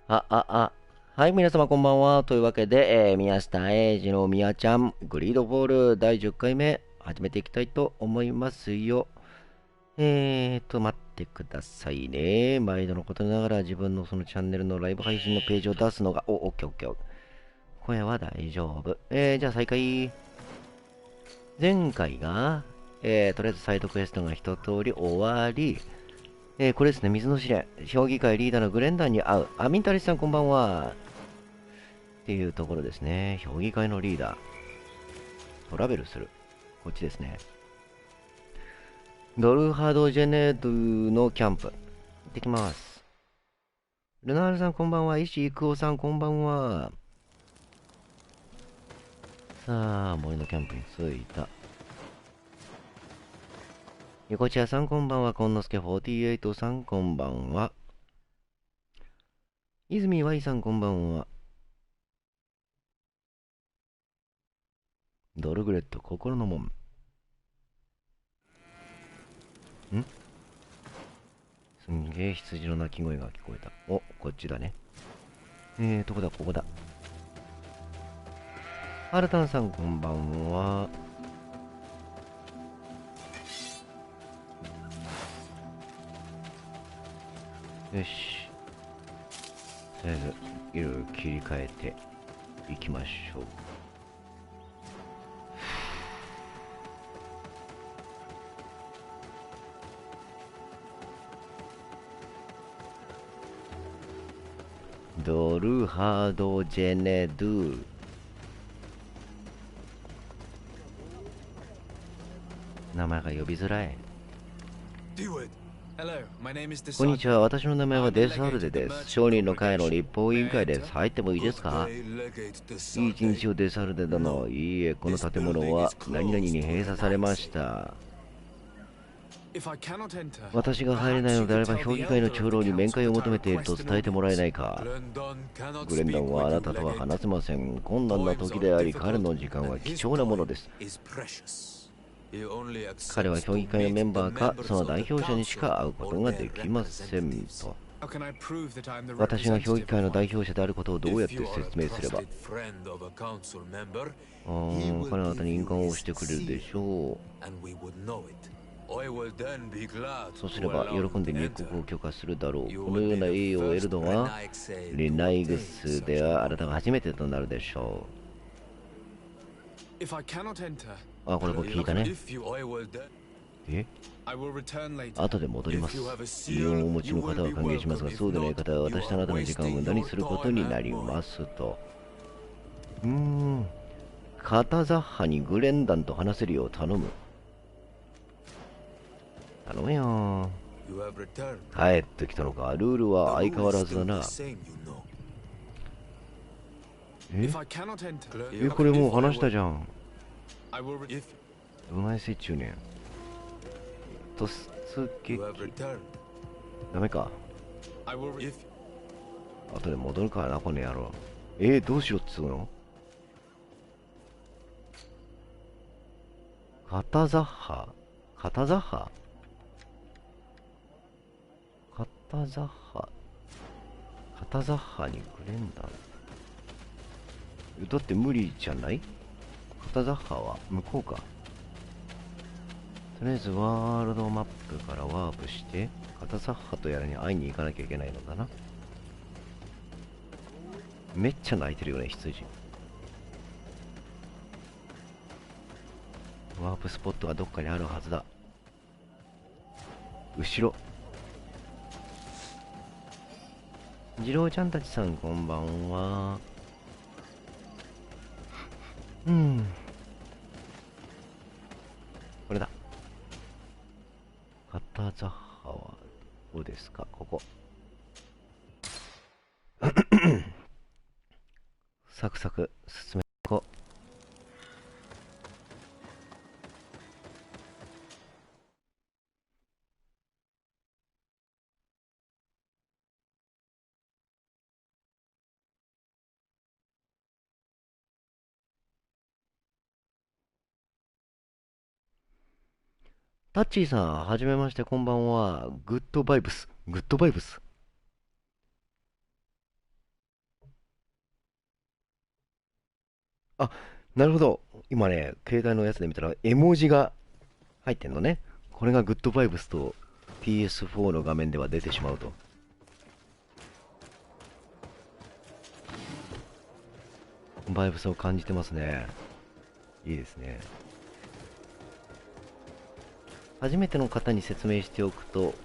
はい、皆様こんばんは。というわけで、宮下栄治の宮ちゃん、グリードフォール第10回目、始めていきたいと思いますよ。待ってくださいね。毎度のことながら自分のそのチャンネルのライブ配信のページを出すのが、オッケーオッケー。声は大丈夫。じゃあ再開。前回が、とりあえずサイドクエストが一通り終わり、これですね、水の試練、評議会リーダーのグレンダーに会う。ミンタリスさんこんばんは。っていうところですね。評議会のリーダー。トラベルする。こっちですね。ドルハドジェネードのキャンプ。行ってきます。ルナールさんこんばんは。石井久夫さんこんばんは。さあ、森のキャンプに着いた。横地屋さんこんばんは。こんのすけ48さんこんばんは。泉 Y さんこんばんは。ドルグレット心の門。すんげえ羊の鳴き声が聞こえた。お、こっちだね。どこだ、ここだ。アルタンさんこんばんは。よし。とりあえず、いろいろ切り替えていきましょう。ドルハドジェネドゥ。名前が呼びづらい。こんにちは、私の名前はデサルデです。商人の会の立法委員会です。入ってもいいですか？いい一日をデサルデ殿。いいえ、この建物は何々に閉鎖されました。私が入れないのであれば評議会の長老に面会を求めていると伝えてもらえないか。グレンダンはあなたとは話せません。困難な時であり彼の時間は貴重なものです。彼は評議会のメンバーかその代表者にしか会うことができませんと。私が評議会の代表者であることをどうやって説明すれば。彼はあなたに印鑑を押してくれるでしょう。そうすれば喜んで入国を許可するだろう。このような栄誉を得るのはリナイグスではあなたが初めてとなるでしょう。これも聞いたね。後で戻ります。疑問をお持ちの方は歓迎しますが、そうでない方は私とあなたの時間を無駄にすることになりますと。カタザッハにグレンダンと話せるよう頼む。頼むよ。帰ってきたのか。ルールは相変わらずだな。これもう話したじゃん。どないせっちゅうねん。突撃。ダメか。後で戻るからな、この野郎。どうしようっつうの？カタザッハカタザッハカタザッハカタザッハにグレンダン。だって無理じゃない？カタザッハは向こうか。とりあえずワールドマップからワープしてカタザッハとやらに会いに行かなきゃいけないのだな。めっちゃ泣いてるよね、羊。ワープスポットはどっかにあるはずだ。後ろ。次郎ちゃんたちさんこんばんは。これだ。カタザッハはどうですか？ここ。サクサク進めていこう。タッチーさん、はじめまして、こんばんは。グッドバイブス。グッドバイブス。あ、なるほど。今ね、携帯のやつで見たら絵文字が入ってんのね。これがグッドバイブスと PS4 の画面では出てしまうと。バイブスを感じてますね。いいですね。初めての方に説明しておくと、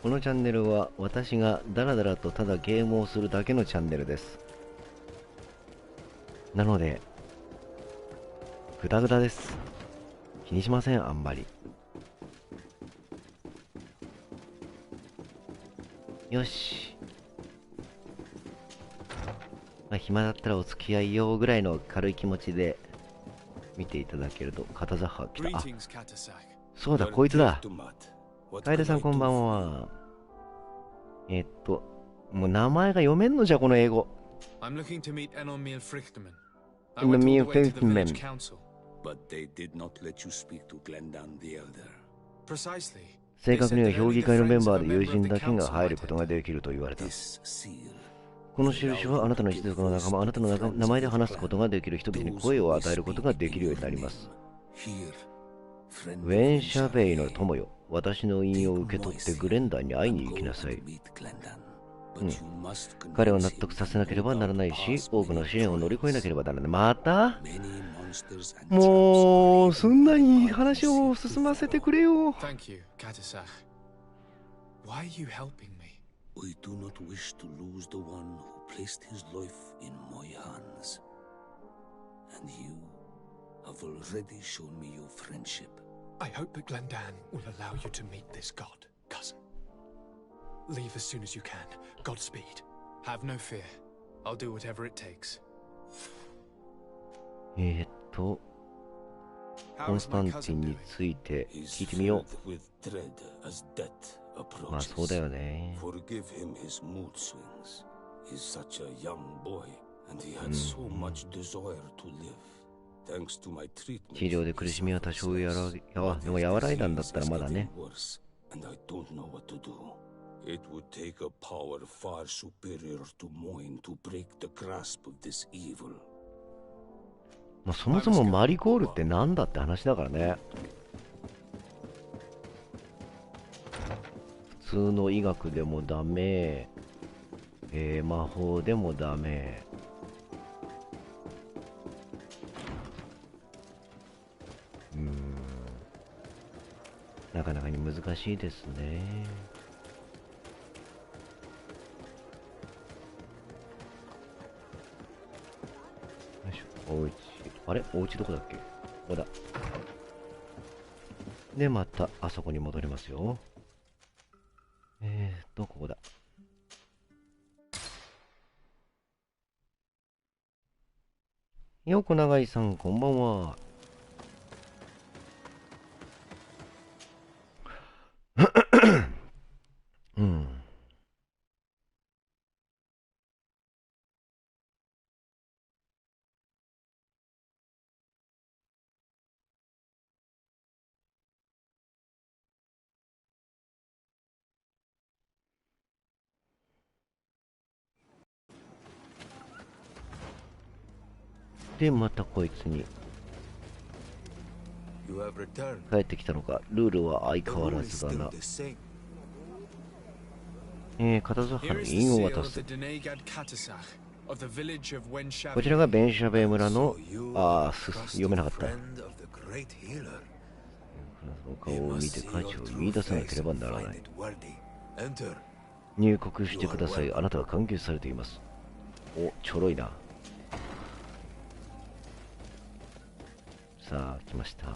このチャンネルは私がダラダラとただゲームをするだけのチャンネルです。なので、グダグダです。気にしません、あんまり。よし。まあ、暇だったらお付き合いよぐらいの軽い気持ちで見ていただけると。片ザッハ来た。あ、そうだ、こいつだ。楓さんこんばんは。もう名前が読めんのじゃ、この英語。I'm looking to meet Enomil Frichtman. I Enomil went all the way to the Frichtman. village council. But they did not let you speak to Glendan the Elder. Precisely. 正確には評議会のメンバーで友人だけが入ることができると言われた。 This seal この印はあなたの一族の仲間、あなたの名前で話すことができる人々に声を与えることができるようになります。 here, ウェンシャベイの友よ、私の引用を受け取ってグレンダーに会いに行きなさい。彼を納得させなければならないし、多くの試練を乗り越えなければならない。またもう、そんなに話を進ませてくれよ。 Thank you, Katasach. Why are you helping me? We do not wish to lose the one who placed his life in my hands. And you have already shown me your friendship. I hope that Glendan will allow you to meet this god, cousin. Leave as soon as you can. Godspeed. Have no fear. I'll do whatever it takes. コンスタンティンについて聞いてみよう。まあそうだよね。Forgive him his mood swings. He's such a young boy, and he had so much desire to live. Thanks to my treatment. 治療で苦しみは多少でも和らいだんだったらまだね。And I don't know what to do. It would take a power far superior to mine to break the grasp of this evil. まあそもそもマリコールってなんだって話だからね。普通の医学でもダメ、魔法でもダメ。なかなかに難しいですね。よいしょ、おうち。あれ、おうちどこだっけ？ここだ。で、またあそこに戻りますよ。ここだ。よこ長井さん、こんばんは。うん。で、またこいつに帰ってきたのか。ルールは相変わらずだな。片ザッハの印を渡す。こちらがベンシャベ村の、読めなかった。その顔を見て価値を見出さなければならない。入国してください。あなたは関係されています。お、ちょろいな。さあ、来ました。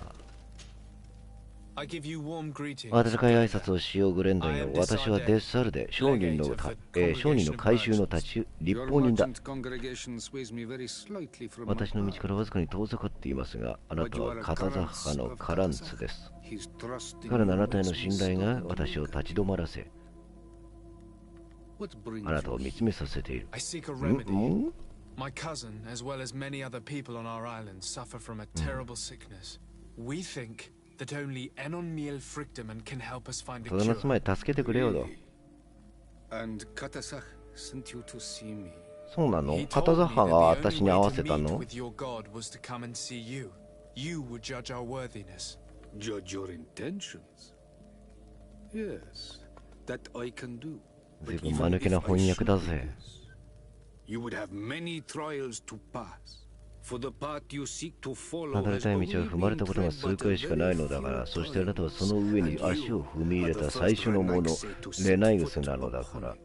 温かい挨拶をしよう、グレンドンよ。私はデッサルで商人の回収の立法人だ。私の道からわずかに遠ざかっていますが、あなたは片ザッハのカランツです。彼のあなたへの信頼が私を立ち止まらせ、あなたを見つめさせている。My cousin, as well as many other people on our island, suffer from a terrible sickness. We think that only Enomil Frichtman can help us find a ただの妻へ助けてくれよと。And Katasach sent you to see me. そうなの？片座派が私に合わせたの？ You would judge our worthiness. Judge your intentions. Yes, that I can do. ずいぶん間抜けな翻訳だぜ。You would have many trials to pass. For the path you seek to follow 離れたい道を踏まれたことが数回しかないのだから、そしてあなたはその上に足を踏み入れた最初のもの、寝ない癖なのだから。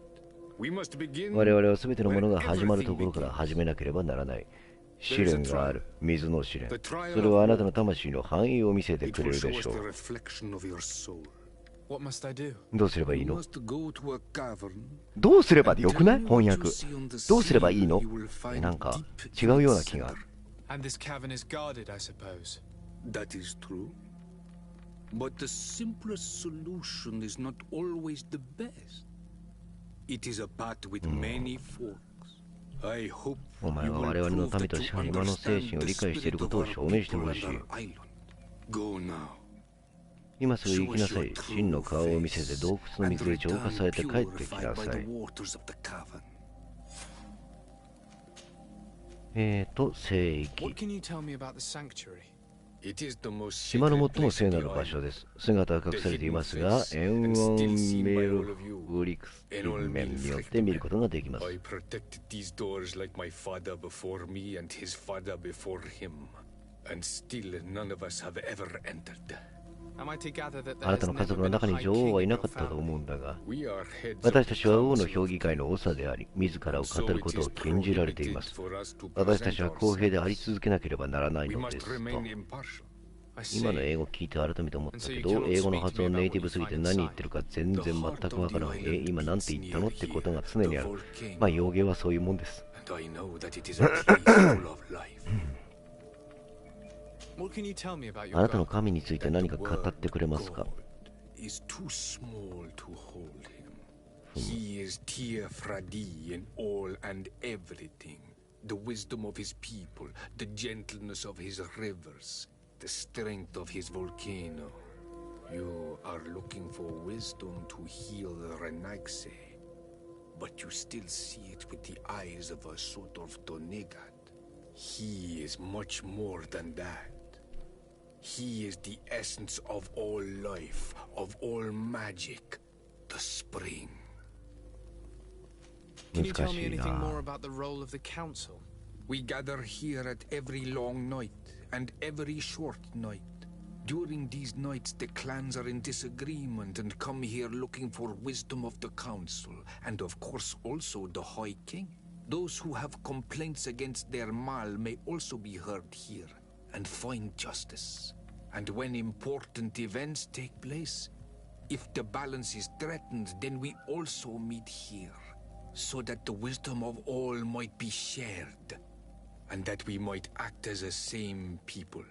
我々は全てのものが始まるところから始めなければならない。試練がある。水の試練。それはあなたの魂の繁栄を見せてくれるでしょう。どうすればいいの？どうすればでよくない？翻訳。どうすればいいの？なんか違うような気がある。That is true. But the simplest solution is not always the best. It is a path with many forks. お前は我々の民と島の精神を理解していることを証明してほしい。今すぐ行きなさい。真の顔を見せて洞窟の水で浄化されて帰ってきなさい。聖域。島の最も聖なる場所です。姿は隠されていますが、エンオンメルフリクス面によって見ることができます。あなたの家族の中に女王はいなかったと思うんだが、私たちは王の評議会の長であり、自らを語ることを禁じられています。私たちは公平であり続けなければならないのですと。今の英語聞いて改めて思ったけど、英語の発音ネイティブすぎて何言ってるか全然全くわからない。今なんて言ったのってことが常にある。まあ、洋芸はそういうもんです。あなたの神について何か語ってくれますか？He is Tia Fradi in all and everything. The wisdom of his people, the gentleness of his rivers, the strength of his volcano. You are looking for wisdom to heal the Renaxe, but you still see it with the eyes of a sort of Donegat. He is much more than that. He is the essence of all life, of all magic, the spring. Can you tell me anything more about the role of the council? We gather here at every long night and every short night. During these nights, the clans are in disagreement and come here looking for wisdom of the council, and of course also the High King. Those who have complaints against their mal may also be heard here and find justice. And when important events take place, if the balance is threatened, then we also meet here, so that the wisdom of all might be shared, and that we might act as a same people.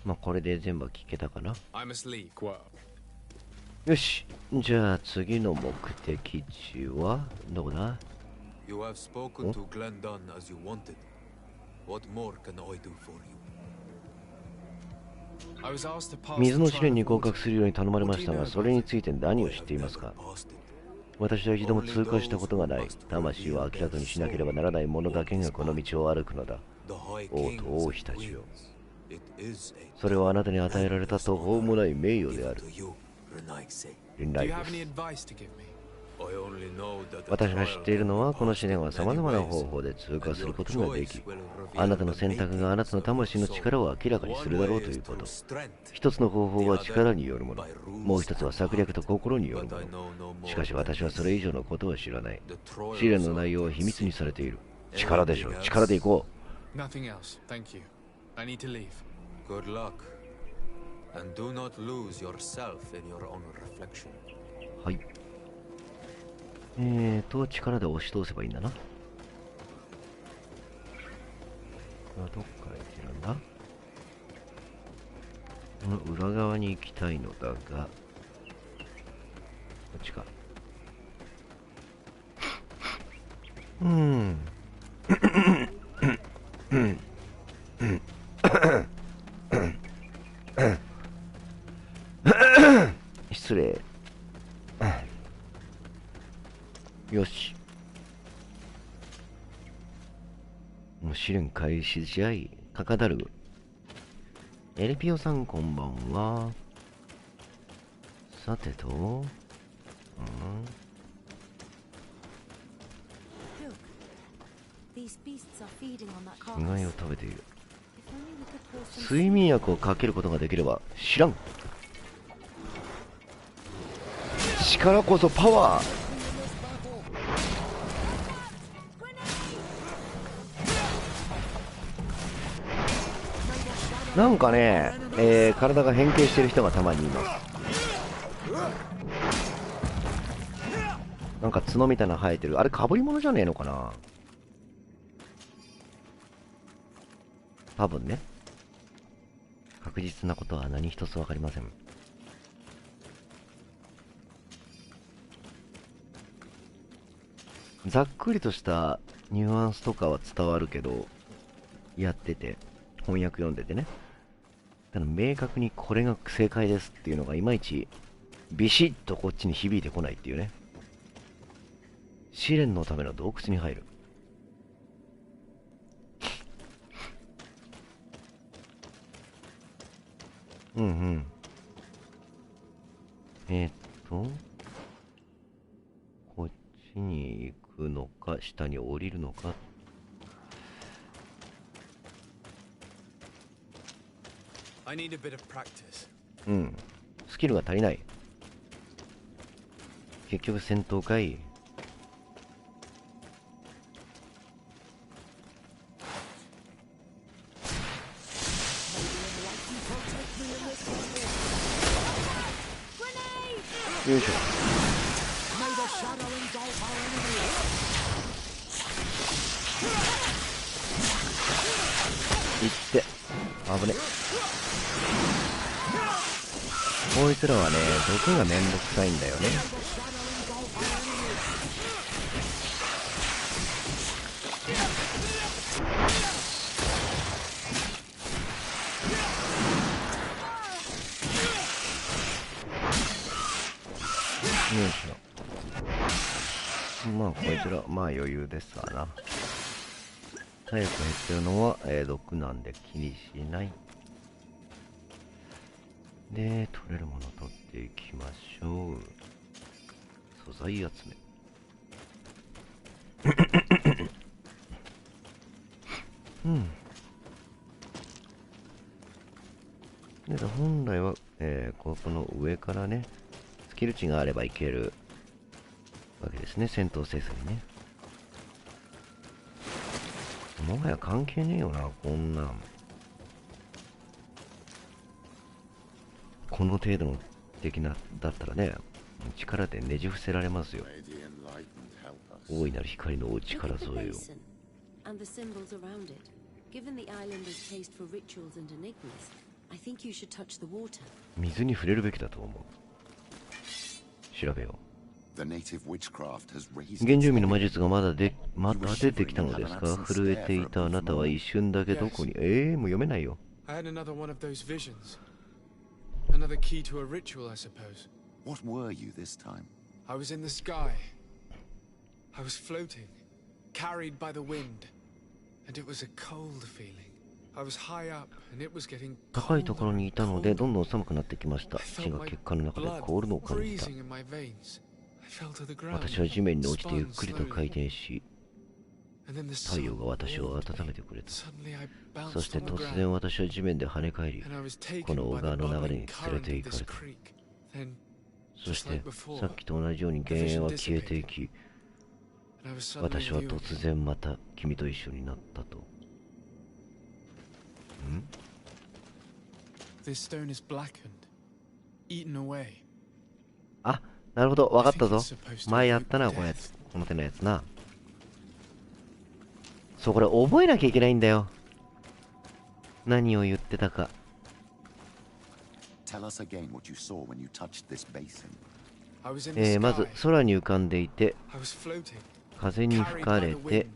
まあこれで全部聞けたかな。 I must leave. よし、じゃあ次の目的地はどこだ？ You have spoken to Glendon as you wanted. What more can I do for you? 水の試練に合格するように頼まれましたが、それについて何を知っていますか？私は一度も通過したことがない。魂を明らかにしなければならない者だけがこの道を歩くのだ。王と王妃たちよ。それはあなたに与えられた途方もない名誉である。リンライです。私が知っているのは、この試練は様々な方法で通過することができ、あなたの選択があなたの魂の力を明らかにするだろうということ。一つの方法は力によるもの、もう一つは策略と心によるもの。しかし私はそれ以上のことは知らない。試練の内容は秘密にされている。力でしょ、力でいこう。Good luck. And do not lose yourself in your own reflection. はい。力で押し通せばいいんだな。どっから行けるんだ？この裏側に行きたいのだが、こっちか。失礼。よし。もう試練開始試合かかだる。エルピオさんこんばんは。さてと、意外を食べている。睡眠薬をかけることができれば知らん。力こそパワー。なんかね、体が変形してる人がたまにいます。なんか角みたいなの生えてる。あれ被り物じゃねえのかな。多分ね。確実なことは何一つ分かりません。ざっくりとしたニュアンスとかは伝わるけど、やってて翻訳読んでてね、ただ明確にこれが正解ですっていうのがいまいちビシッとこっちに響いてこないっていうね。試練のための洞窟に入る。うんうん。こっちに行くのか下に降りるのか。うん、スキルが足りない。結局戦闘かい。よいしょ。いって危ね。こいつらはね、毒がめんどくさいんだよね。よいしょ。まあこいつらまあ余裕ですわな。体力減ってるのは、毒なんで気にしない。で、取れるもの取っていきましょう。素材集め。うん。で、本来は、ここの上からね、スキル値があればいけるわけですね。戦闘せずにね。もはや関係ねえよな、こんなん。この程度の敵だったらね、力でねじ伏せられますよ。大いなる光のお力添えよ。水に触れるべきだと思う。調べよう。原住民の魔術がまた出てきたのですか。震えていたあなたは一瞬だけどこに。もう読めないよ。Another key to a ritual, I suppose. What were you this time? I was in the sky. I was floating, carried by the wind, and it was a cold feeling. I was high up, and it was getting 高いところにいたのでどんどん寒くなってきました。血が血管の中で凍るのを感じた。私は地面に落ちてゆっくりと回転し、太陽が私を温めてくれた。そして突然私は地面で跳ね返り、この小川の流れに連れて行かれた。そしてさっきと同じように幻影は消えていき、私は突然また君と一緒になったと。あ、なるほど、分かったぞ。前やったな、この手のやつな。そう、これ覚えなきゃいけないんだよ。何を言ってたか。まず空に浮かんでいて、風に吹かれて、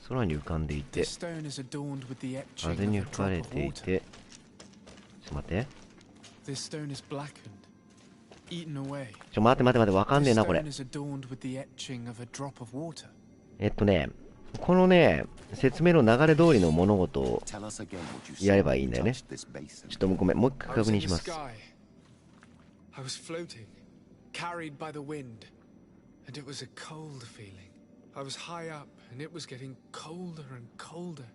空に浮かんでいて、風に吹かれていて、ちょっと待って。待って、わかんねえな、これ。このね、説明の流れ通りの物事を Tell us again what you や saw ればいい when ん you だよね。 touched this basin. ちょっとごめん、もう一回 I 確 was 認 in し the ます。 sky. I was floating, carried by the wind, and it was a cold feeling. I was high up, and it was getting colder and colder.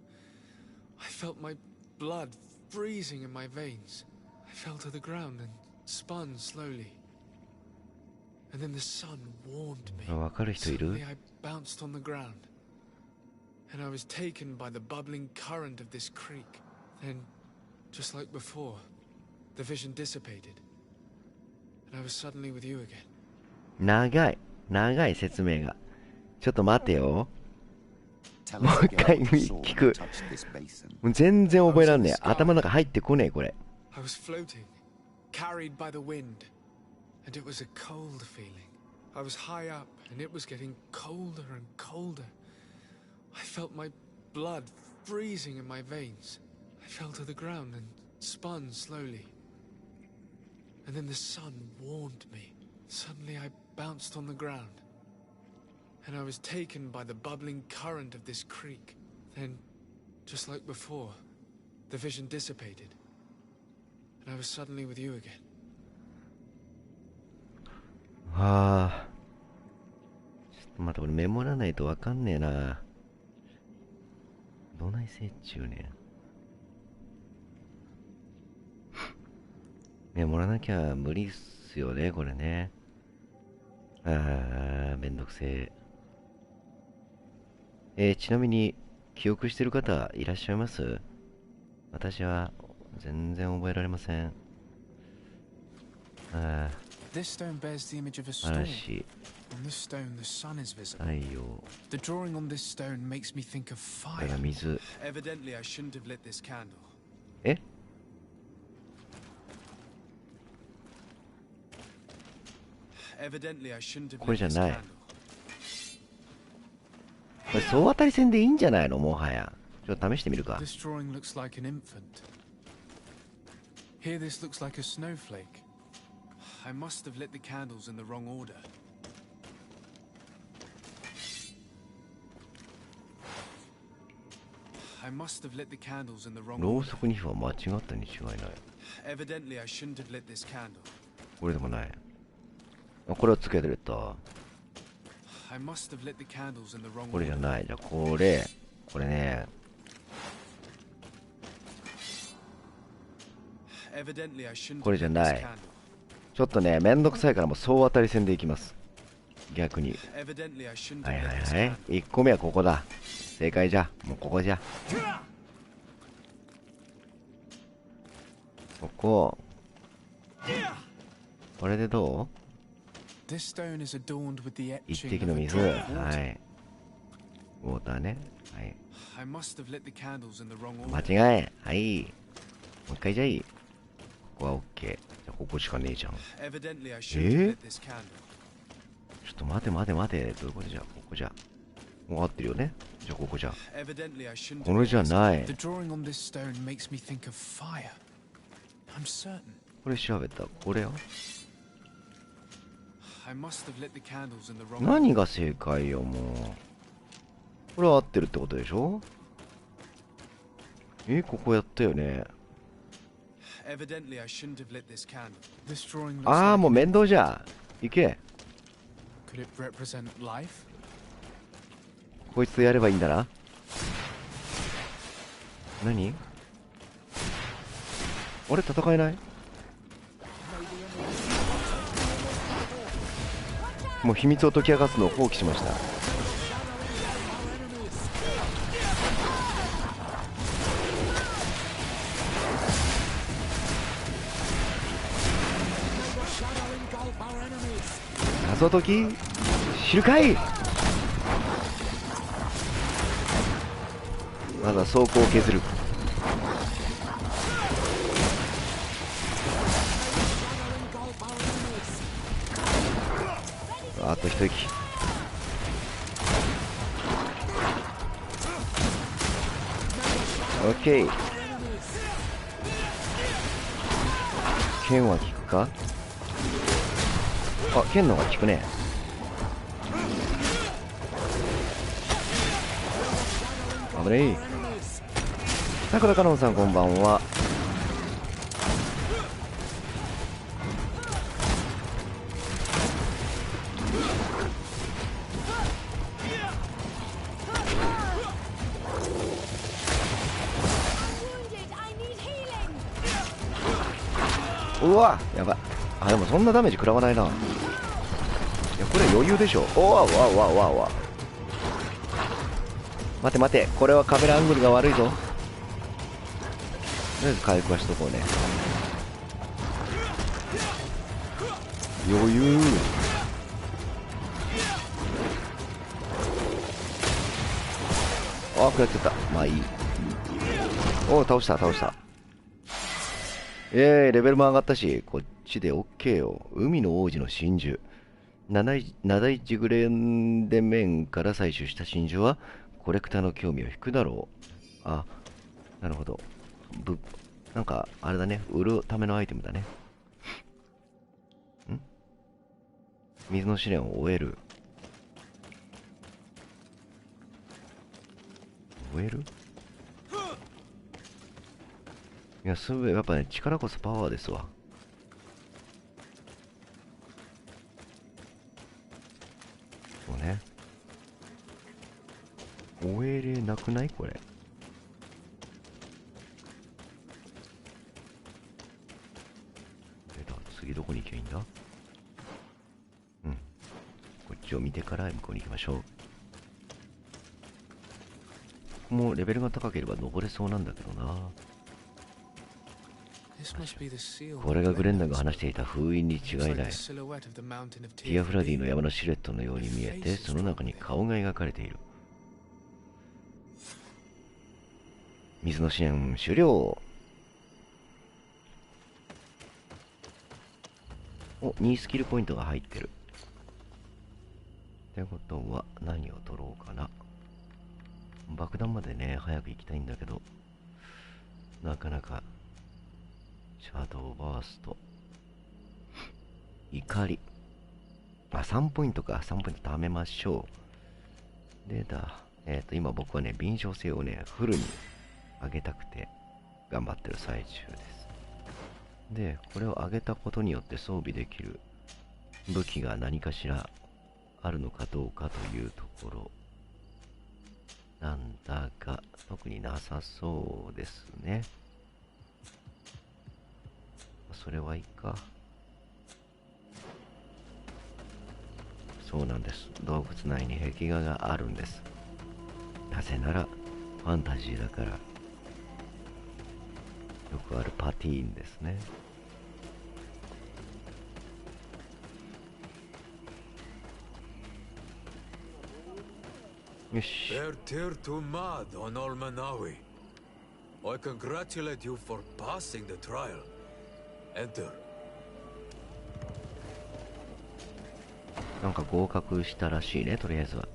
I felt my blood freezing in my veins. I fell to the ground and spun slowly. And then the sun warmed me. わかる人いる？ Suddenly I bounced on the ground, and I was taken by the bubbling current of this creek. Then, just like before, the vision dissipated, and I was suddenly with you again. 長い説明が。ちょっと待てよ。 Tell も us う一回 again what you saw when 聞 you く。 touched this basin. もう全然覚えらんねえ。頭の中入ってこねえ、これ。 I was floating, carried by the wind, and it was a cold feeling. I was high up, and it was getting colder and colder. I felt my blood freezing in my veins. I fell to the ground and spun slowly. And then the sun warmed me. Suddenly I bounced on the ground, and I was taken by the bubbling current of this creek. Then, just like before, the vision dissipated, and I was suddenly with you again. はあ。ちょっと待って、俺メモらないとわかんねえな。どないせっちゅうねん。メモらなきゃ無理っすよね、これね。めんどくせえ。ちなみに、記憶してる方いらっしゃいます？私は全然覚えられません。This stone bears the image of a storm. 嵐、 On this stone, the sun is visible. 太陽、 The drawing on this stone makes me think of これ fire. が水。 Evidently, I shouldn't have lit this candle. え？ Evidently, I shouldn't have これ lit じゃ this ない。 candle. これ総当たり戦でいいんじゃないの？もはや。ちょっと試してみるか。 This drawing looks like an infant. Here, this looks like a snowflake. I must have lit the candles in the wrong order. I must have lit the candles in the wrong ろう order. そくには間違ったに違いない。 Evidently, I shouldn't have lit this candle. これでもない。あ、これをつけてると。 I must have lit the candles in the wrong これじゃ order. ない。じゃあこれね。 Evidently, I shouldn't これ have じゃ lit な this い。 candle. ちょっとね、めんどくさいからもう総当たり戦でいきます。逆に。 Evidently, I shouldn't はい have はい lit this はい。 candle. 1個目はここだ。正解じゃ。もうここじゃ。ここ。これでど This stone is adorned with the う？一 etching 滴 of の a 水。 drop of は water. い。ウォーターね。はい。 I must have lit the candles in the wrong 間 order. 違え。はい。もう一回じゃいい。ここは OK。じゃあここしかねえじゃん。 Evidently, I shouldn't have lit this candle. ちょっと待て待て待て。どういうことじゃ？ここじゃ。もう合ってるよね。じゃあここじゃ。 Evidently, I shouldn't こ have れ lit じゃ this ない。 The drawing on this stone makes me think of fire. I'm certain. これ調べた。これよ。 I must have lit the candles in the wrong 何 order. が正解よ、もう。これは合ってるってことでしょ？ここやったよね。 Evidently, I shouldn't have lit this candle. This drawing looks ああ、 like もう an- 面倒じゃ。行け。 Could it represent life? こいつとやればいいんだな。何？あれ戦えない？もう秘密を解き明かすのを放棄しました。謎解き知るかい。まずは装甲を削る。あと一息。オッケー。剣は効くか？あ、剣の方が効くね。危ねえ。桜かのんさんこんばんは。うわやばい。あでもそんなダメージ食らわないな。いやこれ余裕でしょ。おわわわわわ。待て待て、これはカメラアングルが悪いぞ。とりあえず回復はしとこうね。余裕。あ食らっちゃった。まあいい。おお倒した倒した。レベルも上がったし、こっちで OK よ。海の王子の真珠。7グレンデ面から採取した真珠はコレクターの興味を引くだろう。あ、なるほど。なんか、あれだね。売るためのアイテムだね。水の試練を終える。終える？いや、すぐやっぱね、力こそパワーですわ。そうね。終えれなくないこれ。次どこに行けばいいんだ？うん。こっちを見てから向こうに行きましょう。もうレベルが高ければ登れそうなんだけどな。これがグレンダが話していた封印に違いない。ティアフラディの山のシルエットのように見えて、その中に顔が描かれている。水の試練終了。お、2スキルポイントが入ってる。ってことは何を取ろうかな。爆弾までね、早く行きたいんだけど、なかなか。シャドウバースト。怒り。あ、3ポイントか。3ポイント貯めましょう。でだ。今僕はね、敏捷性をね、フルに上げたくて頑張ってる最中です。で、これを上げたことによって装備できる武器が何かしらあるのかどうかというところなんだが、特になさそうですね。それはいいか。そうなんです。洞窟内に壁画があるんです。なぜならファンタジーだから。よくあるパティーンですね。よし。Tear to mad on Almanawi. I congratulate you for passing the trial. Enter. なんか合格したらしいね、とりあえずは。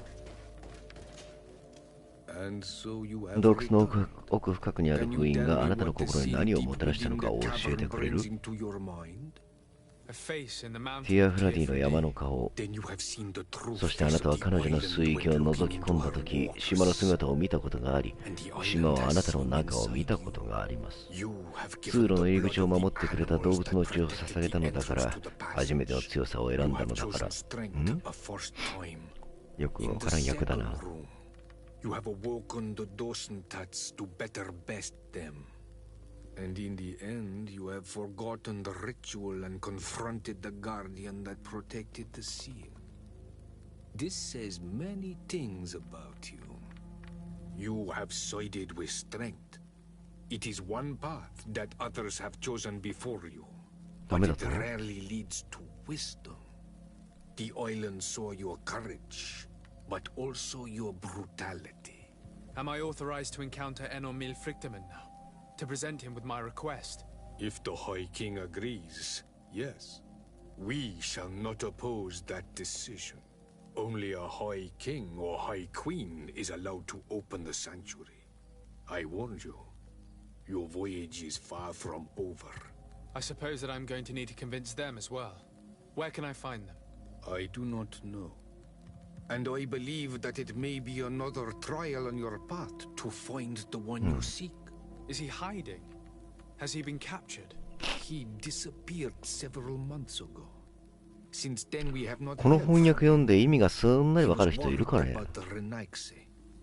洞窟の奥深くにある封印があなたの心に何をもたらしたのかを教えてくれる？ティアフラディの山の顔。そしてあなたは彼女の水域を覗き込んだとき、島の姿を見たことがあり、島はあなたの中を見たことがあります。通路の入り口を守ってくれた動物の血を捧げたのだから、初めての強さを選んだのだから。よくわからん役だな。You have awoken the Dosentats to better best them. And in the end, you have forgotten the ritual and confronted the guardian that protected the seal. This says many things about you. You have sided with strength. It is one path that others have chosen before you. But it rarely leads to wisdom. The island saw your courage, but also your brutality. Am I authorized to encounter Enormil Frichtemann now? To present him with my request? If the High King agrees, yes. We shall not oppose that decision. Only a High King or High Queen is allowed to open the sanctuary. I warned you. Your voyage is far from over. I suppose that I'm going to need to convince them as well. Where can I find them? I do not know. And I believe that it may be another trial on your path to find the one you seek. Is he hiding? Has he been captured? He disappeared several months ago. Since then we have not この翻訳読んで意味がすんなりわかる人いるかね。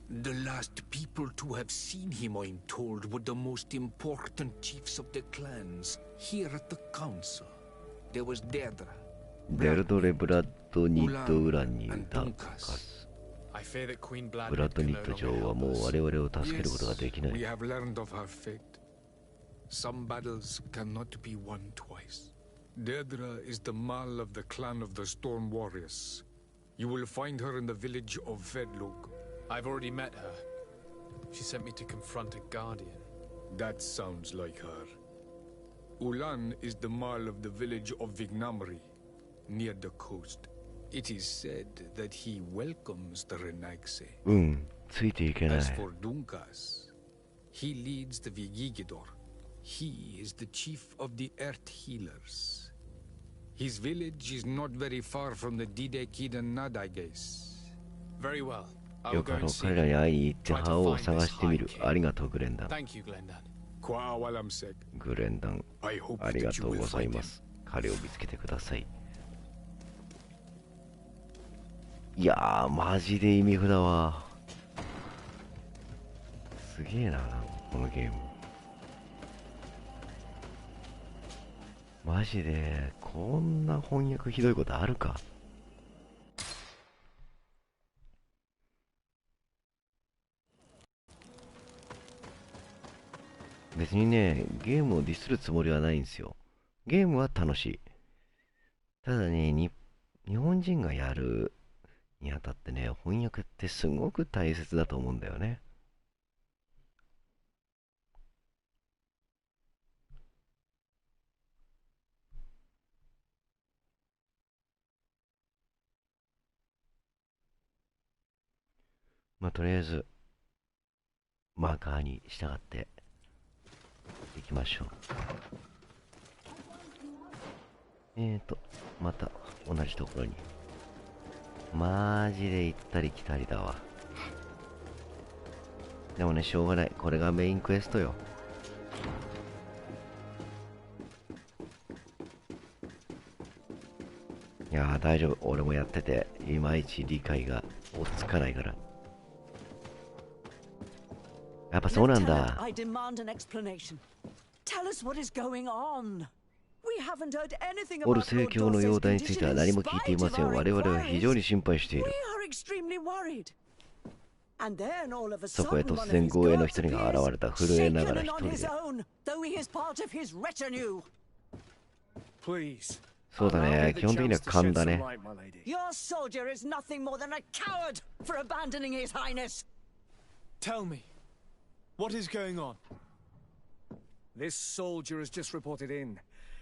The last people to have seen him, I'm told, were the most important chiefs of the clans here at the council. There was Deirdre, デルドレ・ブラッドニット・ウランにいたカス。 I fear that Queen ブ Blood ラッド can ニ no ット longer 女王は help もう us. 我々を助けることができな we い。 have learned of her fate. Some battles cannot be won twice. Deirdre is the Mal of the clan of the Storm Warriors. You will find her in the village of Vedlug. I've already met her. She sent me to confront a guardian. That sounds like her. Ulan is the Mal of the village of Vignamri, near the coast. It is said that he welcomes the Renaigse. うん、ついていけない。 As for Dunkas, he leads the Vigigidor. He is the chief of the Earth Healers. His village is not very far from the Didekidan Nadages. Very well. I よ will か go ろ and う、 see 彼ら him. に会いに行って Try to 覇王を find 探 this してみ High る。 King. ありがとう、グレンダン。 Thank you, Glendan. Qua Walamsek. グレンダン、 I hope ありが that と you う will ござい find ま him. す。彼を見つけてください。いやー、マジで意味不だわ。すげえな、このゲーム。マジで、こんな翻訳ひどいことあるか。別にね、ゲームをディスるつもりはないんですよ。ゲームは楽しい。ただね、日本人がやるにあたってね、翻訳ってすごく大切だと思うんだよね。まあ、とりあえず、マーカーに従っていきましょう。また同じところに。マジで行ったり来たりだわ。でもね、しょうがない。これがメインクエストよ。いやー、大丈夫。俺もやってて、いまいち理解が追っつかないから。やっぱそうなんだ。 I demand an explanation. Tell us what is going on. We haven't heard anything オル about 正 Lord 教の Dorsey's 容体については condition 何 in も聞いていま spite せん。 of our 我々は非常に inquiries. 心配してい We る。 are extremely worried. And then all of a そこへ sudden 突 one of 然 his 護衛の guards 一人が appears, 現れた。震えなが shaken ら and 一 on 人 his で。 own, though he is part of his retinue. Please. そうだね。基本的には勘だね。 Your soldier is nothing more than a coward for abandoning his highness. Tell me, what is going on? This soldier has just reported in.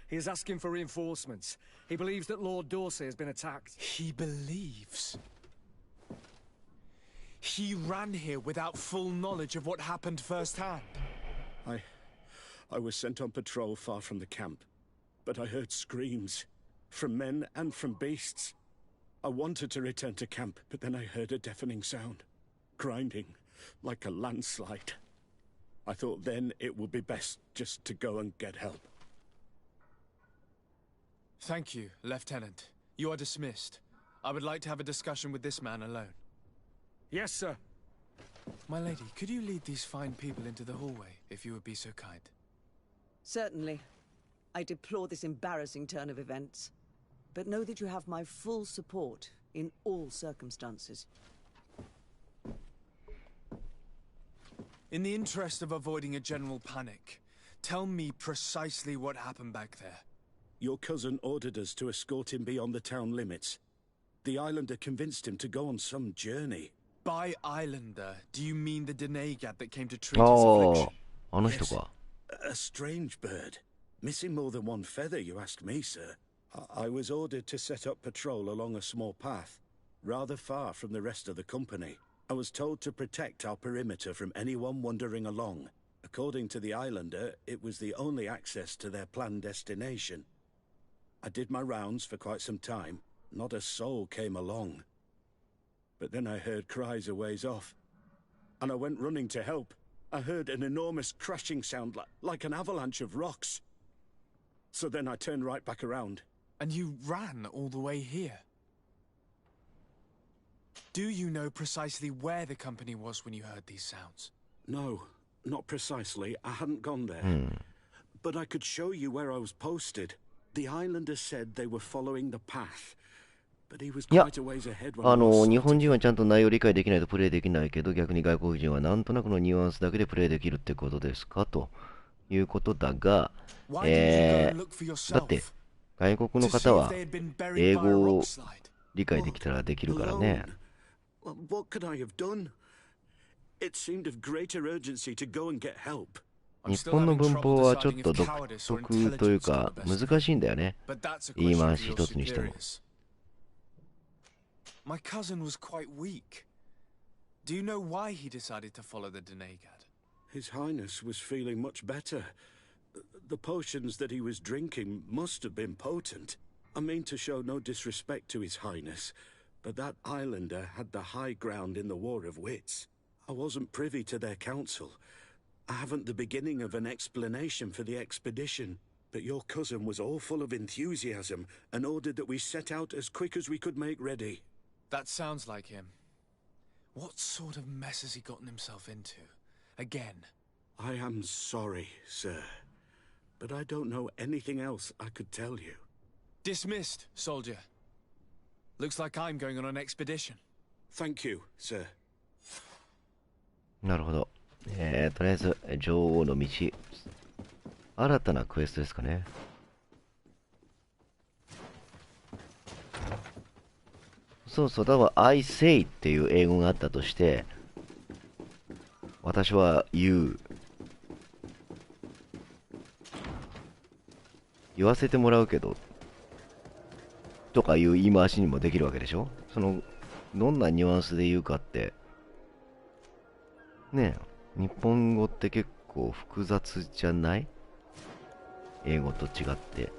He is asking for reinforcements. He believes that Lord Dorsey has been attacked. He believes. He ran here without full knowledge of what happened firsthand. I was sent on patrol far from the camp, but I heard screams from men and from beasts. I wanted to return to camp, but then I heard a deafening sound, grinding like a landslide. I thought then it would be best just to go and get help. Thank you, Lieutenant. You are dismissed. I would like to have a discussion with this man alone. Yes, sir. My lady, could you lead these fine people into the hallway, if you would be so kind? Certainly. I deplore this embarrassing turn of events. But know that you have my full support in all circumstances. In the interest of avoiding a general panic, tell me precisely what happened back there. Your cousin ordered us to escort him beyond the town limits. The islander convinced him to go on some journey. By islander, do you mean the Denegad that came to treat his あ affliction? あ、あの人か。 A strange bird. Missing more than one feather, you ask me, sir. I was ordered to set up patrol along a small path, rather far from the rest of the company. I was told to protect our perimeter from anyone wandering along. According to the islander, it was the only access to their planned destination. I did my rounds for quite some time. Not a soul came along. but then I heard cries a ways off. And I went running to help. I heard an enormous crashing sound like an avalanche of rocks. So then I turned right back around. And you ran all the way here? Do you know precisely where the company was when you heard these sounds? No, not precisely. I hadn't gone there. But I could show you where I was posted. The islander said they were following the path. But he was quite a ways ahead when I was 日本人はちゃんと内容理解できないとプレイできないけど、逆に外国人はなんとなくのニュアンスだけでプレイできるってことですかということだが、だって外国の方は英語を理解できたらできるからね。What could I have done? It seemed of greater urgency to go and get help. 日本の文法はちょっと独特というか難しいんだよね。言い回し一つにしても。My cousin was quite weak. Do you know why he decided to follow the Denegad? His Highness was feeling much better. The potions that he was drinking must have been potent. I mean to show no disrespect to His Highness, but that islander had the high ground in the War of Wits. I wasn't privy to their counsel. I haven't the beginning of an explanation for the expedition, but your cousin was all full of enthusiasm and ordered that we set out as quick as we could make ready. That sounds like him. What sort of mess has he gotten himself into? Again? I am sorry, sir, but I don't know anything else I could tell you. Dismissed, soldier. Looks like I'm going on an expedition. Thank you, sir. なるほど。とりあえず女王の道、新たなクエストですかね。そうそう、だから I say っていう英語があったとして、私は言う、言わせてもらうけどとかいう言い回しにもできるわけでしょ。そのどんなニュアンスで言うかってねえ、日本語って結構複雑じゃない？英語と違って、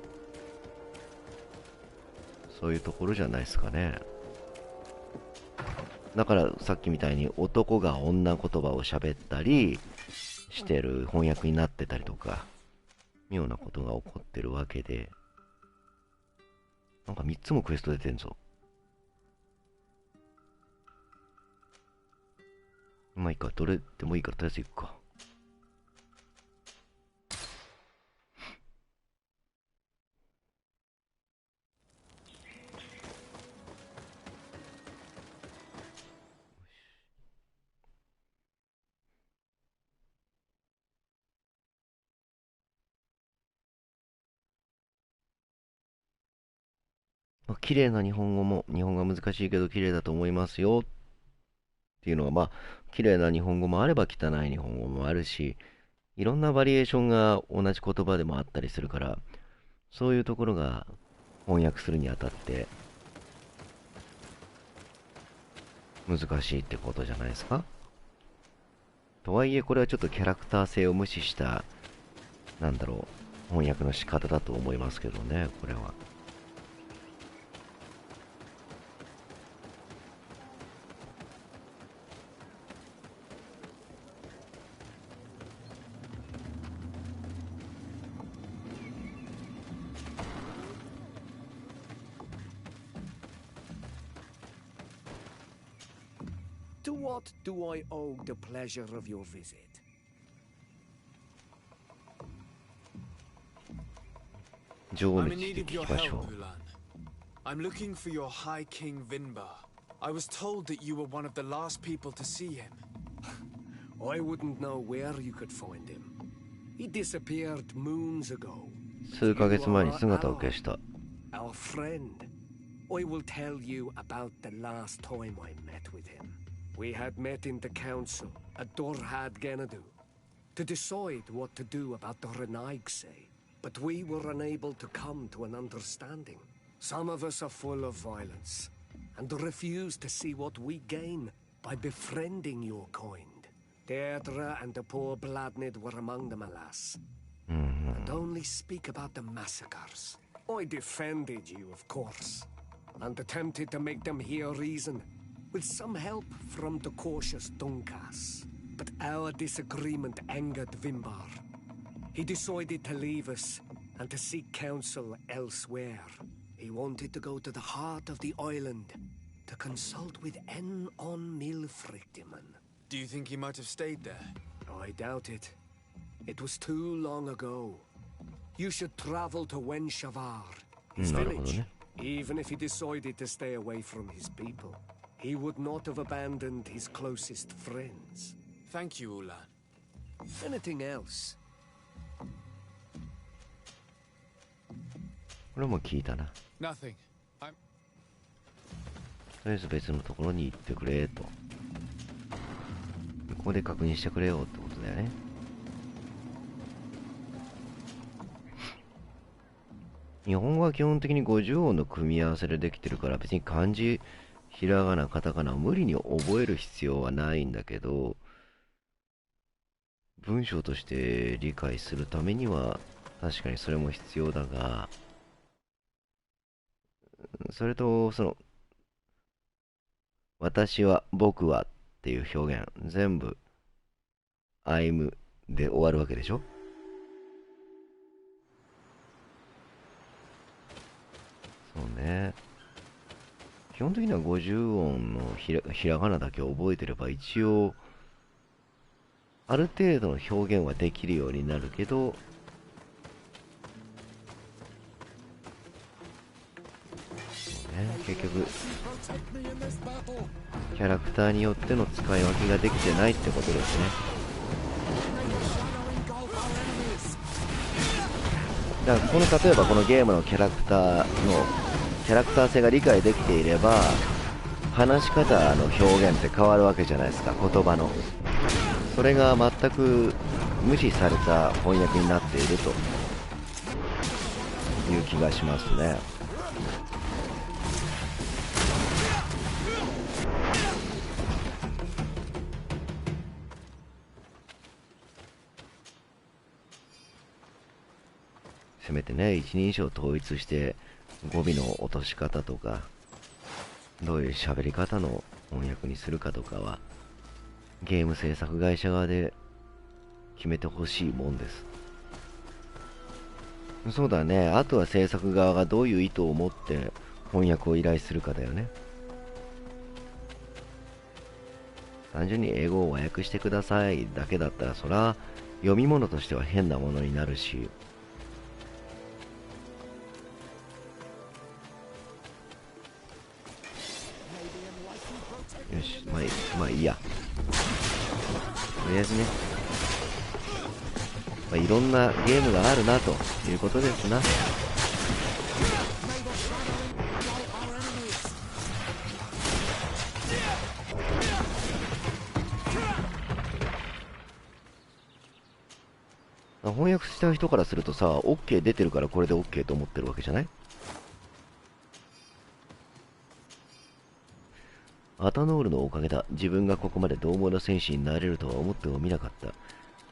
そういうところじゃないですかね。だからさっきみたいに男が女言葉を喋ったりしてる翻訳になってたりとか、妙なことが起こってるわけで、なんか3つもクエスト出てんぞ。まあいいか、どれでもいいからとりあえず行くか。綺麗な日本語も、日本語が難しいけど綺麗だと思いますよっていうのが、まあ綺麗な日本語もあれば汚い日本語もあるし、いろんなバリエーションが同じ言葉でもあったりするから、そういうところが翻訳するにあたって難しいってことじゃないですか。とはいえこれはちょっとキャラクター性を無視したなんだろう、翻訳の仕方だと思いますけどね、これは。To what do I owe the pleasure of your visit? 女王 I'm の in 地 need で of 聞 your きまし help, ょう。 Ulan. I'm looking for your High King Vinbar. I was told that you were one of the last people to see him. I wouldn't know where you could find him. He disappeared moons ago. 数ヶ月前に姿を消した。Our friend. I will tell you about the last time I met with him. We had met in the council at Dorhad Genadu to decide what to do about the Renaigse, but we were unable to come to an understanding. Some of us are full of violence and refuse to see what we gain by befriending your kind. Deirdre and the poor Bladnid were among them, alas. And only speak about the massacres. I defended you, of course, and attempted to make them hear reason. with some help from the cautious Dunkas. But our disagreement angered Vimbar. He decided to leave us and to seek counsel elsewhere. He wanted to go to the heart of the island to consult with En on Milfrictiman. Do you think he might have stayed there? I doubt it. It was too long ago. You should travel to Wenshavar, his village. Even if he decided to stay away from his people, he would not have abandoned his closest friends. Thank you, Ulan. Anything else? これも聞いたな。 Nothing. I'm... とりあえず別のところに行ってくれと。ここで確認してくれよってことだよね。日本語は基本的に50音の組み合わせでできてるから、別に漢字、ひらがな、カタカナを無理に覚える必要はないんだけど、文章として理解するためには確かにそれも必要だが、それと私は、僕はっていう表現全部 I'm で終わるわけでしょ。そうね。基本的には50音のひらがなだけ覚えてれば一応ある程度の表現はできるようになるけど、そうね、結局キャラクターによっての使い分けができてないってことですね。だから例えばこのゲームのキャラクター性が理解できていれば話し方の表現って変わるわけじゃないですか、言葉の。それが全く無視された翻訳になっているという気がしますね。せめてね、一人称統一して語尾の落とし方とかどういう喋り方の翻訳にするかとかはゲーム制作会社側で決めてほしいもんです。そうだね、あとは制作側がどういう意図を持って翻訳を依頼するかだよね。単純に英語を和訳してくださいだけだったらそら読み物としては変なものになるし、よし、まあいいや。とりあえずね、いろんなゲームがあるなということですな。翻訳した人からするとさ、OK 出てるからこれで OK と思ってるわけじゃない？アタノールのおかげだ。自分がここまで獰猛な戦士になれるとは思ってもみなかった。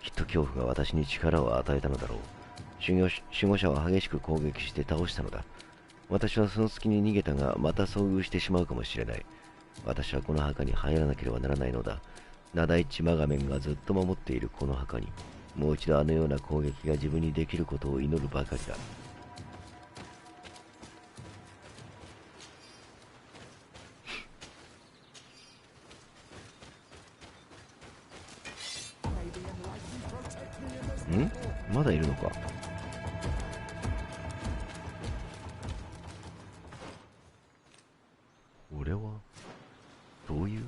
きっと恐怖が私に力を与えたのだろう。守護者は激しく攻撃して倒したのだ。私はその隙に逃げたが、また遭遇してしまうかもしれない。私はこの墓に入らなければならないのだ。ナダイチマガメンがずっと守っているこの墓に、もう一度あのような攻撃が自分にできることを祈るばかりだ。ん？まだいるのか。俺はどういう？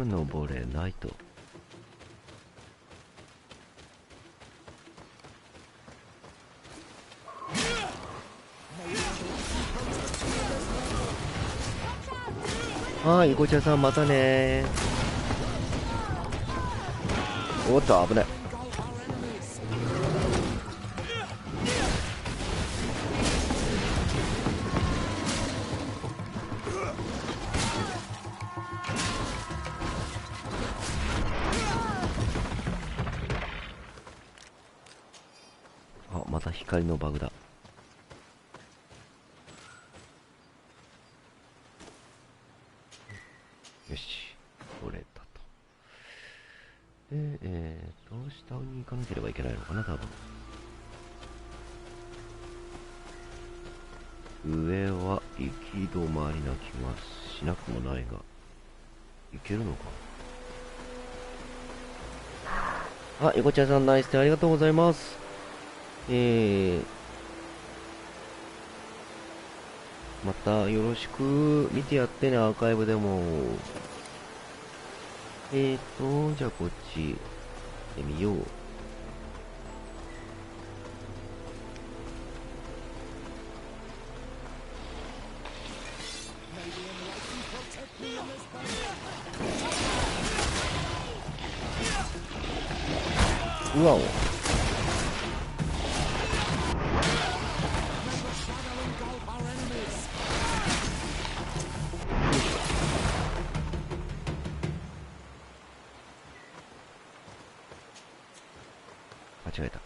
登れないと。はい、ごちゃさんまたねー。おっと危ない。光のバグだ。よし、取れたと。で、下に行かなければいけないのかな、多分。上は行き止まりな気がしなくもないが、行けるのか。あ、横茶さんナイスでありがとうございます。またよろしく見てやってね、アーカイブでも。じゃあこっちでみよう。うわお。間違えた。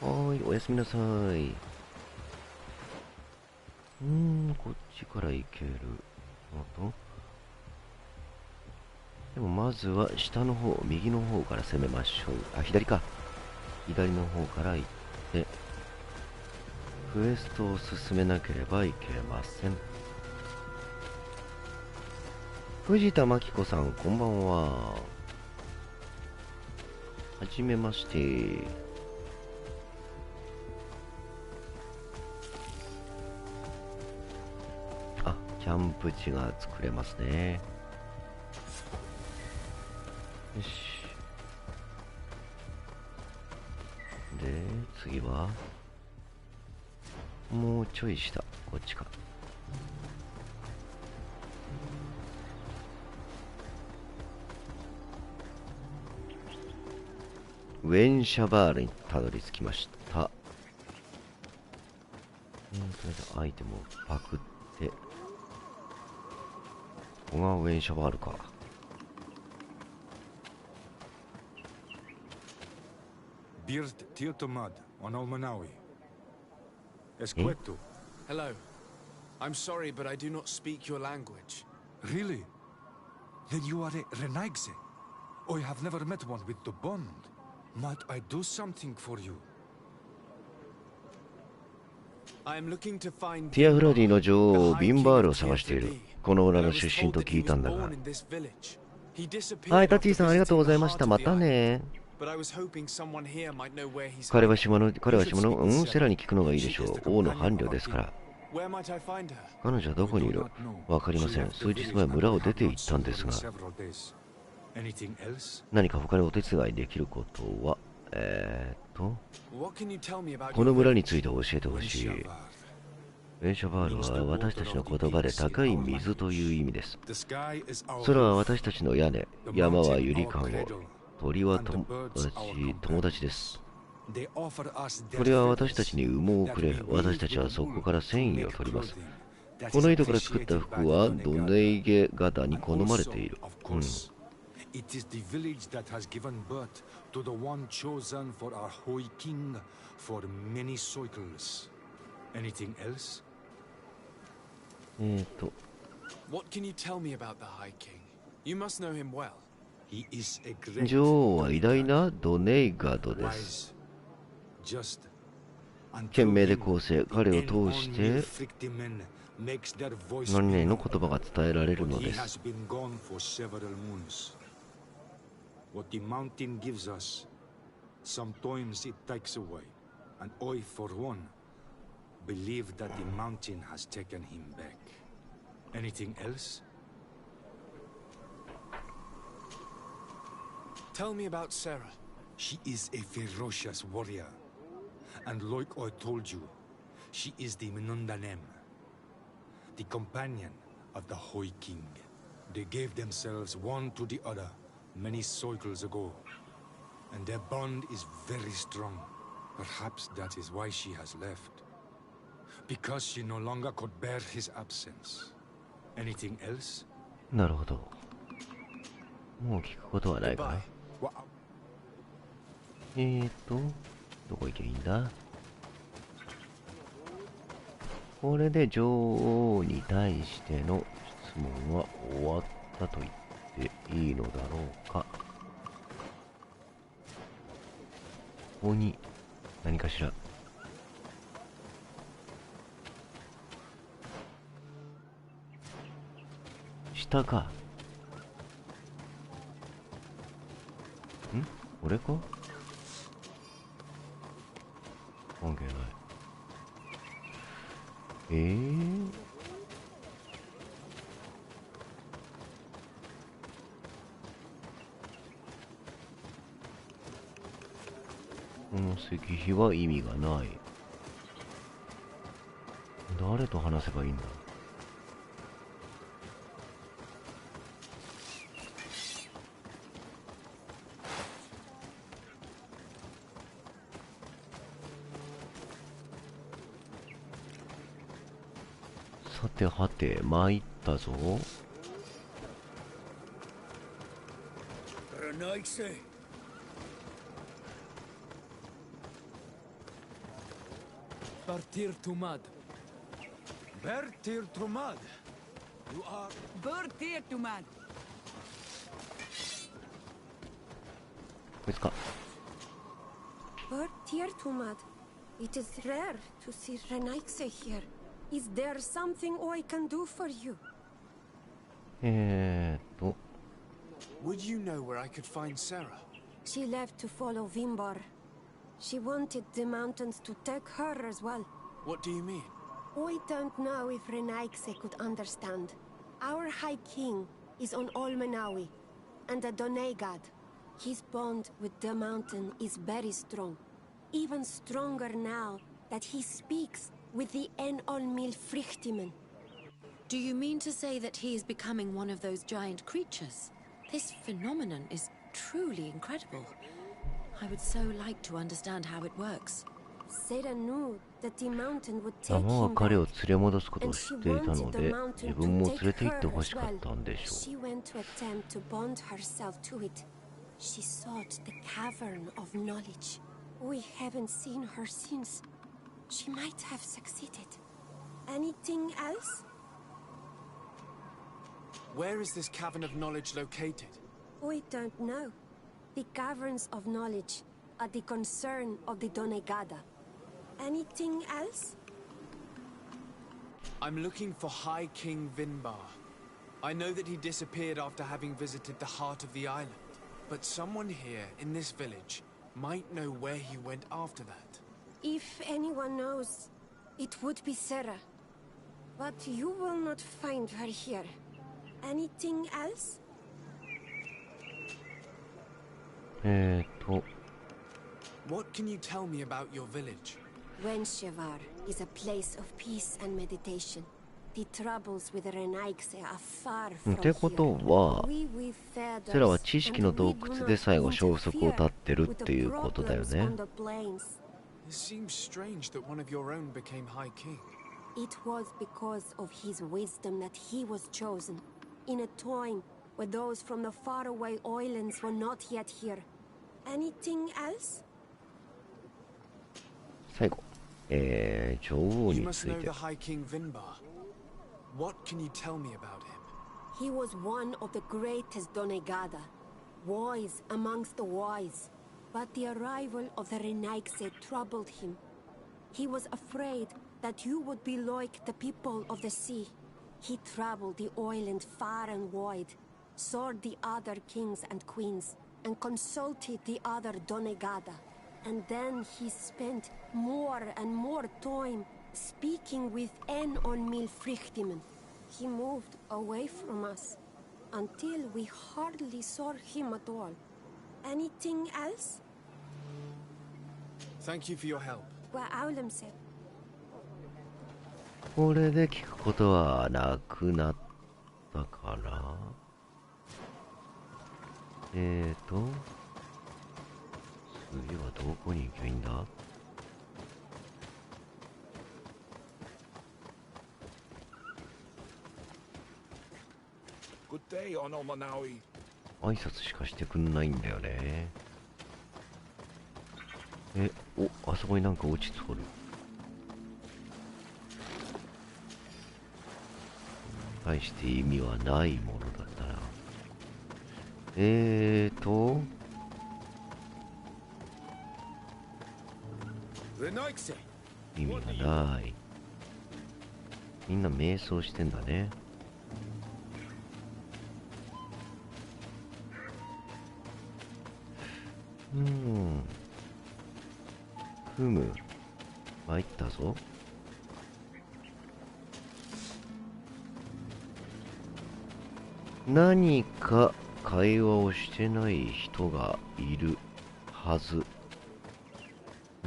はーい、おやすみなさい。こっちから行けるのと。でもまずは下の方、右の方から攻めましょう。あ、左か。左の方から行って、クエストを進めなければいけません。藤田真紀子さん、こんばんは。はじめまして。あ、キャンプ地が作れますね。よし。で、次はもうちょい下、こっちか。ウェンシャバールにたどり着きました。とりあえずアイテムをパクって、ここがウェンシャバールか。Birt Tirtomad on Almanawi. Esqueto. Hello. I'm sorry, but I do not speak your language. Really? Then you are a Renaigse. I have never met one with the bond. Might I do something for you? I am looking to find ティアフラディの女王ビンバールを探している。この村の出身と聞いたんだが。はい、タッチーさんありがとうございました。またね。彼は島の、セラに聞くのがいいでしょう。王の伴侶ですから。彼女はどこにいる？わかりません。数日前村を出て行ったんですが。何か他にお手伝いできることは、この村について教えてほしい。ウェンシャバールは私たちの言葉で高い水という意味です。空は私たちの屋根、山はゆりかご、鳥は友達です。鳥は私たちに羽毛をくれ、私たちはそこから繊維を取ります。この糸から作った服はドネイゲ型に好まれている。It is the village that has given birth to the one chosen for our Hoi King for many cycles. Anything else? What can you tell me about the High King? You must know him well. He is a great 女王は偉大なドネイガドです。懸命で公正、彼を通して何々の言葉が伝えられるのです。What the mountain gives us, sometimes it takes away, and I, for one, believe that the mountain has taken him back. Anything else? Tell me about Sarah. She is a ferocious warrior, and like I told you, she is the Menundanem, the companion of the Hoi King. They gave themselves one to the other many cycles ago, and their bond is very strong. Perhaps that is why she has left. Because she no longer could bear his absence. Anything else? なるほど。もう聞くことはないかな。 What? どこ行けばいいんだ。これで女王に対しての質問は終わったと言っていいのだろうか。ここに何かしら。下か。これか。関係ない。この石碑は意味がない。誰と話せばいいんだ。さてはて参ったぞ。Bartir Tumad. Bertir Trumad. You are... Bartir Tumad. こいつか。 Bartir Tumad. It is rare to see Renaikse here. Is there something I can do for you? Would you know where I could find Sarah? She left to follow Vimbar. She wanted the mountains to take her as well. What do you mean? I don't know if Renaikse could understand. Our High King is on Olmenawi, and a Donegad. His bond with the mountain is very strong. Even stronger now that he speaks with the En-Olmil Frichtimen. Do you mean to say that he is becoming one of those giant creatures? This phenomenon is truly incredible. I would so like to understand how it works. Sarah knew that the mountain would take 山は him 彼 back, を連れ戻すことを and 知 she っていた wanted の the で、 mountain 自分も to 連 take れて行って her ほし as かっ well. たんでしょ She went to attempt to bond herself to it. She sought the cavern of knowledge. We haven't seen her since. She might have succeeded. Anything else? Where is this cavern of knowledge located? We don't know. The caverns of knowledge are the concern of the Donegada. Anything else? I'm looking for High King Vinbar. I know that he disappeared after having visited the heart of the island. But someone here in this village might know where he went after that. If anyone knows, it would be Sarah. But you will not find her here. Anything else? う。 What can you tell me about your village? Wenshevar is a place of peace and meditation. The troubles with Renaikse are far っ from てことは here. We with feathers, セラは知識の and 洞 we do 窟 not で最後 interfere 消息を絶ってるっていうことだよ with the ね。 problems on the plains. It seems strange that one of your own became High King. It was because of his wisdom that he was chosen. In a time where those from the faraway islands were not yet here. Anything else? 最後、女王 You に must つい know て the。High King Vinbar. What can you tell me about him? He was one of the greatest Donegada, wise amongst the wise. But the arrival of the Renaikse troubled him. He was afraid that you would be like the people of the sea. He traveled the island far and wide, saw the other kings and queens, and consulted the other Donegada. And then he spent more and more time speaking with En-Olmil Frichtimen. He moved away from us until we hardly saw him at all. Anything else? Thank you for your help. Wa'aulam said. これで聞くことはなくなったから。次はどこに行けばいいんだ。 Good day, on Olmenawi. 挨拶しかしてくんないんだよね。あそこになんか落ちとる。大して意味はないものだったな。意味がない。みんな瞑想してんだね。ふむ、参ったぞ。何か会話をしてない人がいるはず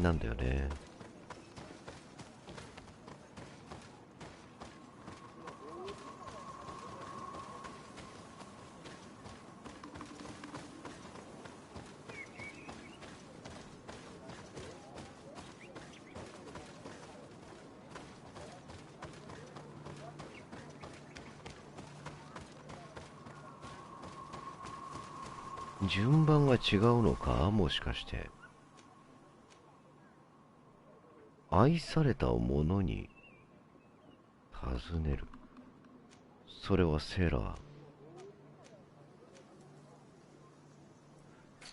なんだよね。順番が違うのか、もしかして。愛された者に尋ねる。それはセラー。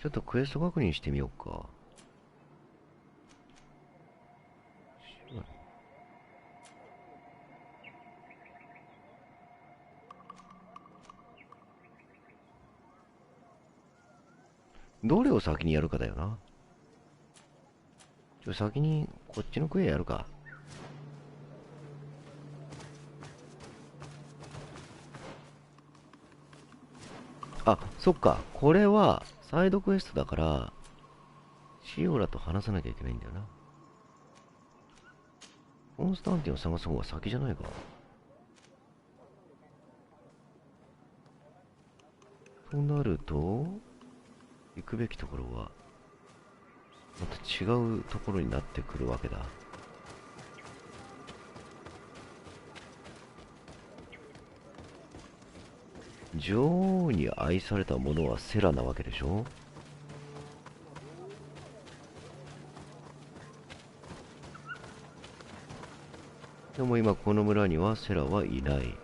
ちょっとクエスト確認してみようか。どれを先にやるかだよな。先にこっちのクエやるか。あ、そっか。これはサイドクエストだから、シオラと話さなきゃいけないんだよな。コンスタンティンを探す方が先じゃないか。となると、行くべきところはまた違うところになってくるわけだ。女王に愛されたものはセラなわけでしょ。でも今この村にはセラはいない。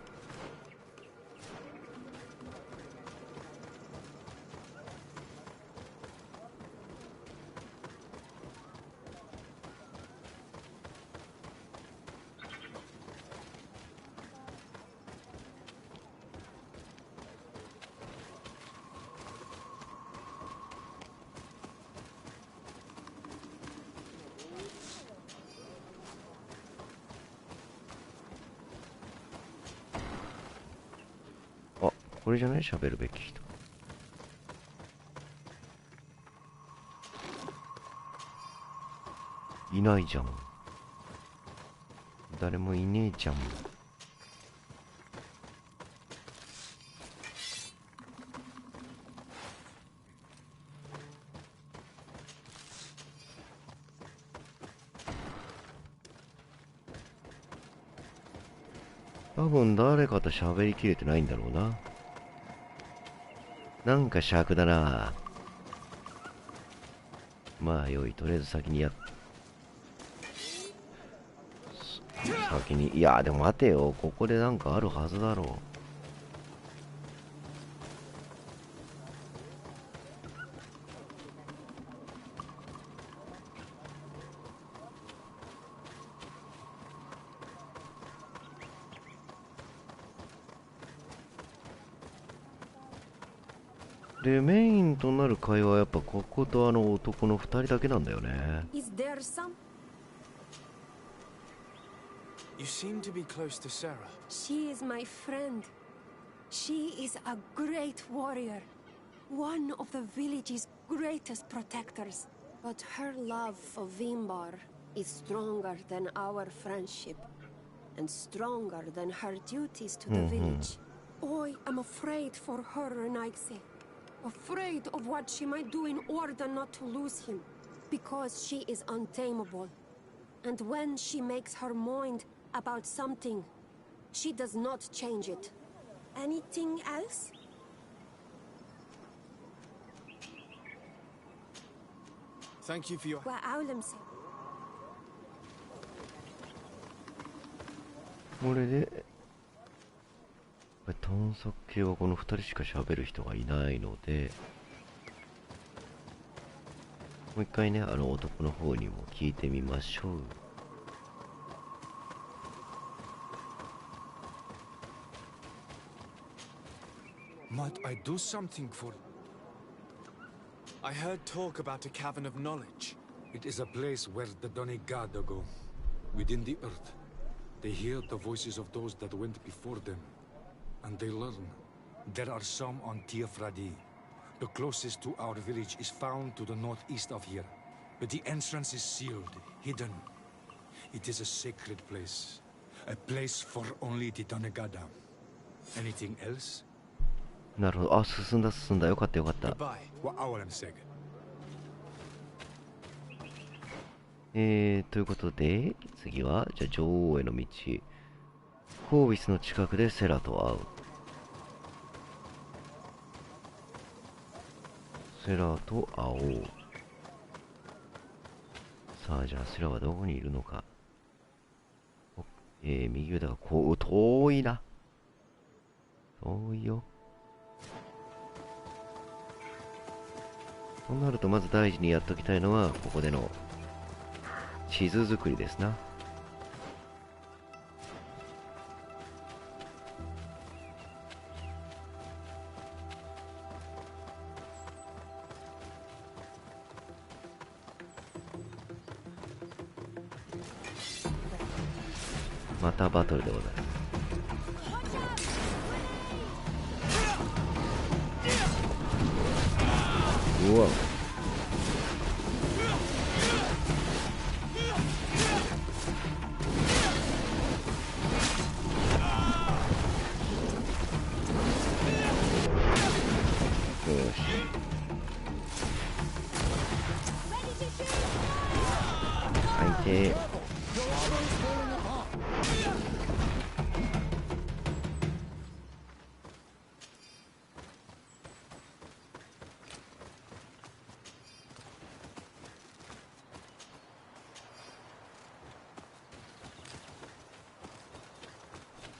これじゃない？喋るべき人。いないじゃん。誰もいねえじゃん。多分誰かと喋りきれてないんだろうな。なんか尺だな。まあよい、とりあえず先に先に、いやでも待てよ、ここでなんかあるはずだろう。で、メインとなる会話はやっぱこことあの男の2人だけなんだよね。Is there some? You seem to be close to Sarah. She is my friend. She is a great warrior. One of the village's greatest protectors. But her love for Vimbar is stronger than our friendship. And stronger than her duties to the village. I am afraid for her, Renaigse. Afraid of what she might do in order not to lose him. Because she is untamable. And when she makes her mind about something, she does not change it. Anything else? Thank you for your... これで探索系はこの2人しか喋る人がいないので、もう一回ね、あの男の方にも聞いてみましょう。Might I do something for... I heard talk about a cavern of knowledge. It is a place where the Donegada go, within the earth. They hear the voices of those that went before them, and they learn. There are some on Tiafradi. The closest to our village is found to the northeast of here, but the entrance is sealed, hidden. It is a sacred place, a place for only the Donegada. Anything else? なるほど。あ、進んだ進んだ。よかったよかった。Goodbye. What our said. ということで、次は、じゃあ女王への道。ホービスの近くでセラと会う。セラと会おう。さあ、じゃあセラはどこにいるのか。右腕がこう、遠いな。遠いよ。となると、まず大事にやっときたいのは、ここでの地図作りですな。またバトルでございます。うわ。最低。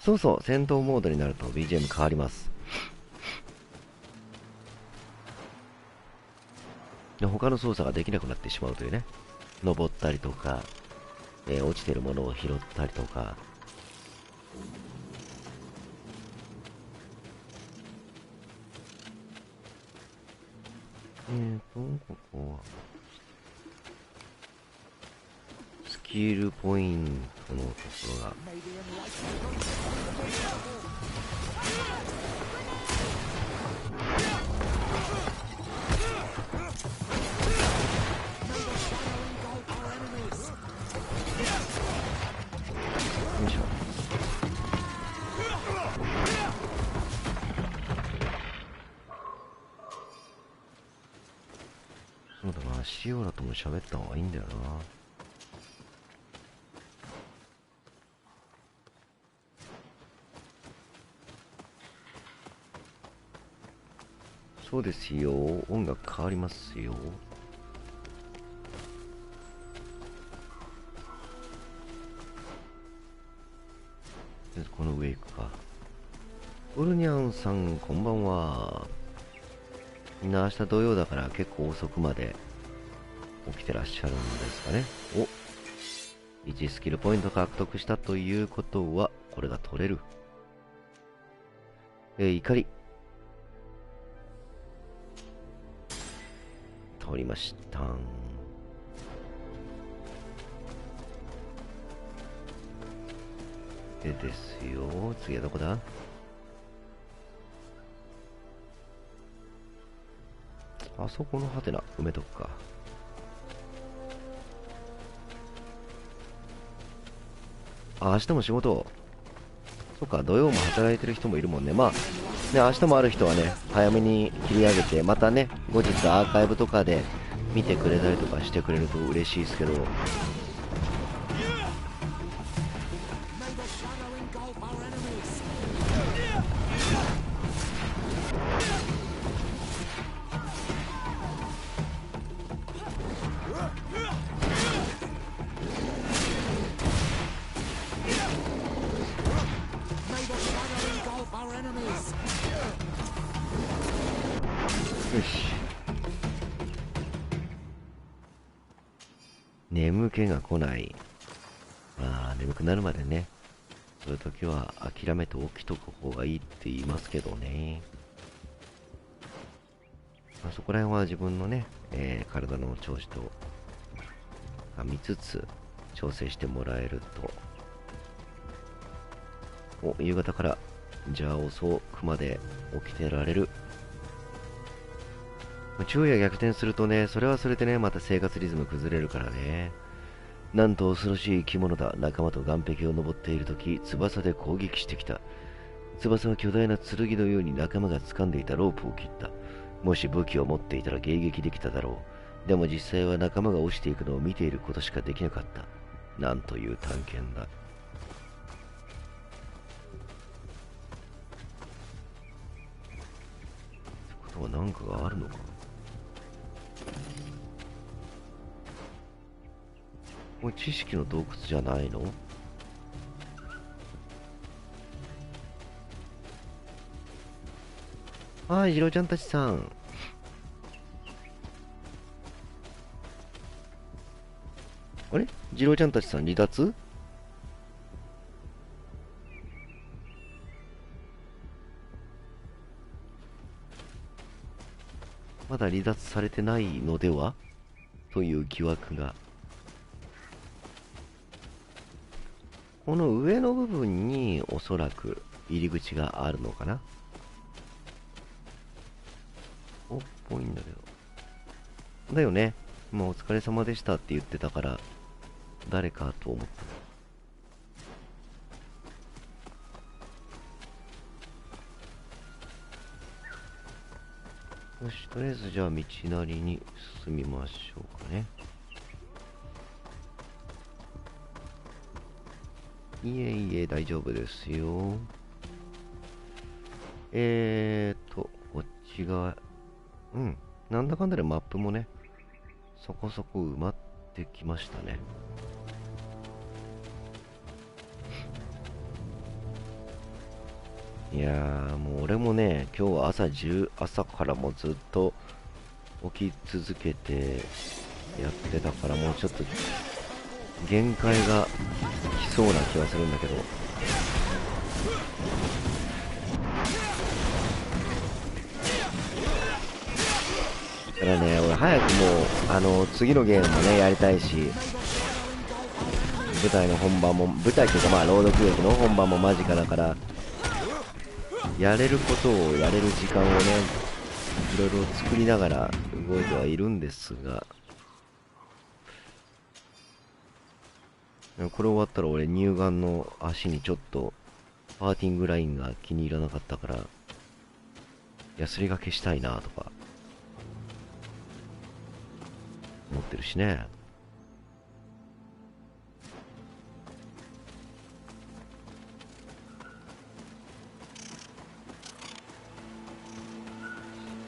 そうそう、戦闘モードになると BGM 変わります。他の操作ができなくなってしまうというね。登ったりとか、落ちてるものを拾ったりとか。ここはスキルポイントのところがよいしょ。そうだな、シオラとも喋った方がいいんだよな。そうですよ、音楽変わりますよ。この上行くか。オルニャンさん、こんばんは。みんな明日土曜だから結構遅くまで起きてらっしゃるんですかね。お、1スキルポイント獲得したということは、これが取れる。怒り。取りました。でですよ、次はどこだ？あそこのハテナ埋めとくか。あ、明日も仕事。そっか、土曜も働いてる人もいるもんね。まあね、明日もある人はね、早めに切り上げて、またね、後日アーカイブとかで見てくれたりとかしてくれると嬉しいですけど。し。眠気が来ない。まあ眠くなるまでね、そういう時は諦めて起きとく方がいいって言いますけどね。まあ、そこら辺は自分のね、体の調子と見つつ調整してもらえると。夕方からじゃあ遅くまで起きてられる。昼夜逆転するとね、それはそれでね、また生活リズム崩れるからね。なんと恐ろしい生き物だ。仲間と岸壁を登っているとき、翼で攻撃してきた。翼は巨大な剣のように仲間が掴んでいたロープを切った。もし武器を持っていたら迎撃できただろう。でも実際は仲間が落ちていくのを見ていることしかできなかった。なんという探検だ。ってことは何かがあるのか。これ知識の洞窟じゃないの？はい、ジローちゃんたちさん。あれ？ジローちゃんたちさん離脱？まだ離脱されてないのでは？という疑惑が。この上の部分におそらく入り口があるのかな。おっぽいんだけど。だよね。もうお疲れ様でしたって言ってたから、誰かと思った。よし、とりあえずじゃあ道なりに進みましょうかね。いえいえ、大丈夫ですよ。こっち側。うん。なんだかんだでマップもね、そこそこ埋まってきましたね。いやー、もう俺もね、今日は朝からもずっと起き続けてやってたから、もうちょっと限界が来そうな気はするんだけど。だからね、俺早くもう次のゲームもねやりたいし、舞台の本番も、舞台というかまあ朗読劇の本番も間近だから、やれることをやれる時間をね、いろいろ作りながら動いてはいるんですが、これ終わったら俺乳がんの足にちょっとパーティングラインが気に入らなかったからヤスリがけしたいなとか思ってるしね。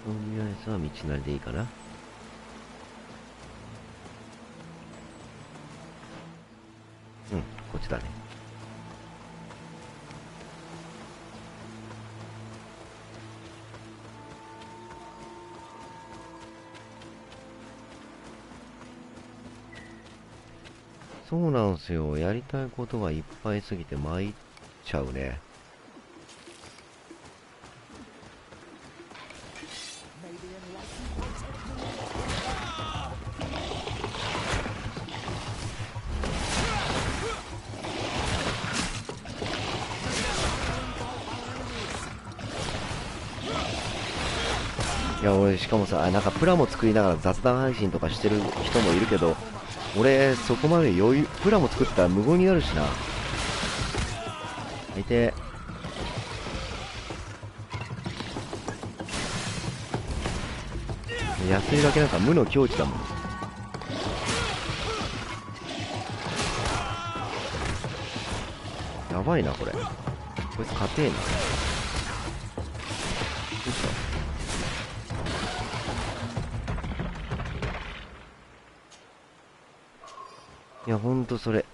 とりあえずは道なりでいいかな。うん、こっちだね。そうなんすよ。やりたいことがいっぱいすぎて参っちゃうね。いや俺しかもさ、なんかプラも作りながら雑談配信とかしてる人もいるけど、俺そこまで余裕、プラも作ったら無言になるしな。いて安いだけなんか無の境地だもん。やばいなこれ。こいつ勝てえな。よいしょ。いや、ほんとそれ。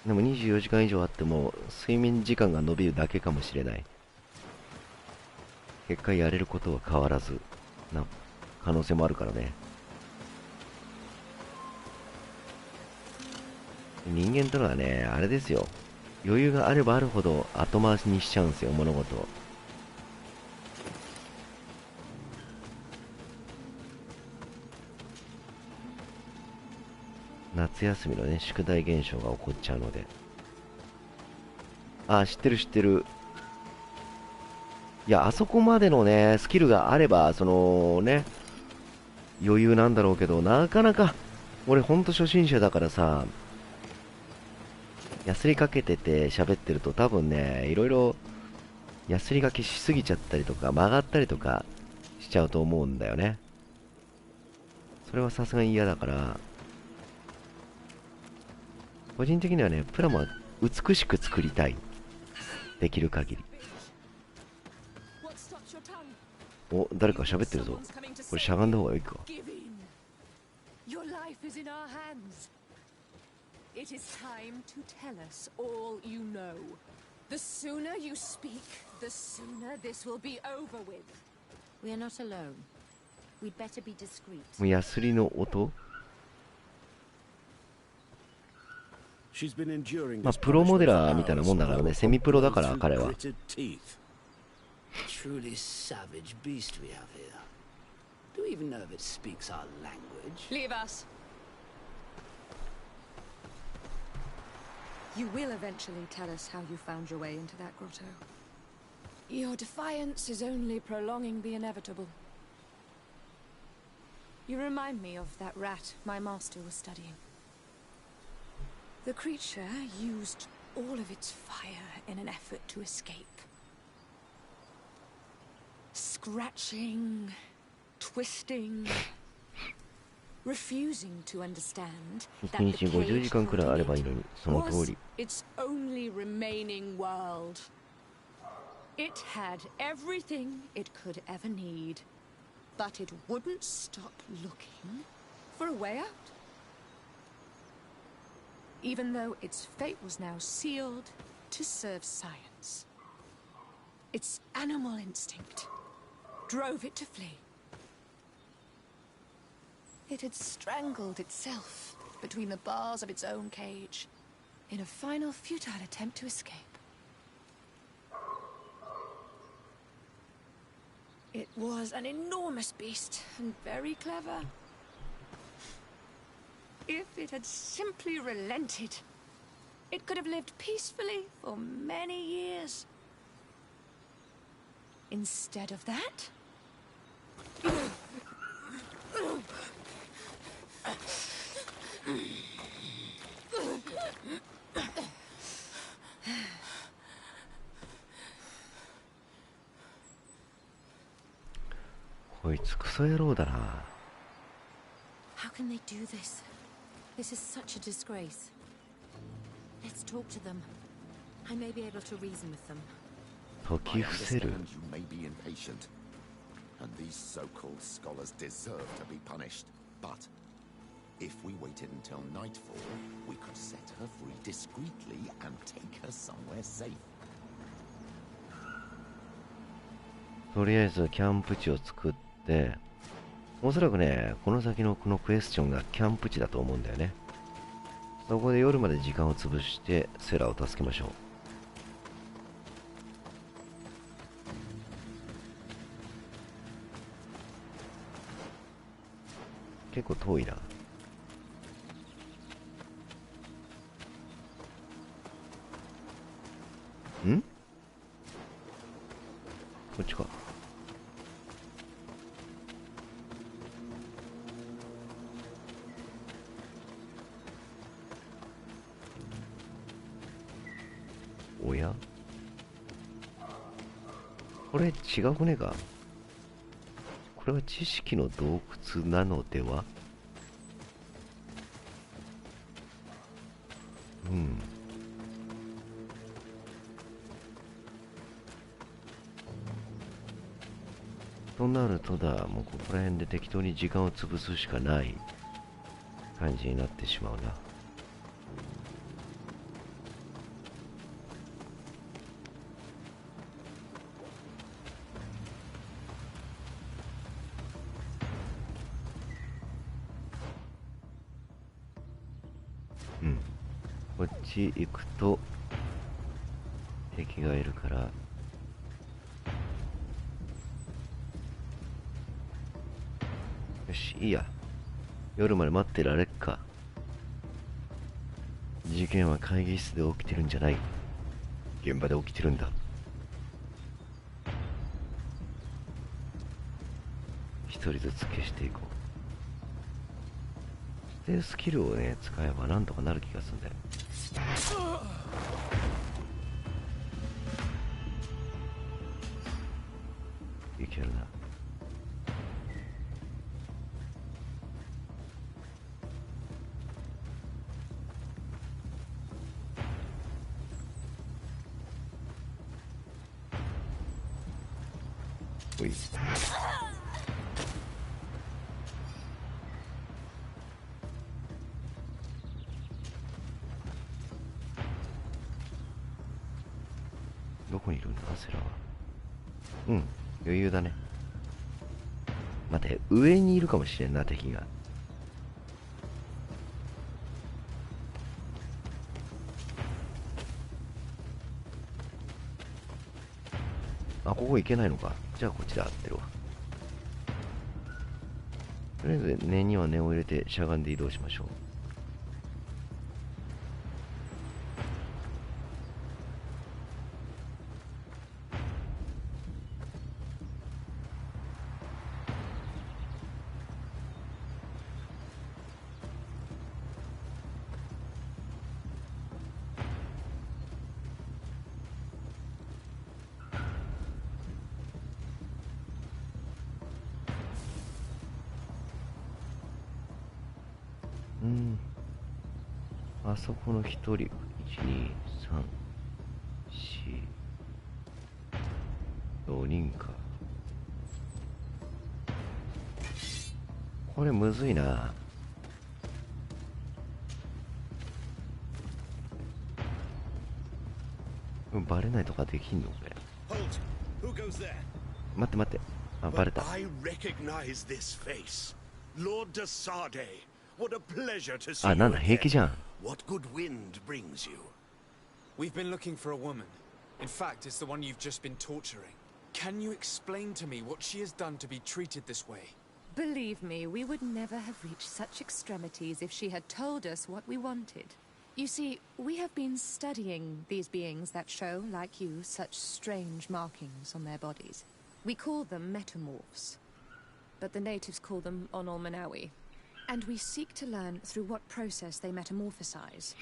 でも24時間以上あっても、睡眠時間が伸びるだけかもしれない。結果やれることは変わらず。な可能性もあるからね。人間とのはね、あれですよ。余裕があればあるほど後回しにしちゃうんですよ、物事を。夏休みのね、宿題現象が起こっちゃうので。あ、知ってる知ってる。いや、あそこまでのね、スキルがあれば、そのね、余裕なんだろうけど、なかなか、俺ほんと初心者だからさ、やすりかけてて喋ってると多分ね、いろいろやすりがけしすぎちゃったりとか曲がったりとかしちゃうと思うんだよね。それはさすがに嫌だから、個人的にはね、プラモは美しく作りたい。できる限り。お、誰か喋ってるぞ。これしゃがんだ方がいいか。It is time to tell us all you know. The sooner you speak, the sooner this will be over with. We are not alone. We'd better be discreet. もうヤスリの音、まあプロモデラーみたいなもんだからね。セミプロだから彼は。 Truly savage beast we have here. Do we even know if it speaks our language? Leave us. You will eventually tell us how you found your way into that grotto. Your defiance is only prolonging the inevitable. You remind me of that rat my master was studying. The creature used all of its fire in an effort to escape. Scratching, twisting, refusing to understand that the cage was its only remaining world. It had everything it could ever need, but it wouldn't stop looking for a way out. Even though its fate was now sealed to serve science. Its animal instinct drove it to flee. It had strangled itself between the bars of its own cage in a final futile attempt to escape. It was an enormous beast and very clever. If it had simply relented, it could have lived peacefully for many years. Instead of that,こいつクソ野郎だな。 How can they do this? This is such a disgrace. Let's talk to them. I may be able to reason with them. 時伏せる。 You may be impatient, and these so-called scholars deserve to be punished. But if we waited until nightfall, we could set her free discreetly and take her somewhere safe. とりあえずキャンプ地を作って、おそらくね、この先のこのクエスチョンがキャンプ地だと思うんだよね。そこで夜まで時間を潰してセラを助けましょう。結構遠いな。ん？こっちか。おや？これ違う船か。これは知識の洞窟なのでは？うん。となるとだ、もうここら辺で適当に時間を潰すしかない感じになってしまうな。うん。こっち行くと敵がいるから、よし、いいや。夜まで待ってられっか。事件は会議室で起きてるんじゃない。現場で起きてるんだ。一人ずつ消していこう。で、スキルをね、使えばなんとかなる気がするんだよ。いけるな。おい。どこにいるんだセラは。うん、余裕だね。待て、上にいるかもしれんな、敵が。あ、ここ行けないのか。じゃあこっちで合ってるわ。とりあえず念には念を入れてしゃがんで移動しましょう。あそこの一人、1、2、3、4、4人か。これむずいな。バレないとかできんのこれ。待って待って。あ、バレた。あ、なんだ、平気じゃん。What good wind brings you? We've been looking for a woman. In fact, it's the one you've just been torturing. Can you explain to me what she has done to be treated this way? Believe me, we would never have reached such extremities if she had told us what we wanted. You see, we have been studying these beings that show, like you, such strange markings on their bodies. We call them metamorphs, but the natives call them Onol Manawi. And we seek to learn through what process they metamorphosize.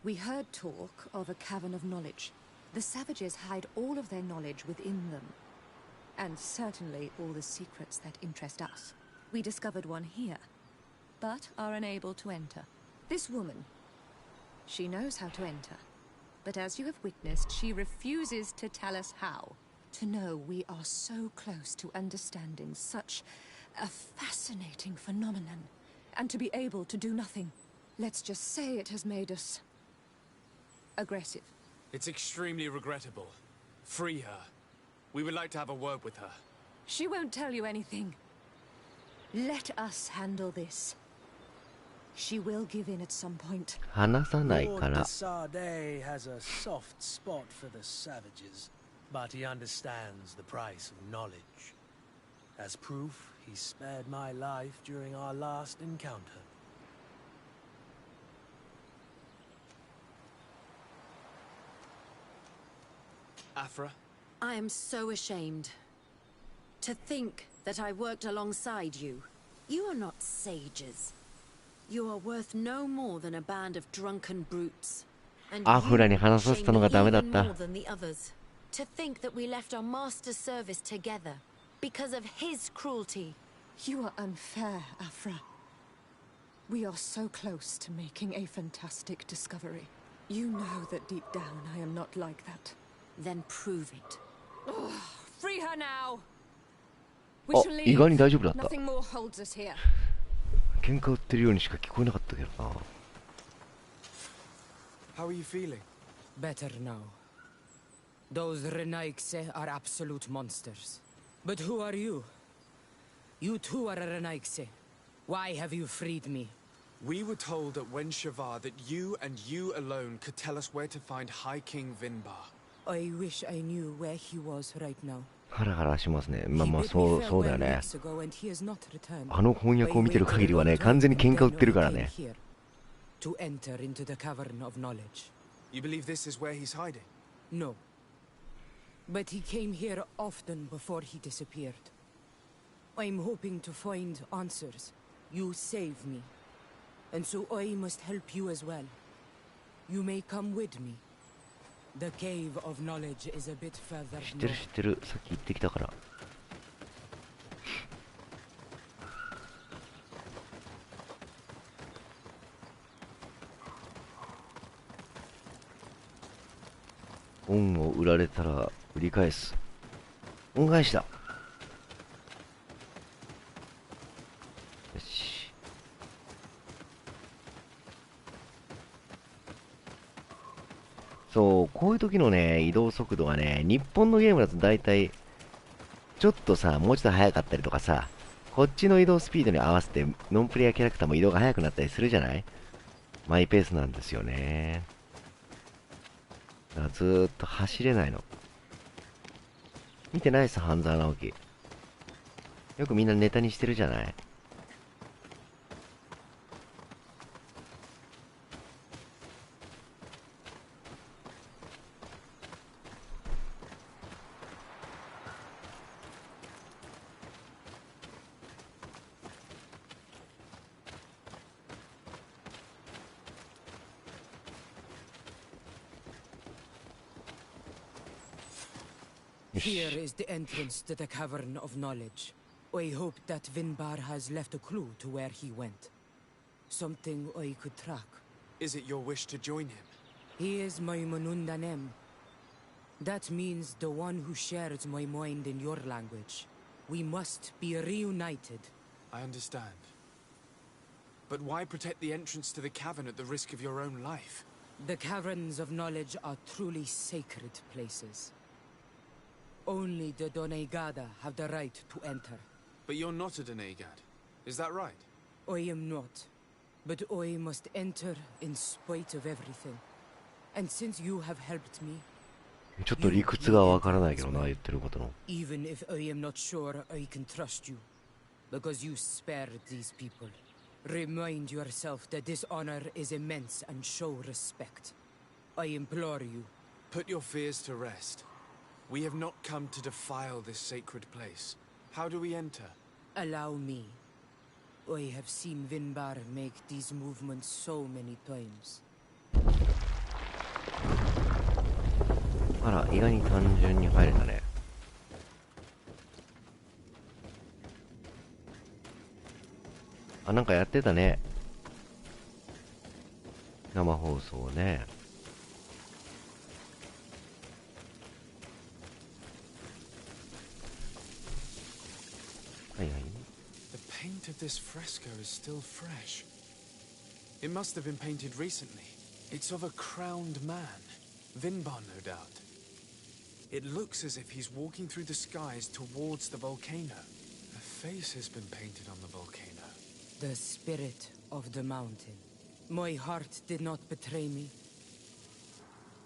We heard talk of a cavern of knowledge. The savages hide all of their knowledge within them. And certainly all the secrets that interest us. We discovered one here, but are unable to enter. This woman, she knows how to enter. But as you have witnessed, she refuses to tell us how. To know we are so close to understanding such a fascinating phenomenon. And to be able to do nothing. Let's just say it has made us aggressive. It's extremely regrettable. Free her. We would like to have a word with her. She won't tell you anything. Let us handle this. She will give in at some point. 話さないから。Lord Sade has a soft spot for the savages, but he understands the price of knowledge. As proof, he spared my life during our last encounter. Afra? I am so ashamed. To think that I worked alongside you. You are not sages. You are worth no more than a band of drunken brutes. And you shame me even more than the others. To think that we left our master's service together. Because of his cruelty. You are unfair, Afra. We are so close to making a fantastic discovery. You know that deep down I am not like that. Then prove it. Oh, free her now. We shall leave. Nothing more holds us here. 喧嘩売ってるようにしか聞こえなかったけどな。How are you feeling? Better now. Those Renaikse are absolute monsters. But who are you? You too are a Renaikse. Why have you freed me? We were told at Wen Shavar that you and you alone could tell us where to find High King Vinbar. I wish I knew where he was right now. ハラハラしますね。まあまあそうだよね。あの翻訳を見てる限りはね、完全に喧嘩売ってるからね。To enter into the cavern of knowledge. You believe this is where he's hiding? No. But he came here often before he disappeared. I'm hoping to find answers. You saved me. And so I must help you as well. You may come with me. The cave of knowledge is a bit further north. 知ってる。さっき行ってきたから。恩を売られたら売り返す。恩返しだ。よし。そう、こういう時のね、移動速度はね、日本のゲームだと大体、ちょっとさ、もうちょっと速かったりとかさ、こっちの移動スピードに合わせて、ノンプレイヤーキャラクターも移動が速くなったりするじゃない？マイペースなんですよね。だからずーっと走れないの。見てないさ、半沢直樹。よくみんなネタにしてるじゃない？Here is the entrance to the cavern of knowledge. I hope that Vinbar has left a clue to where he went. Something I could track. Is it your wish to join him? He is my Manundanem. That means the one who shares my mind in your language. We must be reunited. I understand. But why protect the entrance to the cavern at the risk of your own life? The caverns of knowledge are truly sacred places. Only the Doneigada have the right to enter. But you're not a Doneigad, is that right? I am not. But I must enter in spite of everything. And since you have helped me... ちょっと理屈がわからないけどな、言ってることの。Even if I am not sure I can trust you. Because you spared these people. Remind yourself that this honor is immense and show respect. I implore you. Put your fears to rest. We have not come to defile this sacred place. How do we enter? Allow me. I have seen Vinbar make these movements so many times. あら、意外に単純に入れたね。あ、なんかやってたね。生放送ね。はいはい。The paint of this fresco is still fresh. It must have been painted recently. It's of a crowned man. Vinbar, no doubt. It looks as if he's walking through the skies towards the volcano. A face has been painted on the volcano. The spirit of the mountain. My heart did not betray me.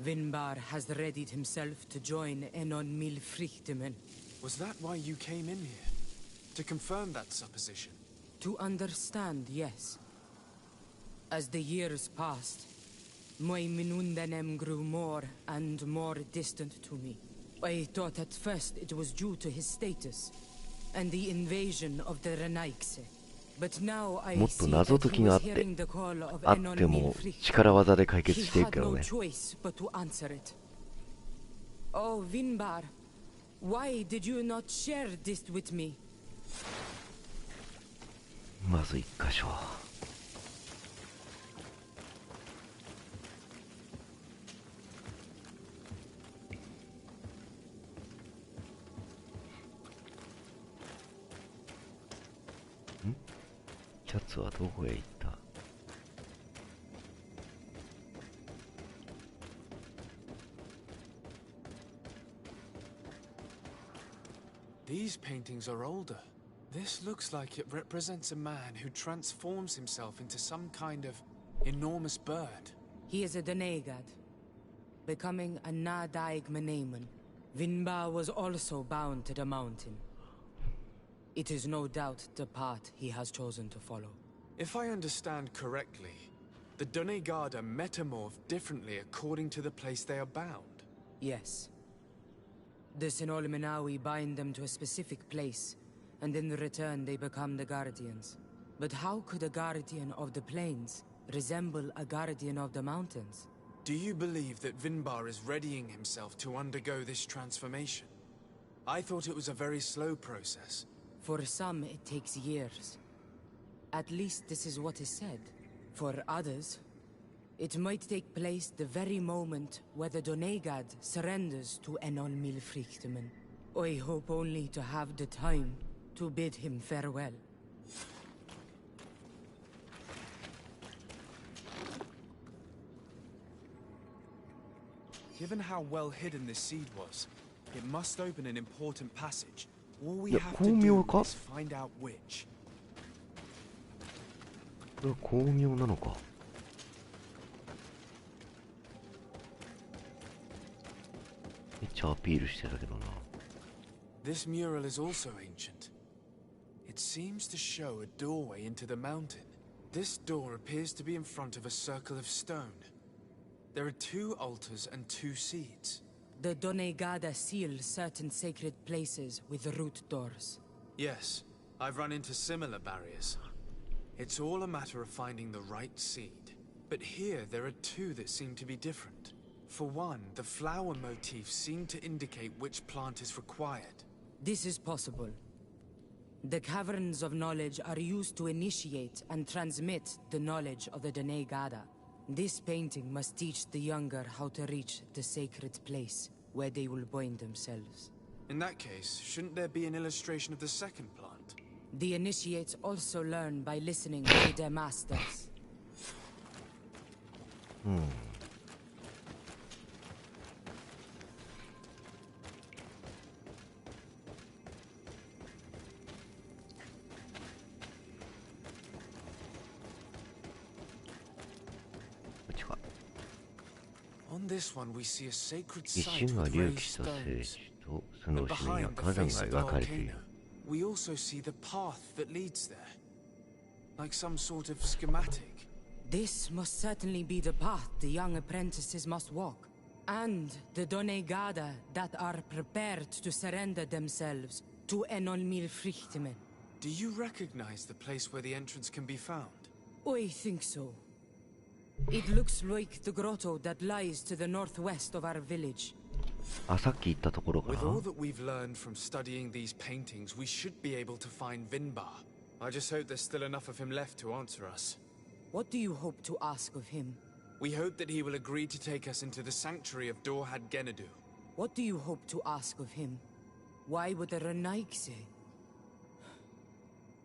Vinbar has readied himself to join Enon Milfrichtemen. Was that why you came in here? To confirm that supposition? To understand, yes. As the years passed, my Minundanem grew more and more distant to me. I thought at first it was due to his status and the invasion of the Renaikse. But now I see that he was hearing the call of Enon Milfricht. He had no choice but to answer it. Oh, Vinbar, why did you not share this with me? まず一箇所。キャッツはどこへ行った？ These paintings are older. This looks like it represents a man who transforms himself into some kind of enormous bird. He is a Donegad, becoming a Nadaig Meneman. Vinbar was also bound to the mountain. It is no doubt the path he has chosen to follow. If I understand correctly, the Donegada metamorph differently according to the place they are bound. Yes. The Sinol Menawi bind them to a specific place, and in return they become the Guardians. But how could a Guardian of the Plains resemble a Guardian of the Mountains? Do you believe that Vinbar is readying himself to undergo this transformation? I thought it was a very slow process. For some, it takes years. At least this is what is said. For others, it might take place the very moment where the Donegad surrenders to Enol Milfrichteman. I hope only to have the time to bid him farewell. Given how well hidden this seed was, it must open an important passage. All we have to do is find out which. これは巧妙なのか。めっちゃアピールしてたけどな。This mural is also ancient. It seems to show a doorway into the mountain. This door appears to be in front of a circle of stone. There are 2 altars and 2 seeds. The Donegada seal certain sacred places with root doors. Yes, I've run into similar barriers. It's all a matter of finding the right seed. But here there are 2 that seem to be different. For one, the flower motifs seem to indicate which plant is required. This is possible. The caverns of knowledge are used to initiate and transmit the knowledge of the Donegada. This painting must teach the younger how to reach the sacred place where they will bind themselves. In that case, shouldn't there be an illustration of the second plant? The initiates also learn by listening to their masters. On this one, we see a sacred 一 site 瞬は with 隆 raised 起と聖 stones. 地とその But 後ろには behind the 火山 face が of the 描かれている。 volcano, we also see the path that leads there, like some sort of schematic. This must certainly be the path the young apprentices must walk. And the Donegada that are prepared to surrender themselves to Enol Milfrichteman. Do you recognize the place where the entrance can be found? I think so. It looks like the grotto that lies to the northwest of our village. あ、さっき言ったところか With all な。 that we've learned from studying these paintings, we should be able to find Vinbar. I just hope there's still enough of him left to answer us. What do you hope to ask of him? We hope that he will agree to take us into the sanctuary of Dorhad Genadu. What do you hope to ask of him? Why would the Renaik say?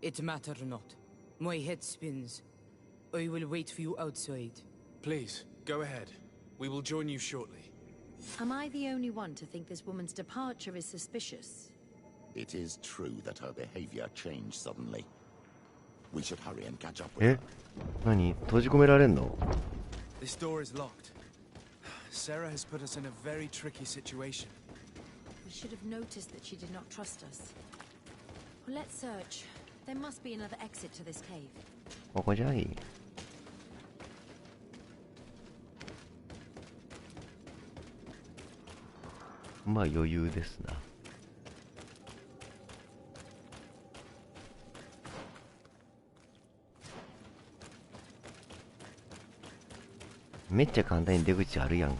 It matter not. My head spins. I will wait for you outside. Please, go ahead. We will join you shortly. Am I the only one to think this woman's departure is suspicious? It is true that her behavior changed suddenly. We should hurry and catch up with え her. 何閉じ込められんの This door is locked. Sarah has put us in a very tricky situation. We should have noticed that she did not trust us. Well, let's search. There must be another exit to this cave. ここじゃい。まあ余裕ですな。めっちゃ簡単に出口あるやん。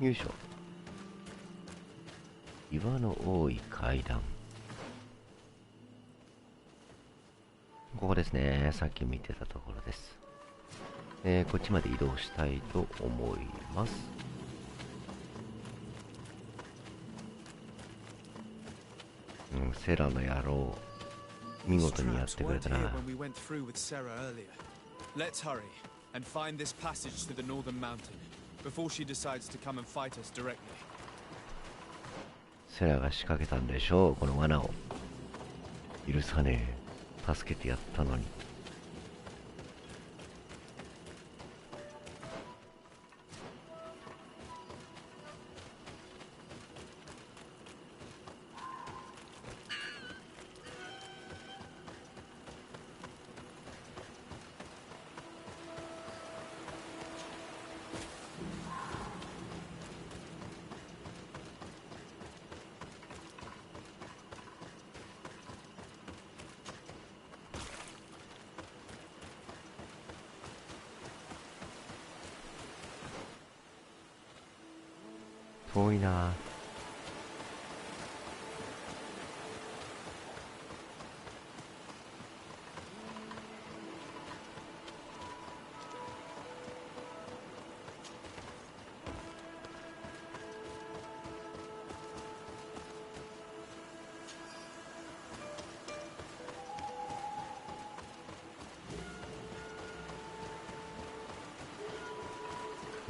よいしょ。岩の多い階段。ここですね。さっき見てたところです。こっちまで移動したいと思います。セラの野郎、見事にやってくれたな。Let's hurry. and find this passage to the northern mountain before she decides to come and fight us directly. セラが仕掛けたんでしょう、この罠を。許さねえ。助けてやったのに。遠いな。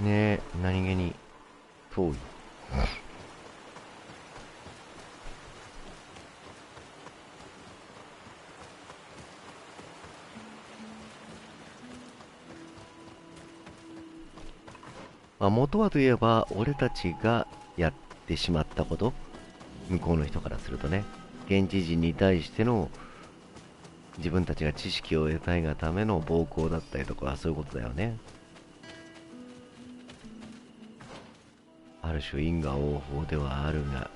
ねえ、何気に遠い。まあ、元はといえば俺たちがやってしまったこと、向こうの人からするとね、現地人に対しての自分たちが知識を得たいがための暴行だったりとか、そういうことだよね。ある種因果応報ではあるが、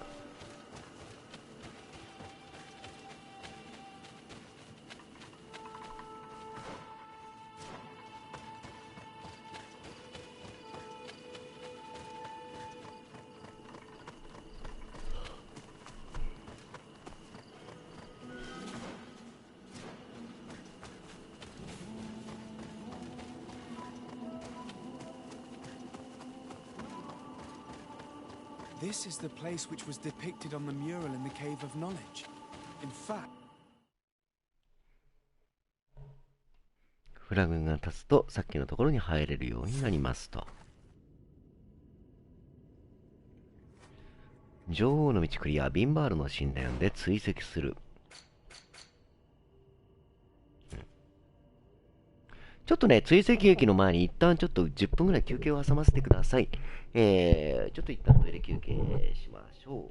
This is the place which was depicted on the mural in the Cave of Knowledge. In fact, フラグが立つとさっきのところに入れるようになりますと。女王の道クリア、ビンバールの神殿で追跡する。ちょっとね、追跡劇の前に一旦ちょっと10分ぐらい休憩を挟ませてください。ちょっと一旦トイレ休憩しましょう。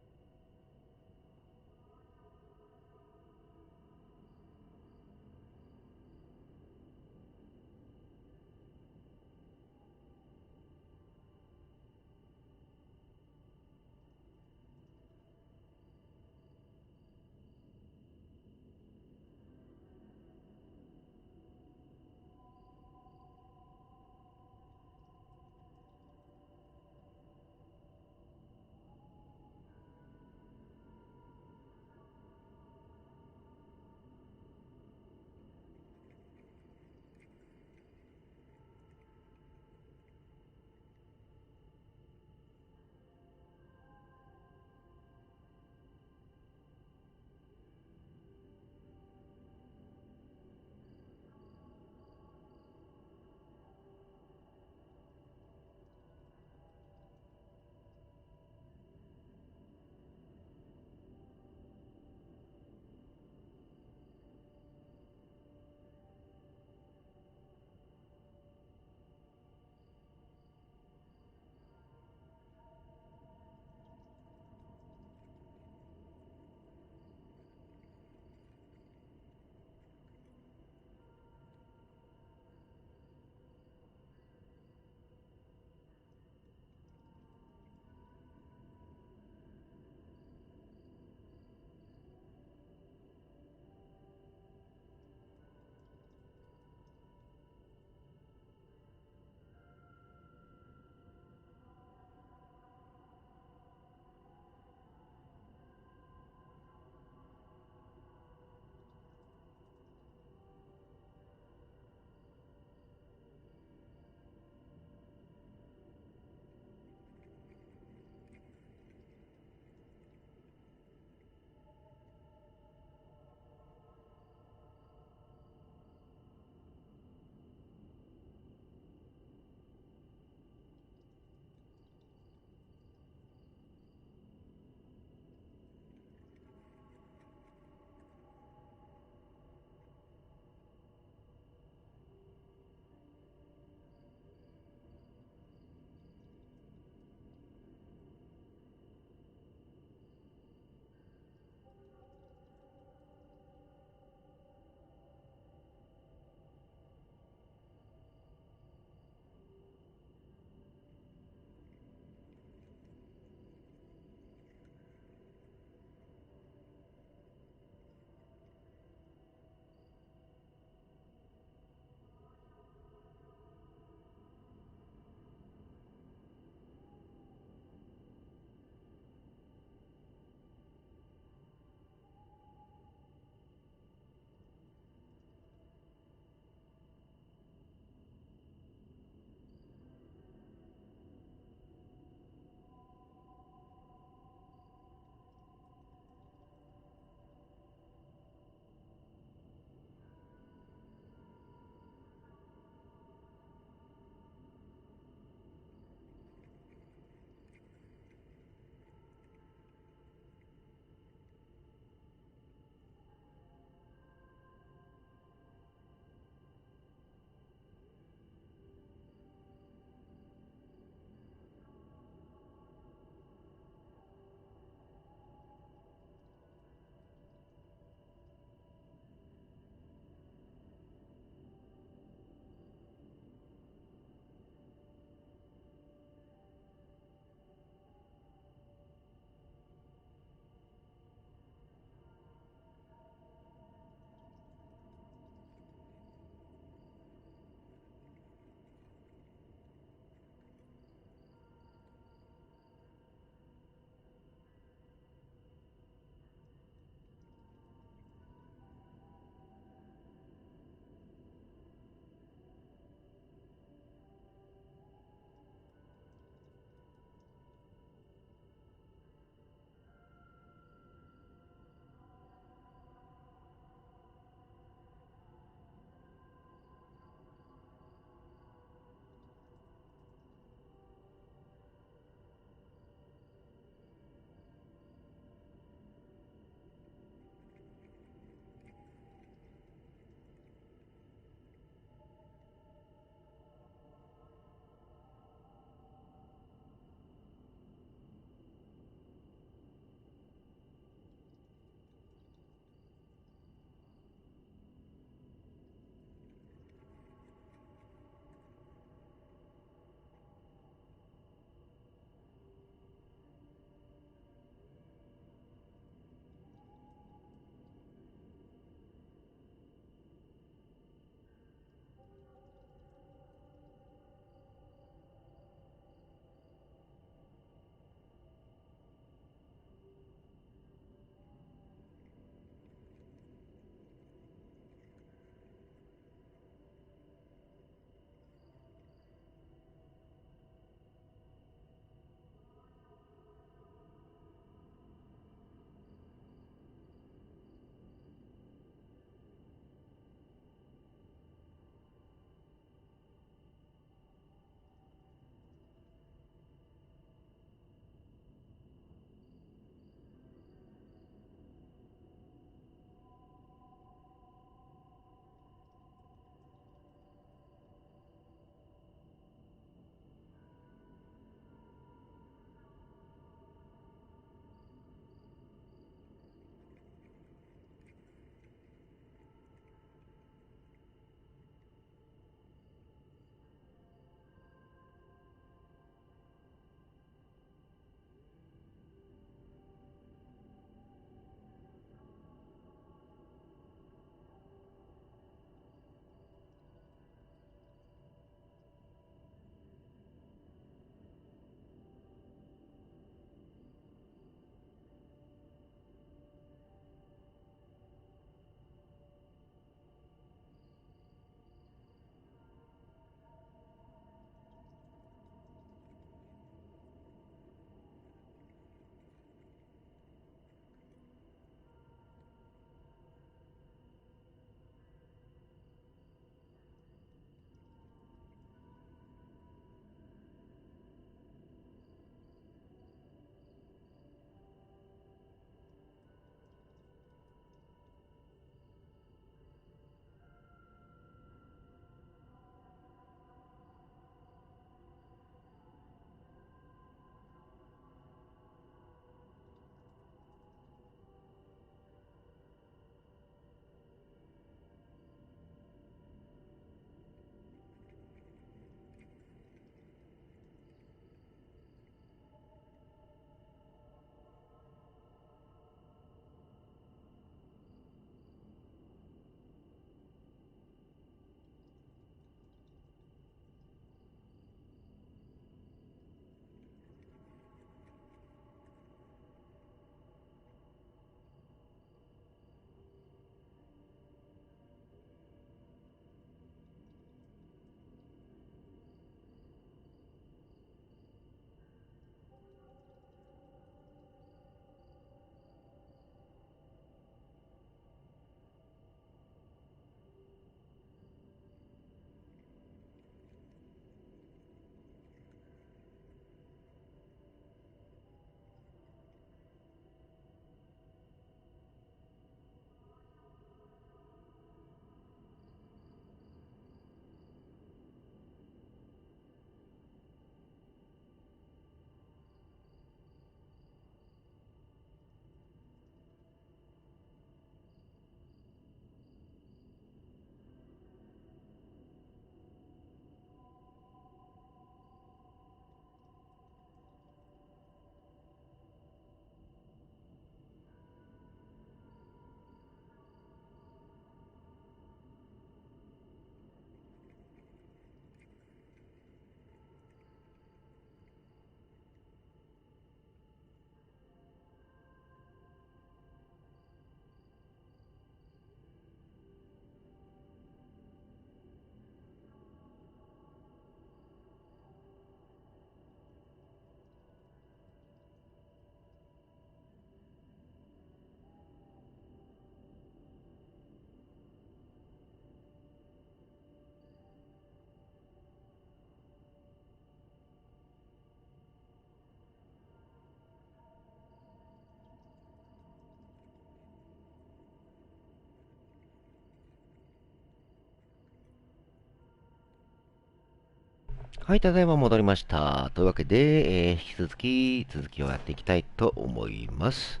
はい、ただいま戻りました。というわけで、引き続きをやっていきたいと思います。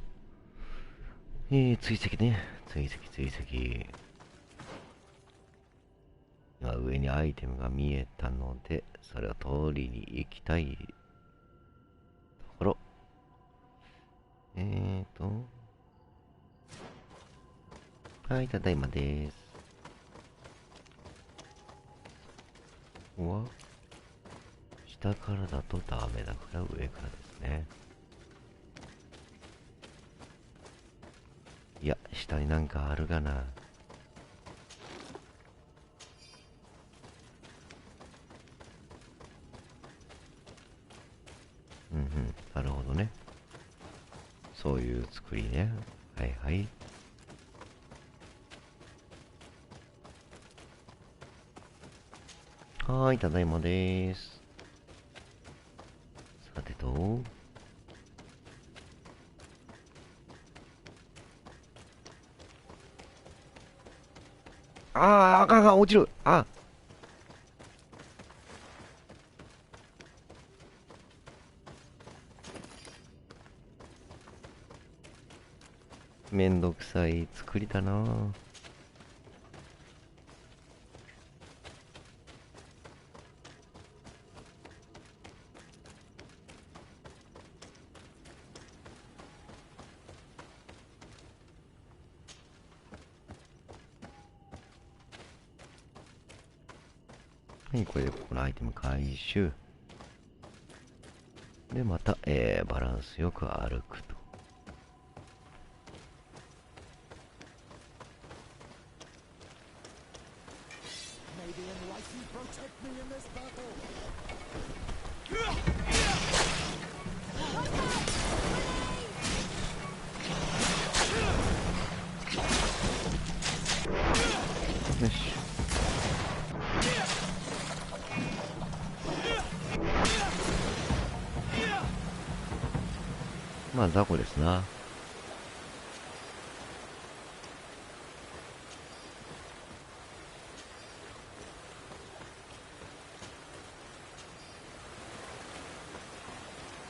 追跡ね。追跡。今上にアイテムが見えたので、それを通りに行きたいところ。はい、ただいまです。ここは下からだとダメだから上からですね。いや、下になんかあるがな。なるほどね。そういう作りね。はいはい。はーい、ただいまです。さてと。あかん、落ちる。めんどくさい作りだな。はい、これでここのアイテム回収。で、また、バランスよく歩くと。よし。まあ、雑魚ですな。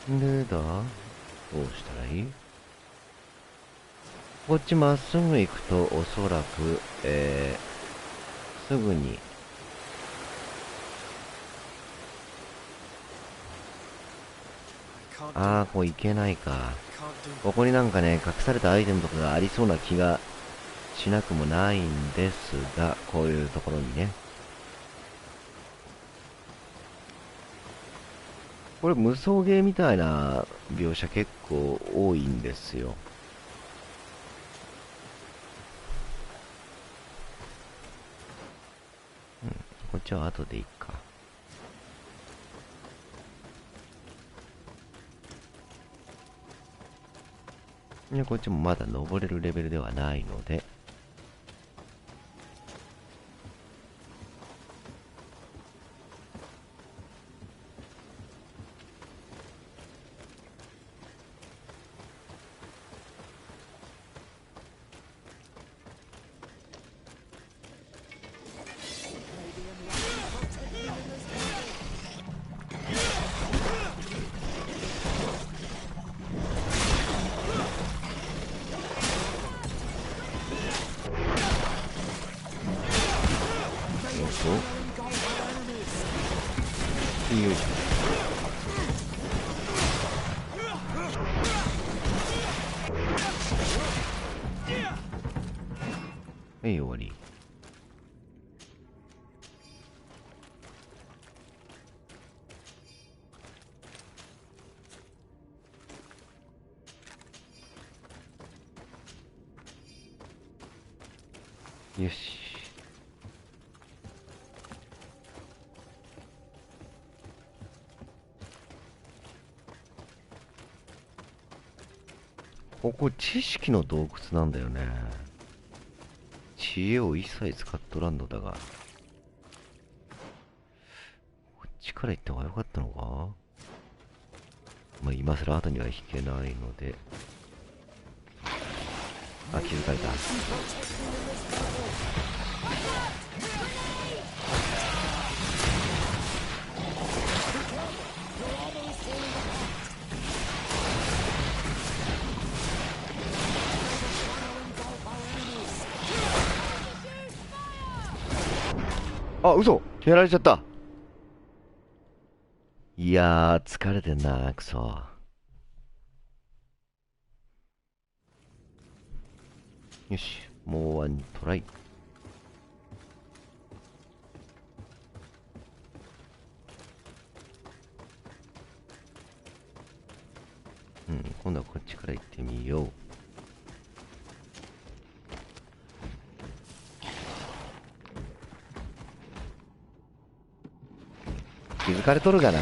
でだ、どうしたらいい？こっちまっすぐ行くとおそらく、すぐにこう行けないか。ここになんかね、隠されたアイテムとかがありそうな気がしなくもないんですが、こういうところにね。これ無双ゲーみたいな描写結構多いんですよ。こっちは後でいいか。いや、こっちもまだ登れるレベルではないので、よいしょ。はい、終わり。よし。ここ知識の洞窟なんだよね。知恵を一切使っとらんのだが、こっちから行った方が良かったのか。まあ今更後には引けないので、気づかれた。あ、嘘、やられちゃった。いやー、疲れてんな、くそ。よし、もうワントライ。うん、今度はこっちから行ってみよう。気づかれとるかな。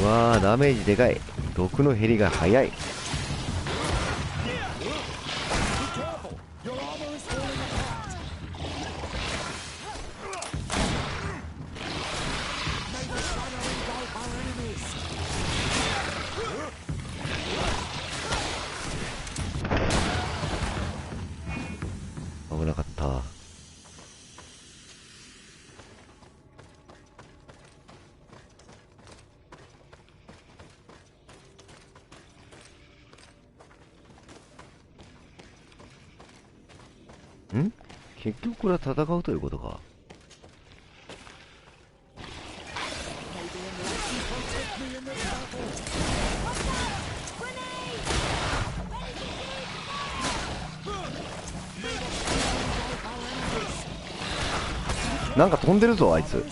わあ、ダメージでかい。毒の減りが早い。危なかった。ん？結局これは戦うということか。なんか飛んでるぞあいつ。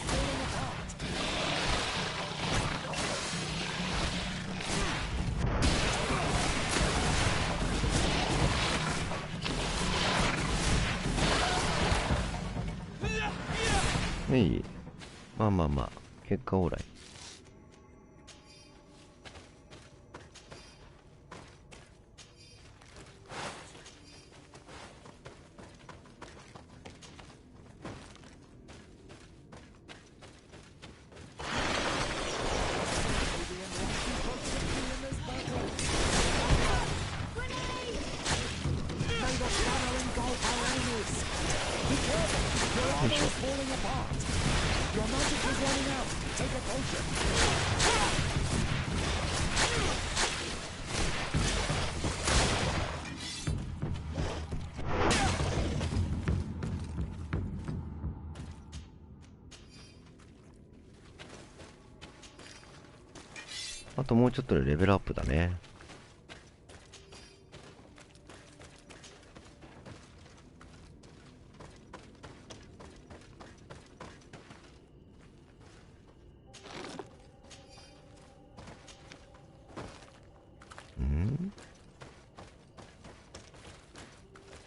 いい。まあまあまあ、結果オーライ。よいしょ。あともうちょっとでレベルアップだね。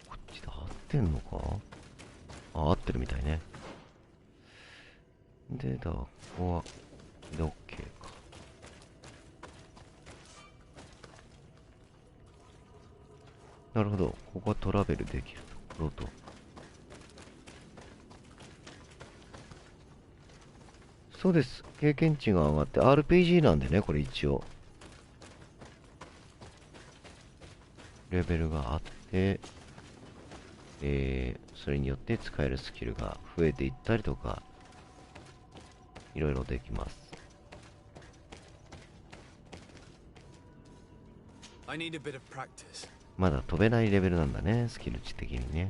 こっちで合ってんのか。あ、合ってるみたいね。でだ、ここはで OK か。なるほど、ここはトラベルできるところと。そうです、経験値が上がって RPG なんでね、これ一応レベルがあって、それによって使えるスキルが増えていったりとか、いろいろできます。まだ飛べないレベルなんだね、スキル値的にね。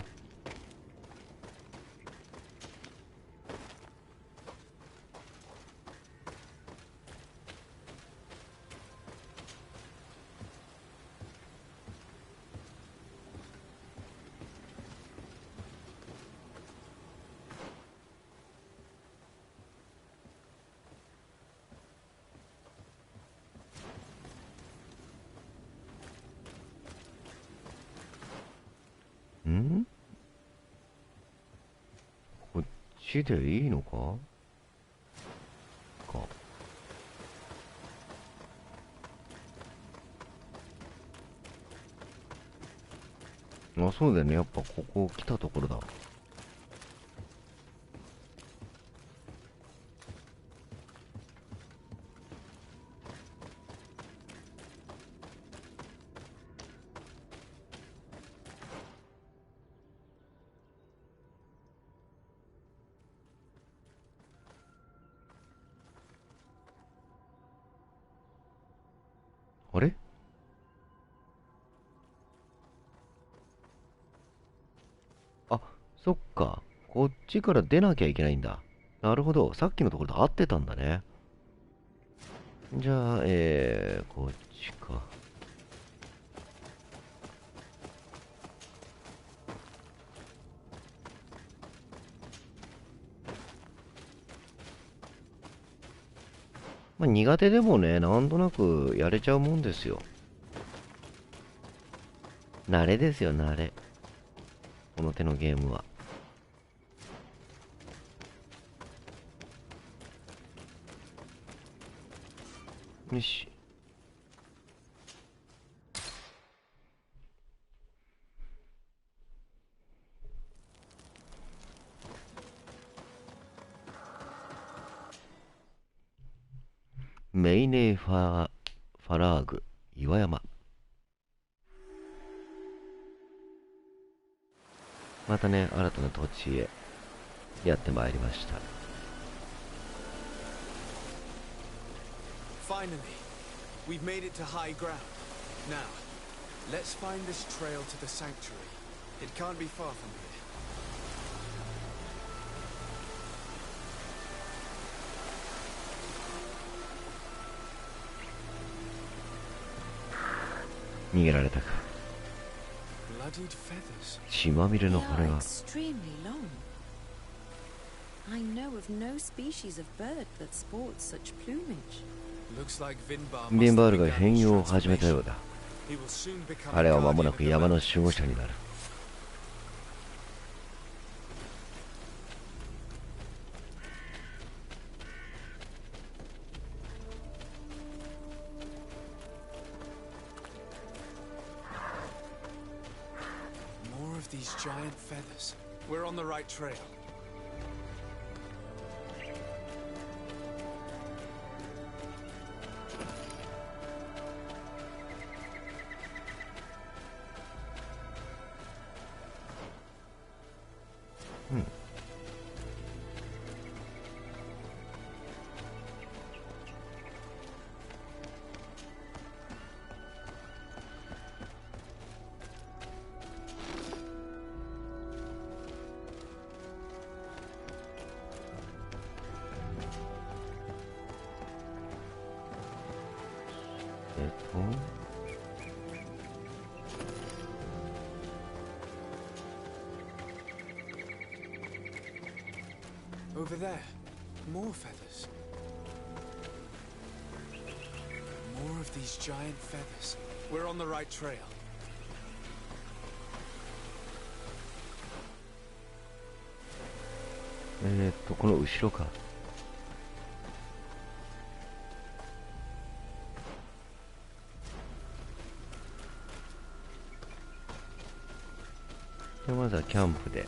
ん？こっちでいいのか？あ、そうだよね。やっぱここ来たところだ。あれ？あ、そっか。こっちから出なきゃいけないんだ。なるほど。さっきのところと合ってたんだね。じゃあ、こっちか。まあ、苦手でもね、なんとなくやれちゃうもんですよ。慣れですよ、慣れ。この手のゲームは。よし。メイネーファラーグ岩山。またね、新たな土地へやってまいりました。Finally, we've made it to high ground. Now, let's find this trail to the sanctuary. It can't be far from here. 逃げられたか。血まみれの羽が。I know of no species of bird that sports such plumage. ビンバールが変容を始めたようだ。彼は間もなく山の守護者になる。More of these giant feathers. We're on the right trail. Over there, more feathers. More of these giant feathers. We're on the right trail. この後ろか。でまずはキャンプで。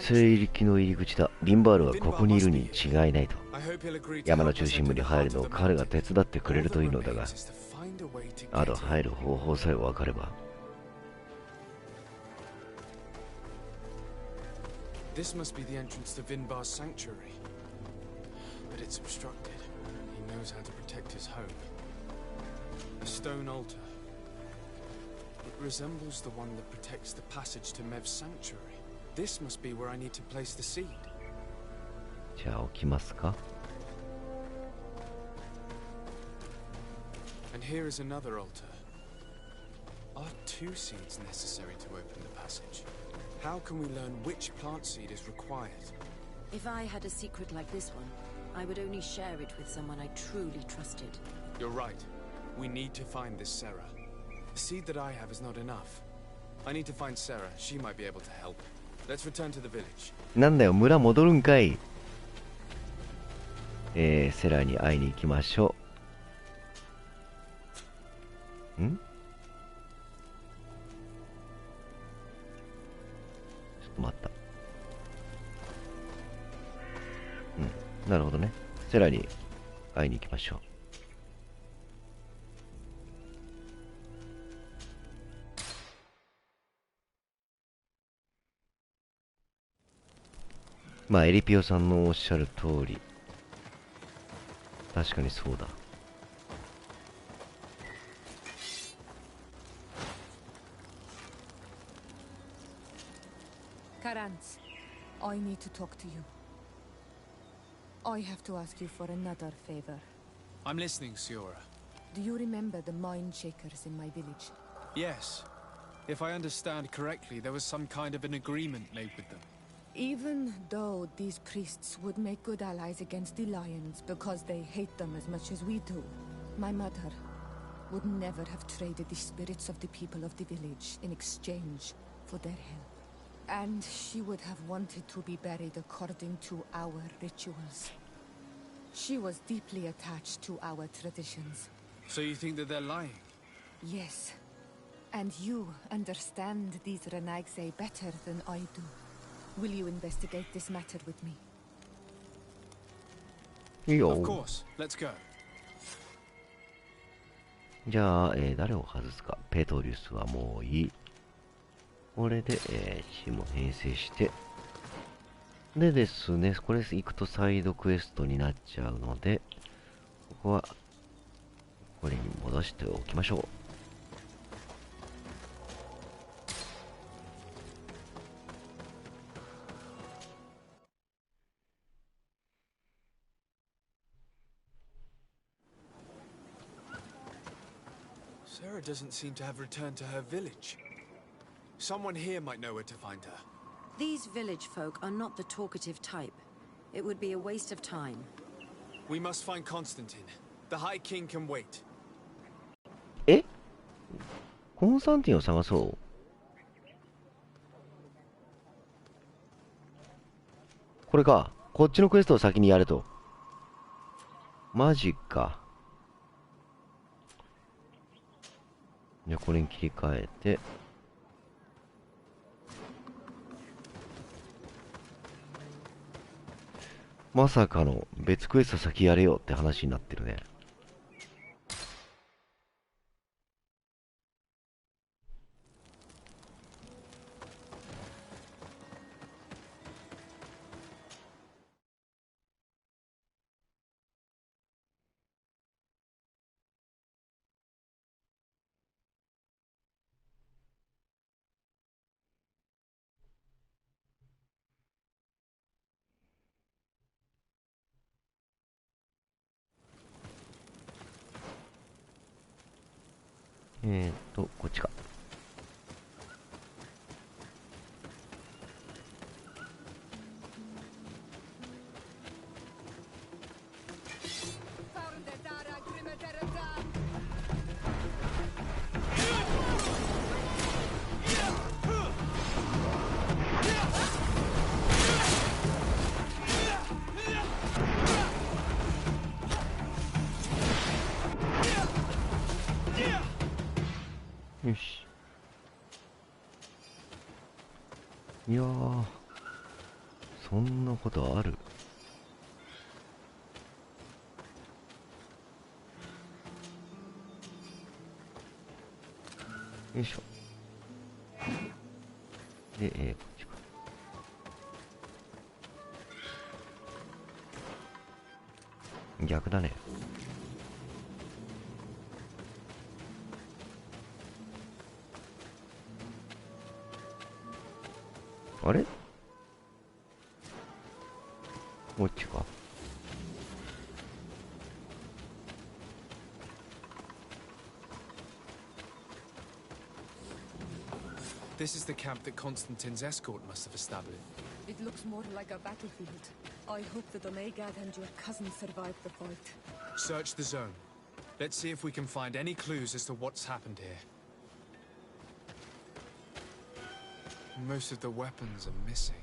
聖域の入り口だ。ビンバールはここにいるに違いないと。山の中心部に入るのを彼が手伝ってくれるといいのだが、あと入る方法さえ分かれば。This must be the entrance to Vinbar's sanctuary. But it's obstructed. He knows how to protect his home. A stone altar. It resembles the one that protects the passage to Mev's sanctuary. This must be where I need to place the seed. じゃあ置きますか。And here is another altar. Are two seeds necessary to open the passage? How can we learn which plant seed is required? If I had a secret like this one, I would only share it with someone I truly trusted. You're right. We need to find this Sarah. The seed that I have is not enough. I need to find Sarah. She might be able to help. Let's return to the village. なんだよ、村戻るんかい。セラに会いに行きましょう。ん？ちょっと待った。うん、なるほどね。セラに会いに行きましょう。まあエリピオさんのおっしゃる通り、確かにそうだ。Karantz, I need to talk to you. I have to ask you for another favor. I'm listening, Siora. Do you remember the mind shakers in my village? Yes. If I understand correctly, there was some kind of an agreement made with them. Even though these priests would make good allies against the lions because they hate them as much as we do, my mother would never have traded the spirits of the people of the village in exchange for their help. And she would have wanted to be buried according to our rituals. She was deeply attached to our traditions. So you think that they're lying? Yes. And you understand these Renaigse better than I do. Will you investigate this matter with me? Of course. Let's go. じゃあ、誰を外すか。ペトリウスはもういい。これで、チームを編成して。でですね、これ行くとサイドクエストになっちゃうので、ここは、これに戻しておきましょう。Sarah doesn't seem to have returned to her village. Someone here might know where to find her. These village folk are not the talkative type. It would be a waste of time. We must find Constantine. The High King can wait. え？コンスタンティンを探そう。これか。こっちのクエストを先にやると。マジか。じゃあこれに切り替えて。まさかの別クエスト先やれよって話になってるね。こっちか。よし。いやー、そんなことある？よいしょ。で、こっちか。逆だね。あれ？こっちか。This is the camp that Constantine's escort must have established. It looks more like a battlefield. I hope that Onegad and your cousin survived the fight. Search the zone. Let's see if we can find any clues as to what's happened here. Most of the weapons are missing.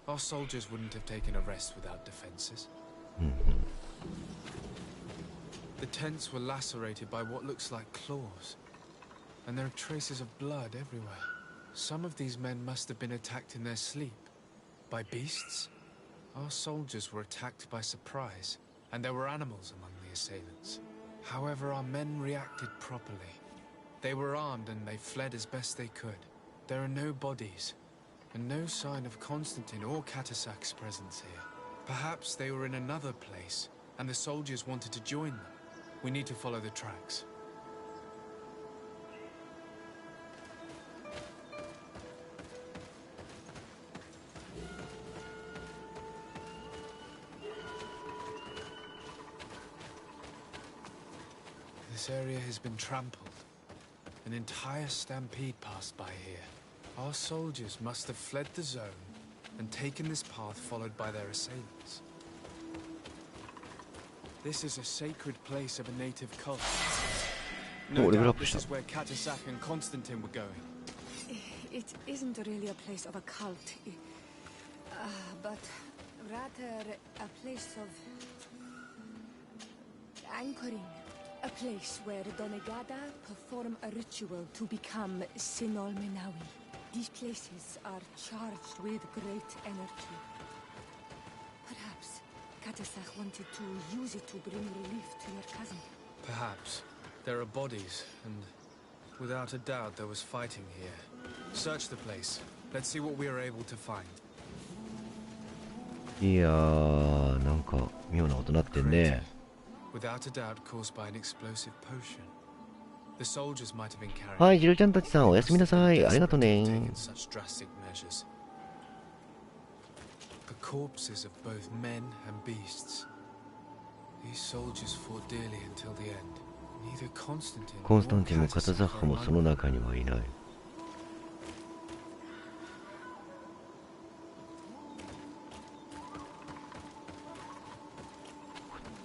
Our soldiers wouldn't have taken a rest without defenses. The tents were lacerated by what looks like claws, and there are traces of blood everywhere. Some of these men must have been attacked in their sleep. By beasts? Our soldiers were attacked by surprise, and there were animals among the assailants. However, our men reacted properly. They were armed and they fled as best they could. There are no bodies, And no sign of Constantine or Katasak's presence here. Perhaps they were in another place, and the soldiers wanted to join them. We need to follow the tracks. This area has been trampled. An entire stampede passed by here. Our soldiers must have fled the zone and taken this path followed by their assailants. This is a sacred place of a native cult. No doubt this is where Katasak and Constantine were going. It isn't really a place of a cult, but rather a place of anchoring. A place where Donegada perform a ritual to become Sinol Menawi. These places are charged with great energy. Perhaps Katasak wanted to use it to bring relief to your cousin. Perhaps. There are bodies, and without a doubt there was fighting here. Search the place. Let's see what we are able to find. いやー、なんか妙な音鳴ってんね。Without a doubt caused by an explosive potion. The soldiers might have been carrying. はい、ジロちゃんたちさんおやすみなさい。ありがとね。Such drastic measures. The corpses of both men and beasts. These soldiers fought dearly until the end. Neither Constantine コンスタンティンもカタザッハもその中にはいない。こ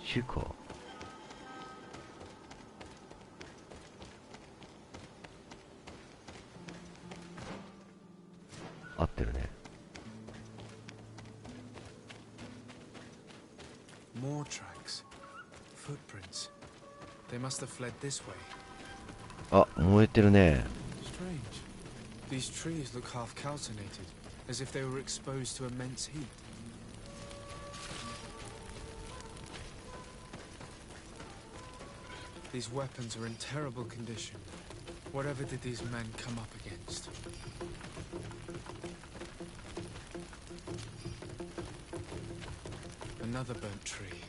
っちか。合ってるね。More tracks. Footprints. They must have fled this way. あ、燃えてるね。Strange. These trees look half calcinated, as if they were exposed to immense heat. These weapons are in terrible condition. Whatever did these men come up against? Another burnt tree.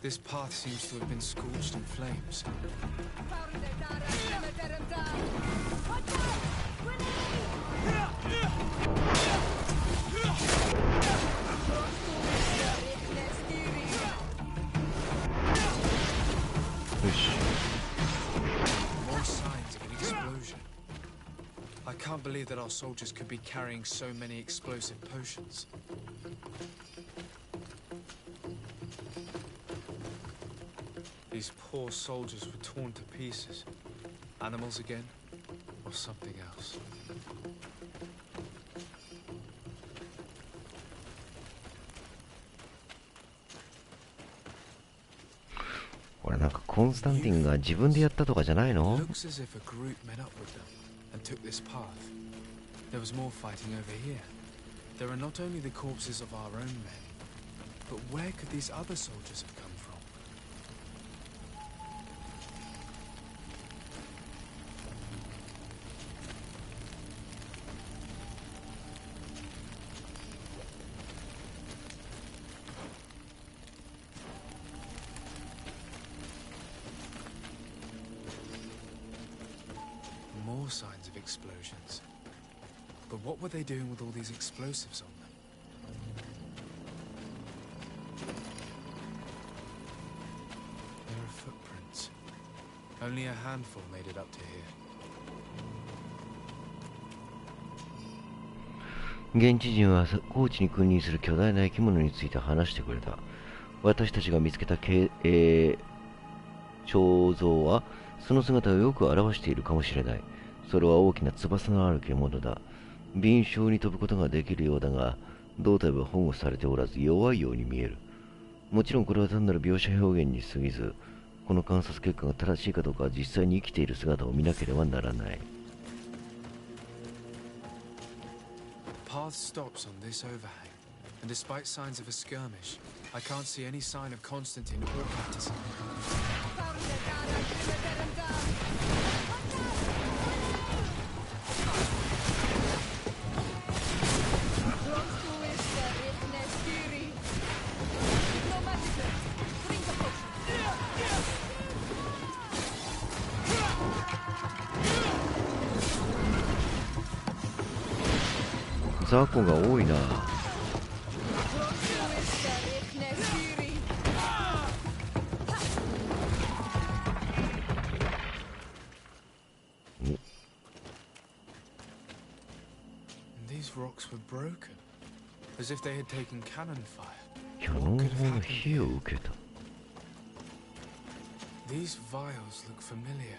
This path seems to have been scorched in flames. More signs of an explosion. I can't believe that our soldiers could be carrying so many explosive potions. These poor soldiers were torn to pieces. Animals again, or something else. これなんかコンスタンティンが自分でやったとかじゃないの？ Looks as if a group met up with them and took this path. There was more fighting over here. There are not only the corpses of our own men, but where could these other soldiers have come from? More signs of explosions. But what were they doing with all these explosives on them? There are footprints. Only a handful made it up to here. 現地人は高地に君臨する巨大な生き物について話してくれた。私たちが見つけた彫像はその姿をよく表しているかもしれない。それは大きな翼のある獣だ。敏捷に飛ぶことができるようだが、胴体は保護されておらず弱いように見える。もちろんこれは単なる描写表現に過ぎず、この観察結果が正しいかどうかは実際に生きている姿を見なければならない。The path stops on this overhang, and despite signs of a skirmish, I can't see any sign of Constantine or Katasak. 雑魚が多いな。These rocks were broken, as if they had taken cannon fire. キャノン砲の火を受けた。These vials look familiar.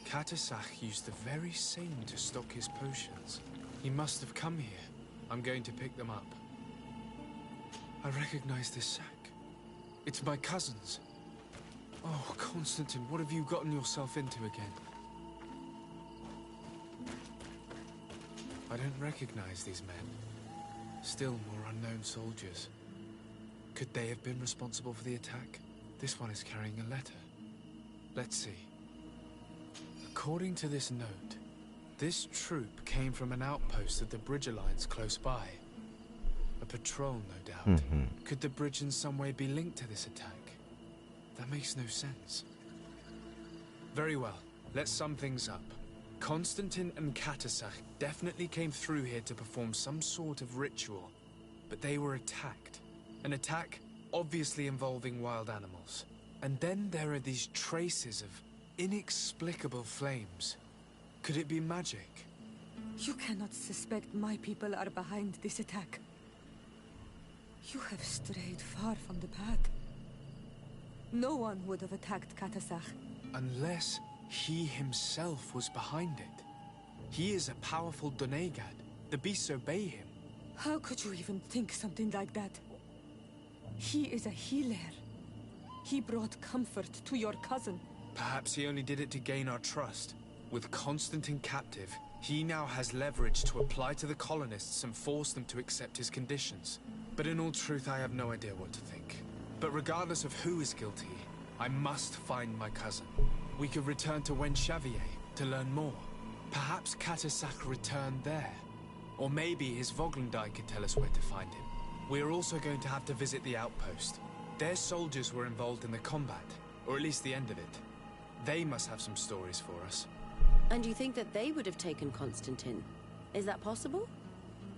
Katasach used the very same to stock his potions. He must have come here. I'm going to pick them up. I recognize this sack. It's my cousin's. Oh, Constantine, what have you gotten yourself into again? I don't recognize these men. Still more unknown soldiers. Could they have been responsible for the attack? This one is carrying a letter. Let's see. According to this note, this troop came from an outpost of the Bridge Alliance close by. A patrol, no doubt. Could the bridge in some way be linked to this attack? That makes no sense. Very well, let's sum things up. Constantine and Katasach definitely came through here to perform some sort of ritual, but they were attacked. An attack obviously involving wild animals. And then there are these traces of inexplicable flames. Could it be magic? You cannot suspect my people are behind this attack. You have strayed far from the path. No one would have attacked Katasach. Unless he himself was behind it. He is a powerful Donegad. The beasts obey him. How could you even think something like that? He is a healer. He brought comfort to your cousin. Perhaps he only did it to gain our trust. With Constantine captive, he now has leverage to apply to the colonists and force them to accept his conditions. But in all truth, I have no idea what to think. But regardless of who is guilty, I must find my cousin. We could return to Wen Xavier to learn more. Perhaps Katasach returned there. Or maybe his Voglendai could tell us where to find him. We are also going to have to visit the outpost. Their soldiers were involved in the combat, or at least the end of it. They must have some stories for us. And you think that they would have taken Constantine? Is that possible?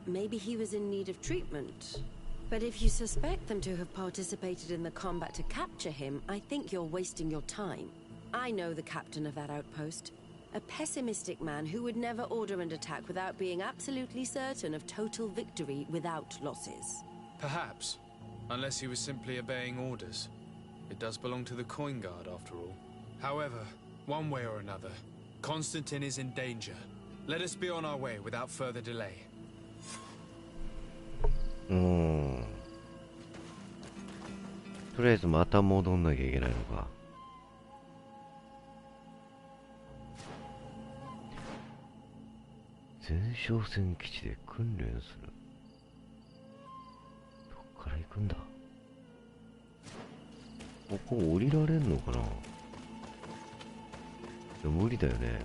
Maybe he was in need of treatment. But if you suspect them to have participated in the combat to capture him, I think you're wasting your time. I know the captain of that outpost. A pessimistic man who would never order an attack without being absolutely certain of total victory without losses. Perhaps. Unless he was simply obeying orders. It does belong to the Coin Guard, after all. However, one way or another, Constantine is in danger. Let us be on our way without further delay. とりあえずまた戻んなきゃいけないのか。前哨戦基地で訓練する。どっから行くんだ。ここ降りられんのかな。いや無理だよね。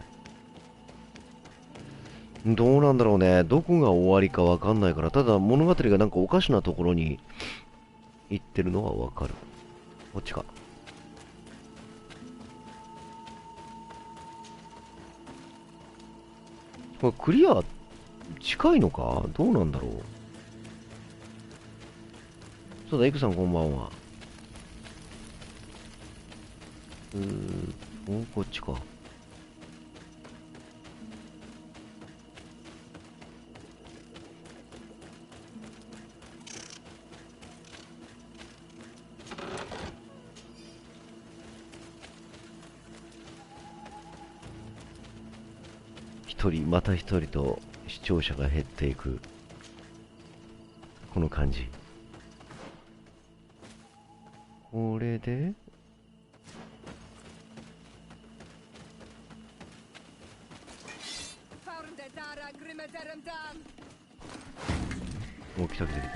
どうなんだろうね。どこが終わりかわかんないから。ただ物語がなんかおかしなところに行ってるのはわかる。こっちか。これクリア近いのかどうなんだろう。そうだ、イクさんこんばんは。こっちか。一人また一人と視聴者が減っていくこの感じ。これでお、来た来た来た。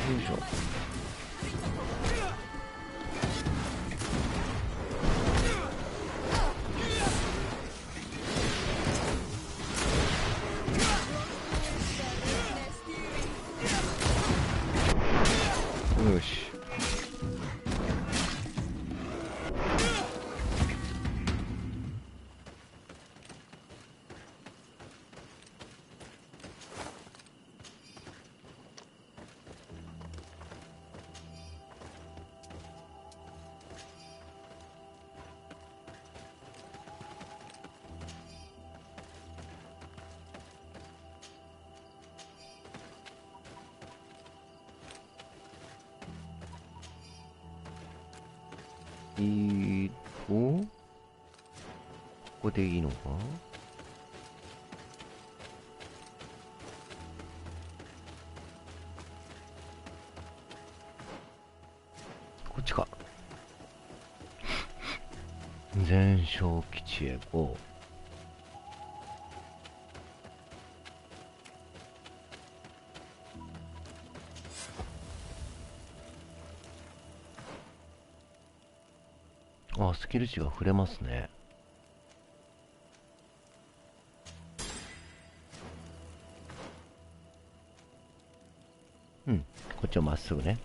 よいしょ。ここでいいのか。こっちか。前哨基地へ行こう。あ、スキル値が触れますね。うん、こっちはまっすぐね。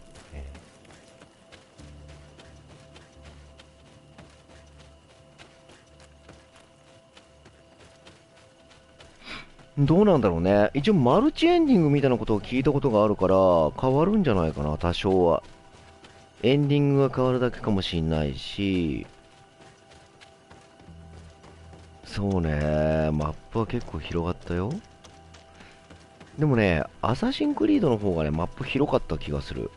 どうなんだろうね。一応マルチエンディングみたいなことを聞いたことがあるから変わるんじゃないかな、多少は。エンディングが変わるだけかもしんないし、そうね、マップは結構広がったよ。でもね、アサシンクリードの方がね、マップ広かった気がする。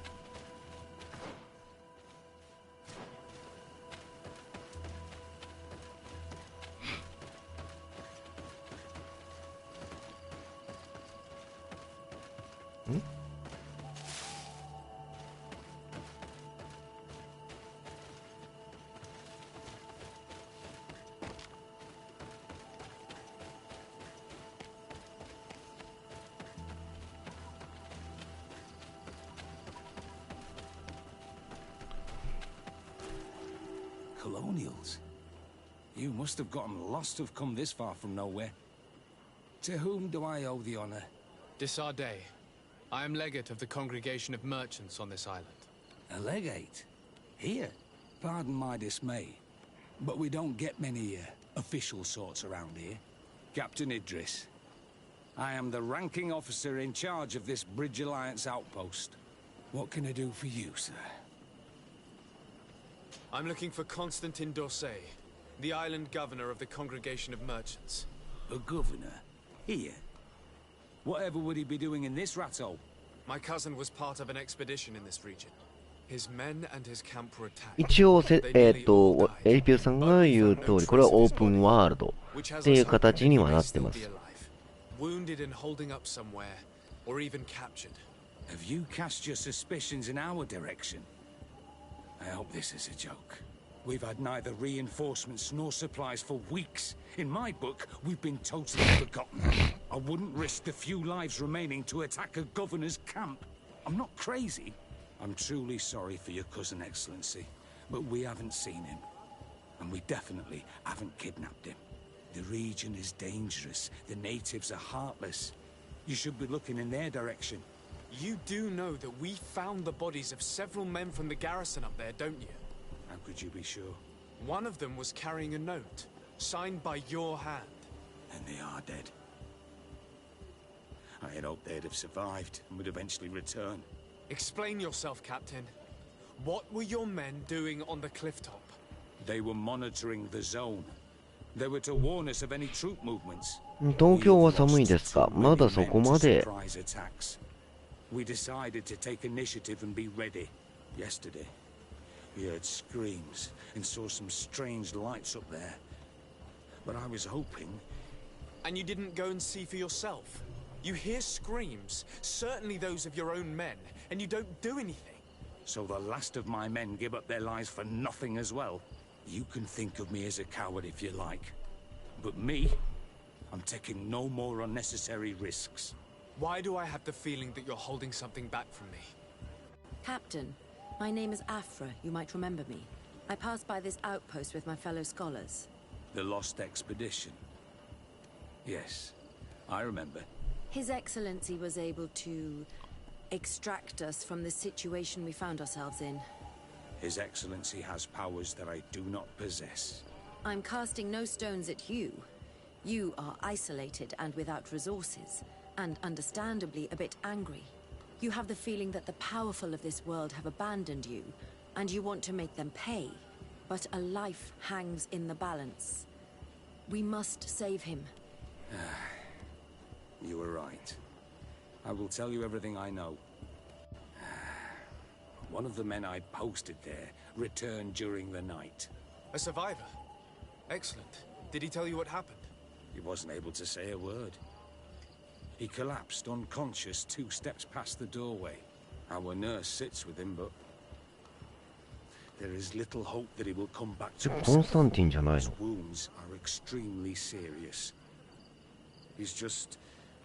Colonials? You must have gotten lost to have come this far from nowhere. To whom do I owe the honor? Desardet. I am legate of the congregation of merchants on this island. A legate? Here? Pardon my dismay, but we don't get many official sorts around here. Captain Idris. I am the ranking officer in charge of this Bridge Alliance outpost. What can I do for you, sir? I'm looking for Constantin d'Orsay, the island governor of the congregation of merchants. A governor? Here? Whatever would he be doing in this rattle? My cousin was part of an expedition in this region. His men and his camp were attacked. 一応エリピューさんが言う通り、これはオープンワールドっていう形にはなってます。Wounded and holding up somewhere, or even captured. Have you cast your suspicions in our direction? I hope this is a joke. We've had neither reinforcements nor supplies for weeks. In my book, we've been totally forgotten. I wouldn't risk the few lives remaining to attack a governor's camp. I'm not crazy. I'm truly sorry for your cousin, Excellency, but we haven't seen him. And we definitely haven't kidnapped him. The region is dangerous. The natives are heartless. You should be looking in their direction. You do know that we found the bodies of several men from the garrison up there, don't you? How could you be sure? One of them was carrying a note, signed by your hand. And they are dead. I had hoped they'd have survived and would eventually return. Explain yourself, Captain. What were your men doing on the cliff top? They were monitoring the zone. They were to warn us of any troop movements. 東京は寒いですか？まだそこまで。We decided to take initiative and be ready. Yesterday, we heard screams and saw some strange lights up there. But I was hoping... And you didn't go and see for yourself? You hear screams, certainly those of your own men, and you don't do anything. So the last of my men give up their lives for nothing as well? You can think of me as a coward if you like. But me, I'm taking no more unnecessary risks. Why do I have the feeling that you're holding something back from me? Captain, my name is Afra, you might remember me. I passed by this outpost with my fellow scholars. The Lost Expedition? Yes, I remember. His Excellency was able to extract us from the situation we found ourselves in. His Excellency has powers that I do not possess. I'm casting no stones at you. You are isolated and without resources, and understandably a bit angry. You have the feeling that the powerful of this world have abandoned you, and you want to make them pay. But a life hangs in the balance. We must save him. You were right. I will tell you everything I know. One of the men I posted there returned during the night. A survivor? Excellent. Did he tell you what happened? He wasn't able to say a word. He collapsed unconscious 2 steps past the doorway. Our nurse sits with him, but there is little hope that he will come back to us. His wounds are extremely serious. He's just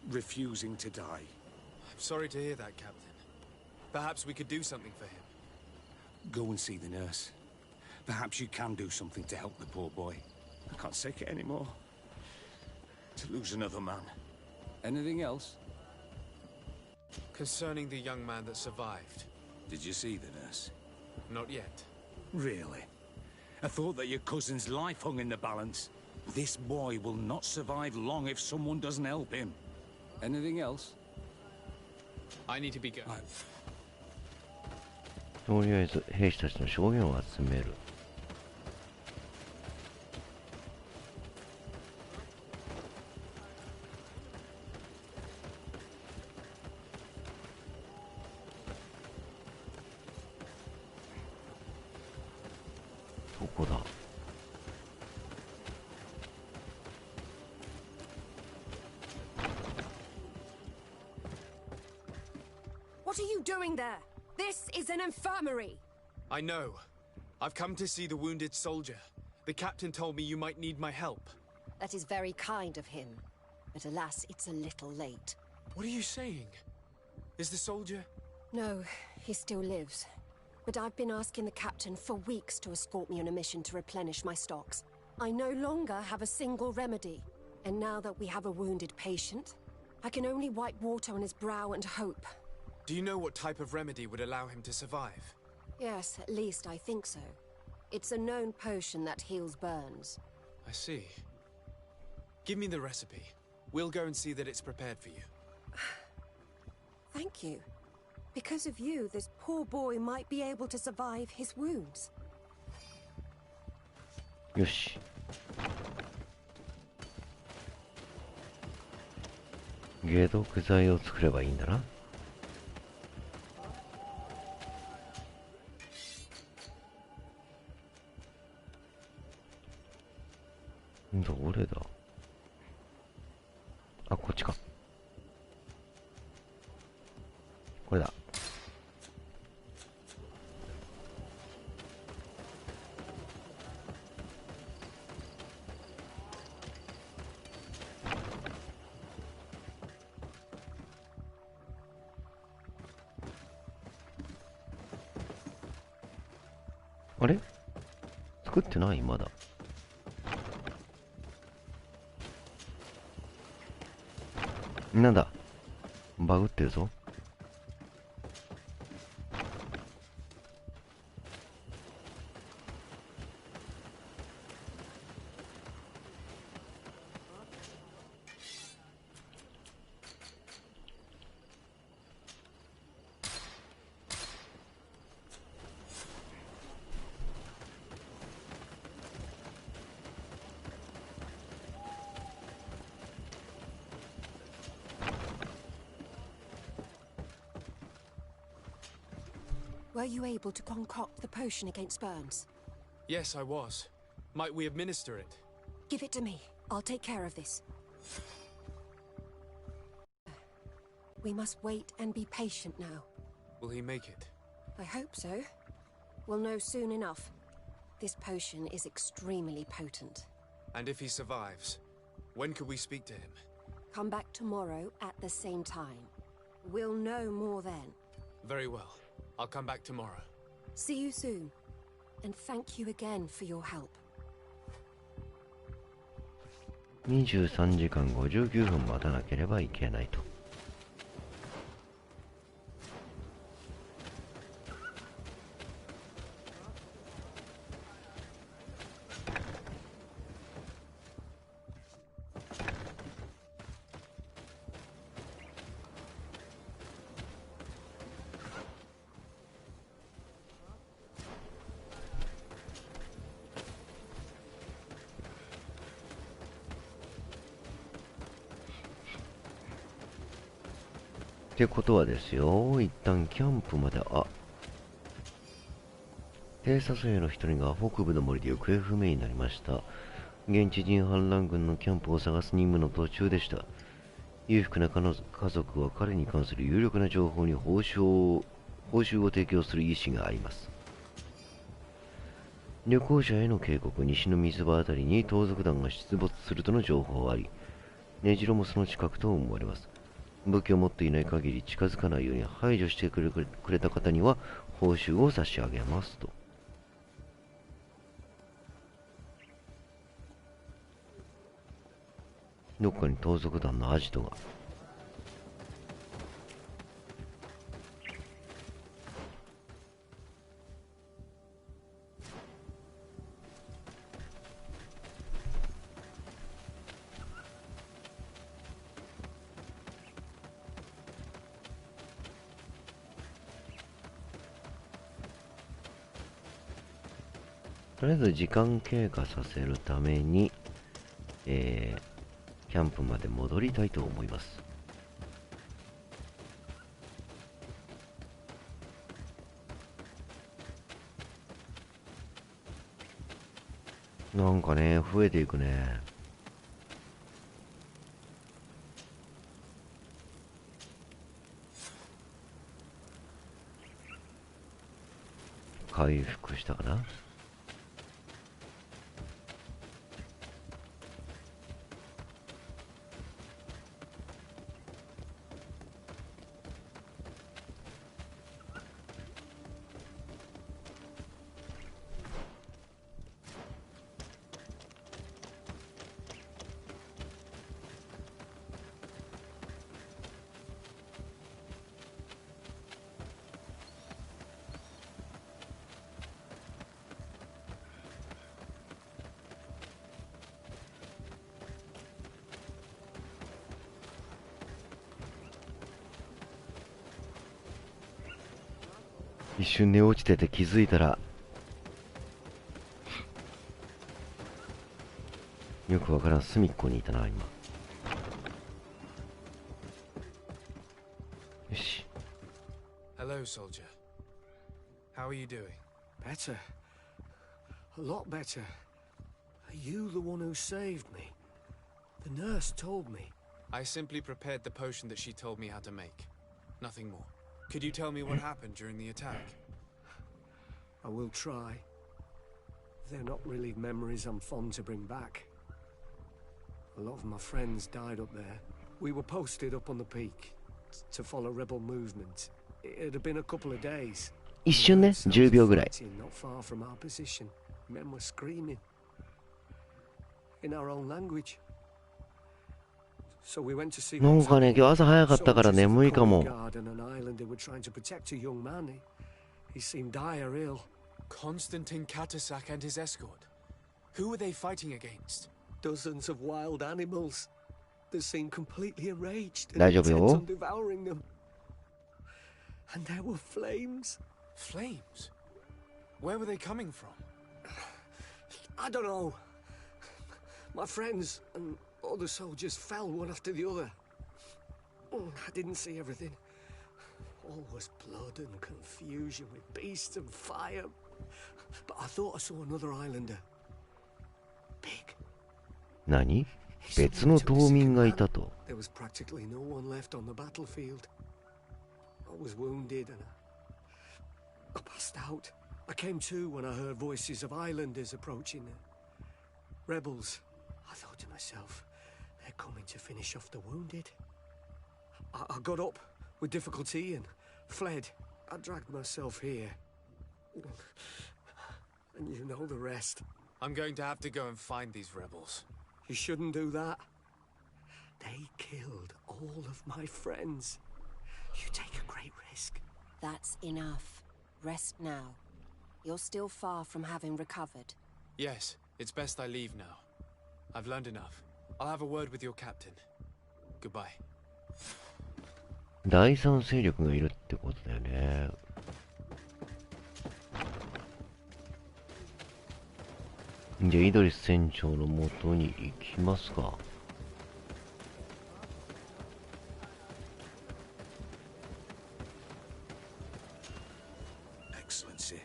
refusing to die. I'm sorry to hear that, Captain. Perhaps we could do something for him. Go and see the nurse. Perhaps you can do something to help the poor boy. I can't take it anymore. To lose another man. Anything else? Concerning the young man that survived. Did you see the nurse? Not yet. Really? I thought that your cousin's life hung in the balance. This boy will not survive long if someone doesn't help him. Anything else? I need to be going. とりあえず兵士たちの証言を集める。どこだ。What are you doing there? This is an infirmary! I know. I've come to see the wounded soldier. The captain told me you might need my help. That is very kind of him. But alas, it's a little late. What are you saying? Is the soldier... No, he still lives. But I've been asking the captain for weeks to escort me on a mission to replenish my stocks. I no longer have a single remedy. And now that we have a wounded patient, I can only wipe water on his brow and hope. Do you know what type of remedy would allow him to survive? Yes, at least I think so. It's a known potion that heals burns. I see. Give me the recipe. We'll go and see that it's prepared for you. Thank you. Because of you, this poor boy might be able to survive his wounds. よし。解毒剤を作ればいいんだな。どれだ。あ、こっちか。これだ。あれ？作ってない？まだ。なんだ、バグってるぞ。Were you able to concoct the potion against burns? Yes, I was. Might we administer it? Give it to me. I'll take care of this. We must wait and be patient now. Will he make it? I hope so. We'll know soon enough. This potion is extremely potent. And if he survives, when could we speak to him? Come back tomorrow at the same time. We'll know more then. Very well. I'll come back tomorrow. See you soon. And thank you again for your help. 23時間59分待たなければいけないと。ってことはですよ、一旦キャンプまで、あ、偵察兵の一人が北部の森で行方不明になりました。現地人反乱軍のキャンプを探す任務の途中でした。裕福な家族は彼に関する有力な情報に報酬を提供する意思があります。旅行者への警告、西の水場あたりに盗賊団が出没するとの情報があり、根城もその近くと思われます。武器を持っていない限り近づかないように排除してくれた方には報酬を差し上げますと。どっかに盗賊団のアジトが。とりあえず時間経過させるために、キャンプまで戻りたいと思います。なんかね、増えていくね。回復したかな。一瞬寝落ちてて気づいたらよくわからん隅っこにいたな今。よし。 Hello, soldier. How are you doing? Better. A lot better. Are you the one who saved me? The nurse told me. I simply prepared the potion that she told me how to make. Nothing more. Could you tell me what happened during the attack? I will try. They're not really memories I'm fond to bring back. A lot of my friends died up there. We were posted up on the peak to follow rebel movement. It had been a couple of days. 一瞬ね、10秒ぐらい。 Not far from our position. Men were screaming in our own language. なんかね、今日朝早かったから眠いかも。Constantine Katasak and his escort. Who were they fighting against? Dozens of wild animals. They seemed completely enraged and 大丈夫 intent よ。 on devouring them. And there were flames. Flames? Where were they coming from? I don't know. My friends and other soldiers fell one after the other. I didn't see everything. All was blood and confusion with beasts and fire. But I thought I saw another islander. Big. 何？別の島民がいたと。 There was practically no one left on the battlefield. I was wounded and I passed out. I came to when I heard voices of islanders approaching. Rebels. I thought to myself, they're coming to finish off the wounded. I got up with difficulty and fled. I dragged myself here. And you know the rest. I'm going to have to go and find these rebels. You shouldn't do that. They killed all of my friends. You take a great risk. That's enough. Rest now. You're still far from having recovered. Yes, it's best I leave now. I've learned enough. I'll have a word with your captain. Goodbye. 第三勢力がいるってことだよね。じゃあイドリス船長の元に行きますか。Excellency,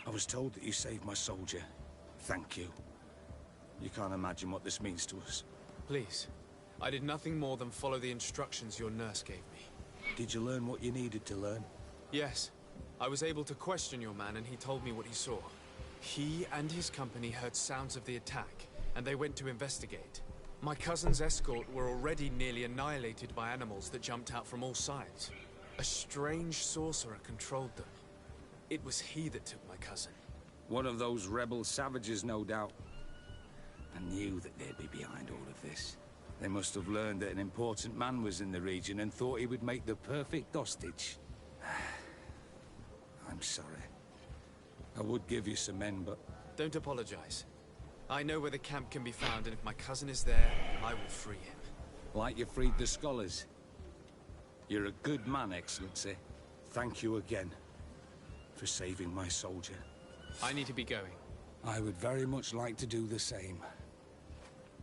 I was was told that you saved my soldier. Thank you. You can't imagine what this means to us. Please. I did nothing more than follow the instructions your nurse gave me. Did you learn what you needed to learn? Yes. I was able to question your man and he told me what he saw. He and his company heard sounds of the attack, and they went to investigate. My cousin's escort were already nearly annihilated by animals that jumped out from all sides. A strange sorcerer controlled them. It was he that took my cousin. One of those rebel savages, no doubt. I knew that they'd be behind all of this. They must have learned that an important man was in the region and thought he would make the perfect hostage. I'm sorry. I would give you some men, but... Don't apologize. I know where the camp can be found, and if my cousin is there, I will free him. Like you freed the scholars. You're a good man, Excellency. Thank you again for saving my soldier. I need to be going. I would very much like to do the same.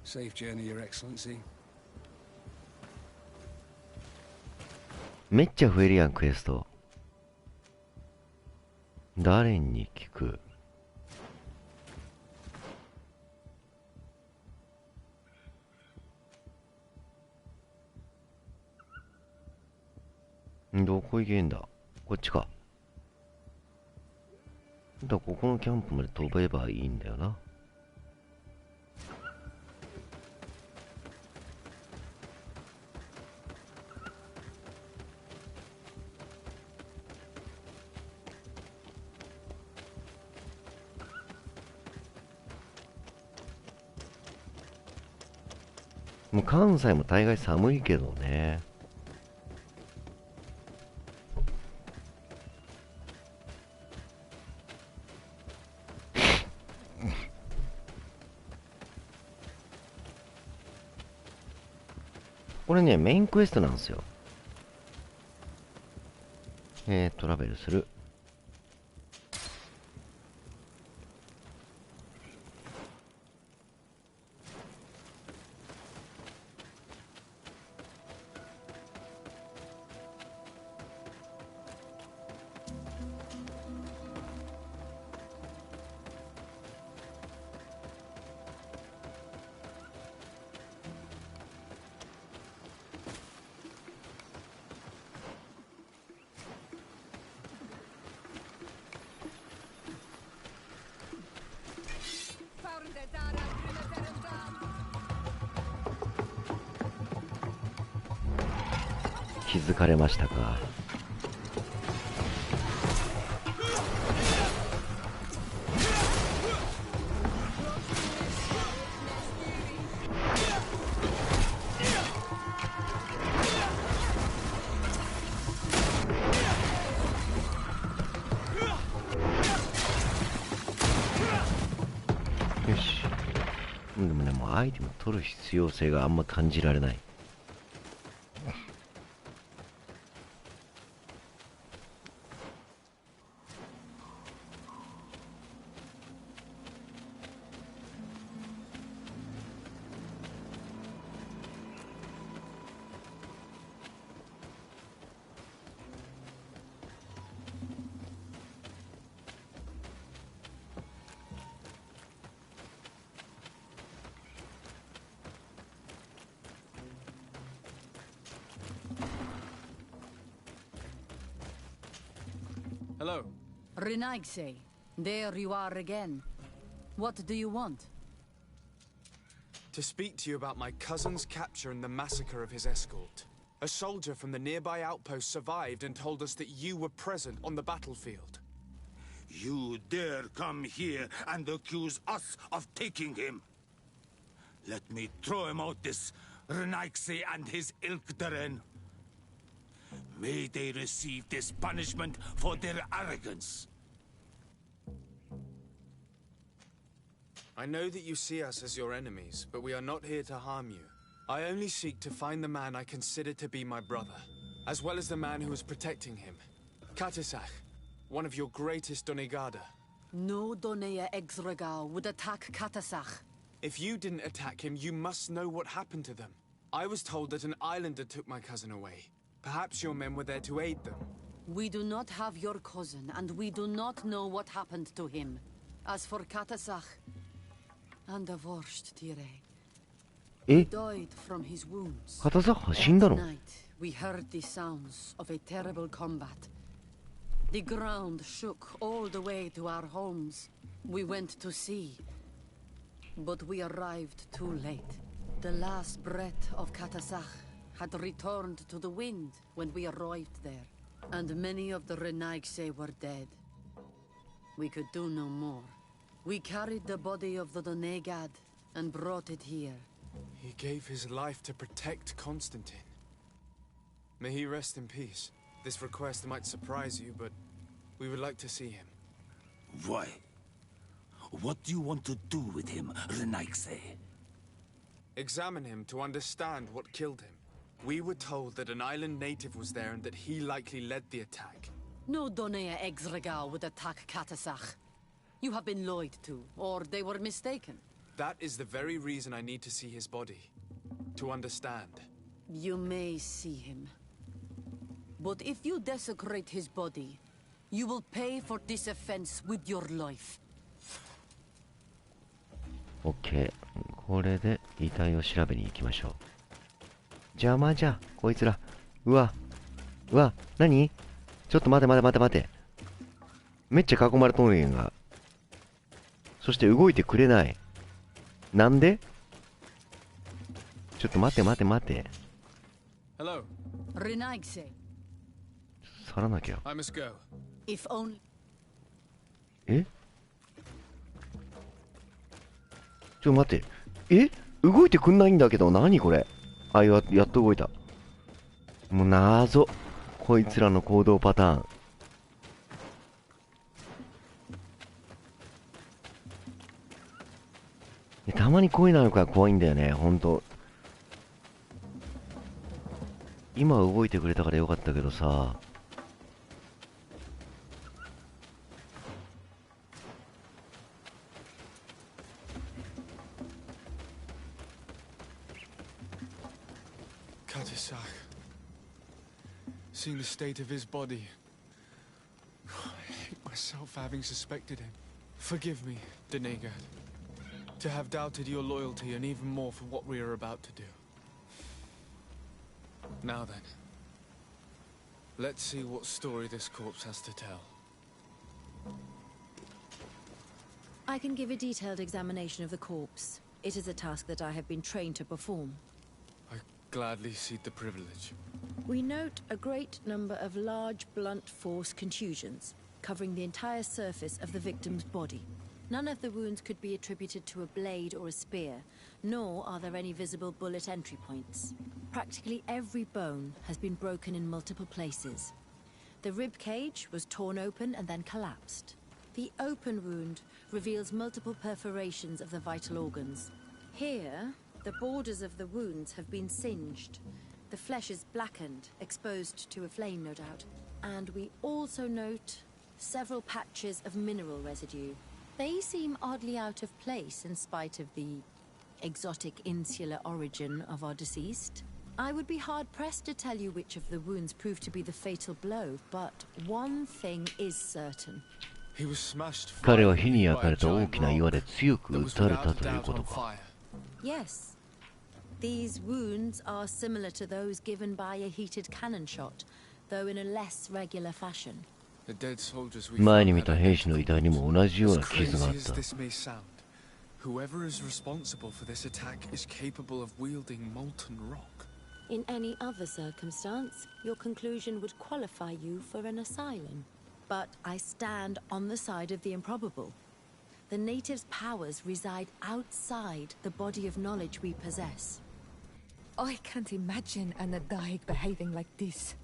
Safe journey, Your Excellency. めっちゃ増えるやん、クエスト。誰に聞く？どこ行けんだ？こっちか。だここのキャンプまで飛べばいいんだよな。もう関西も大概寒いけどね。これね、メインクエストなんですよ。トラベルする。気づかれましたか。よし。でもね、もうアイテム取る必要性があんま感じられない。Hello. Renaigse, there you are again. What do you want? To speak to you about my cousin's capture and the massacre of his escort. A soldier from the nearby outpost survived and told us that you were present on the battlefield. You dare come here and accuse us of taking him? Let me throw him out this Renaigse and his Ilkdaren. May they receive this punishment for their arrogance. I know that you see us as your enemies, but we are not here to harm you. I only seek to find the man I consider to be my brother, as well as the man who is protecting him. Katisach, one of your greatest Donegada. No Donea Exregal would attack Katasach. If you didn't attack him, you must know what happened to them. I was told that an islander took my cousin away. Perhaps your men were there to aid them. We do not have your cousin, and we do not know what happened to him. As for Katasach, and the worst, Tire, he died from his wounds. That night, we heard the sounds of a terrible combat. The ground shook all the way to our homes. We went to see, but we arrived too late. The last breath of Katasach had returned to the wind when we arrived there, and many of the Renaigse were dead. We could do no more. We carried the body of the Donegad and brought it here. He gave his life to protect Constantine. May he rest in peace. This request might surprise you, but we would like to see him. Why? What do you want to do with him, Renaigse? Examine him to understand what killed him. We were told that an island native was there and that he likely led the attack. No Donea Exregal would attack Katasach. You have been lied to, or they were mistaken. That is the very reason I need to see his body. To understand. You may see him. But if you desecrate his body, you will pay for this offense with your life. OK。これで遺体を調べに行きましょう。邪魔じゃ、こいつら。うわ。うわ、何？ちょっと待て待て待て待て。めっちゃ囲まれとんねんが。そして動いてくれない。なんで？ちょっと待て待て待て。Hello. Renaigse. 去らなきゃ。I must go. If only. え？ちょっと待って。え？動いてくんないんだけど、何これ？あ、やっと動いた。もう謎。こいつらの行動パターン。たまにこういうのあるから怖いんだよね、ほんと。今動いてくれたからよかったけどさ。Katasach. Seeing the state of his body. I hate myself for having suspected him. Forgive me, Donegad. To have doubted your loyalty and even more for what we are about to do. Now then, let's see what story this corpse has to tell. I can give a detailed examination of the corpse. It is a task that I have been trained to perform. I gladly cede the privilege. We note a great number of large, blunt force contusions, covering the entire surface of the victim's body. None of the wounds could be attributed to a blade or a spear, nor are there any visible bullet entry points. Practically every bone has been broken in multiple places. The rib cage was torn open and then collapsed. The open wound reveals multiple perforations of the vital organs. Here, the borders of the wounds have been singed. The flesh is blackened, exposed to a flame, no doubt. And we also note several patches of mineral residue. They seem oddly out of place in spite of the exotic insular origin of our deceased. I would be hard-pressed to tell you which of the wounds proved to be the fatal blow, but one thing is certain. He was smashed 彼は火に焼かれた大きな岩で強く打たれたということか。Yes. These wounds are similar to those given by a heated cannon shot, though in a less regular fashion. 前に見た兵士の遺体にも同じような傷があった。Whoever is responsible for this attack is capable of wielding molten rock. In any other circumstance, your conclusion would qualify you for an asylum. But I stand on the side of the improbable. The natives' powers reside outside the body of knowledge we possess. I can't imagine an Adaig behaving like this.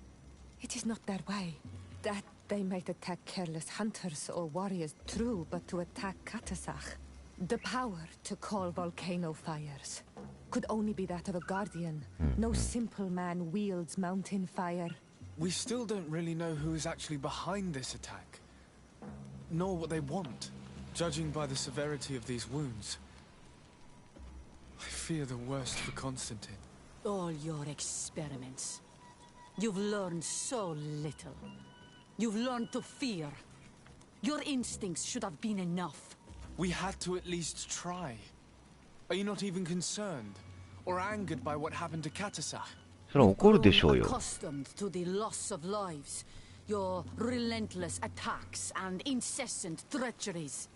It is not their way. That they might attack careless hunters or warriors, true, but to attack Katasach, the power to call volcano fires, could only be that of a guardian. No simple man wields mountain fire. We still don't really know who is actually behind this attack, nor what they want, judging by the severity of these wounds. I fear the worst for Constantine. All your experiments. You've learned so little. You've learned to fear. Your instincts should have been enough. We had to at least try. Are you not even concerned or angered by what happened to Katasach? それは怒るでしょうよ。 Accustomed to the loss of lives, your relentless attacks and incessant treacheries.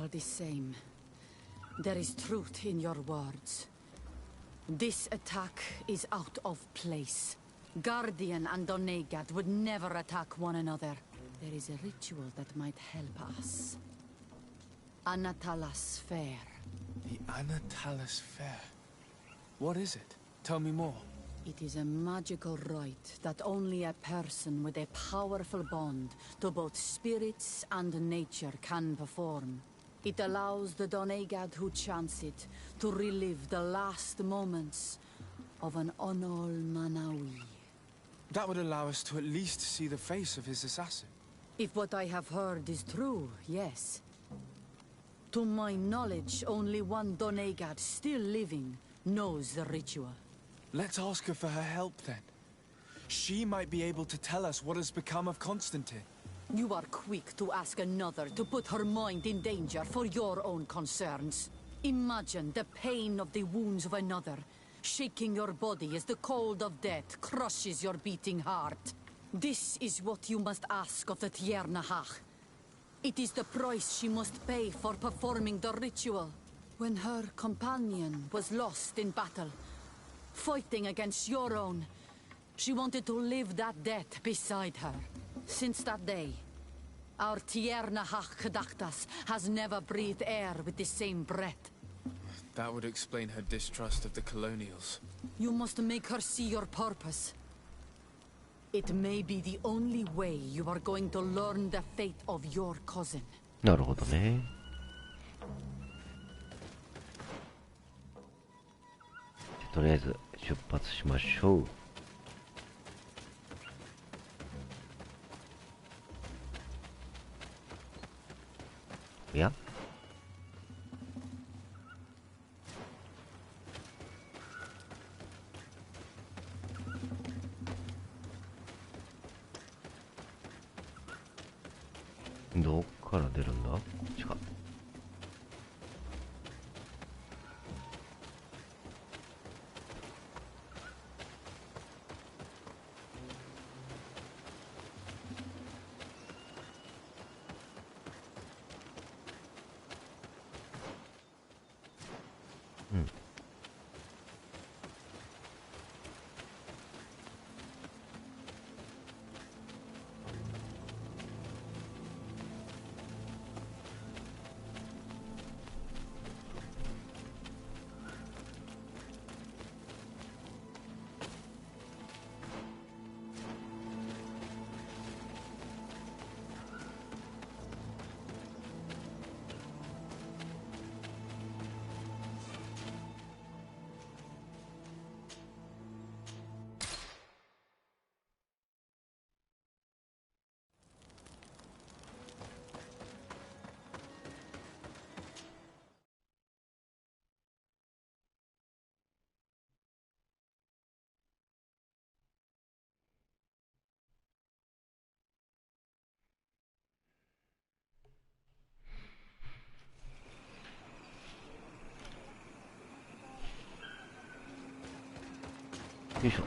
All the same, there is truth in your words. This attack is out of place. Guardian and Donegad would never attack one another. There is a ritual that might help us. Anatalas Fair. The Anatalas Fair. What is it? Tell me more. It is a magical rite that only a person with a powerful bond to both spirits and nature can perform. It allows the Donegad who chants it to relive the last moments of an Onol Manawi. That would allow us to at least see the face of his assassin. If what I have heard is true, yes. To my knowledge, only one Donegad still living knows the ritual. Let's ask her for her help then. She might be able to tell us what has become of Constantine. You are quick to ask another to put her mind in danger for your own concerns. Imagine the pain of the wounds of another, shaking your body as the cold of death crushes your beating heart. This is what you must ask of the Tiernahach. It is the price she must pay for performing the ritual. When her companion was lost in battle, fighting against your own, she wanted to live that death beside her. Since that day, our Tiernahach Kadaktas has never breathed air with the same breath. That would explain her distrust of the colonials. You must make her see your purpose. It may be the only way you are going to learn the fate of your cousin. なるほどね。とりあえず出発しましょう。いや。どっから出るんだ？こっちか。うん。よいしょ。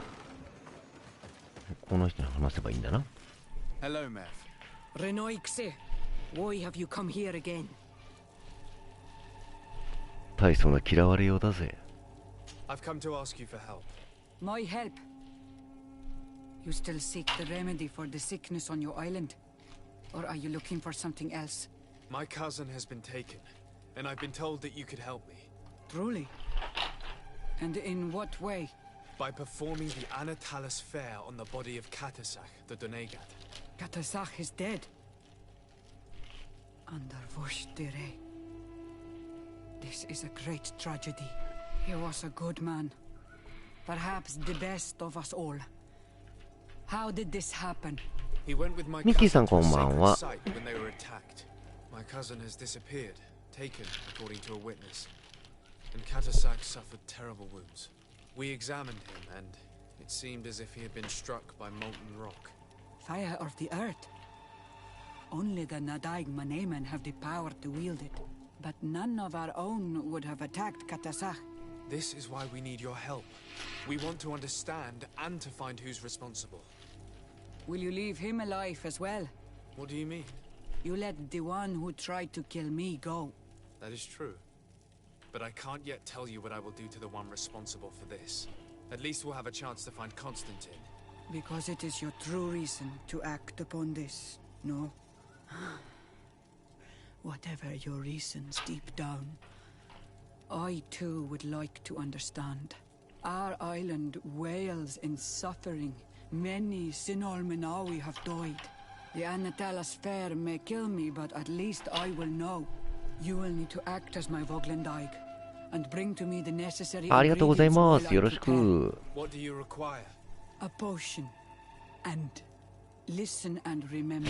この人に話せばいいんだな。Hello, Mev. Renoixe, why have you come here again? 大層な嫌われようだぜ。I've come to ask you for help. My help? You still seek the remedy for the sickness on your island? Or are you looking for something else? My cousin has been taken, and I've been told that you could help me. Truly? And in what way? By performing the Anatalas Fair on the body of Katasach, the Donegad. Katasach is dead. Under Voshtire. This is a great tragedy. He was a good man. Perhaps the best of us all. How did this happen? He went with my Miki cousin to a さんこんばんは。 sacred site when they were attacked. My cousin has disappeared, taken according to a witness. And Katasach suffered terrible wounds. We examined him, and it seemed as if he had been struck by molten rock. Fire of the earth. Only the Nadaig Manemen have the power to wield it, but none of our own would have attacked Katasach. This is why we need your help. We want to understand and to find who's responsible. Will you leave him alive as well? What do you mean? You let the one who tried to kill me go. That is true. But I can't yet tell you what I will do to the one responsible for this. At least we'll have a chance to find Constantine. Because it is your true reason to act upon this, no? Whatever your reasons deep down, I too would like to understand. Our island wails in suffering. Many Sinol Menawi have died. The Anatalas Fair may kill me, but at least I will know. You will need to act as my Voglendaig and bring to me the necessary ありがとうございます。よろしく。What do you require? A potion. And listen and remember.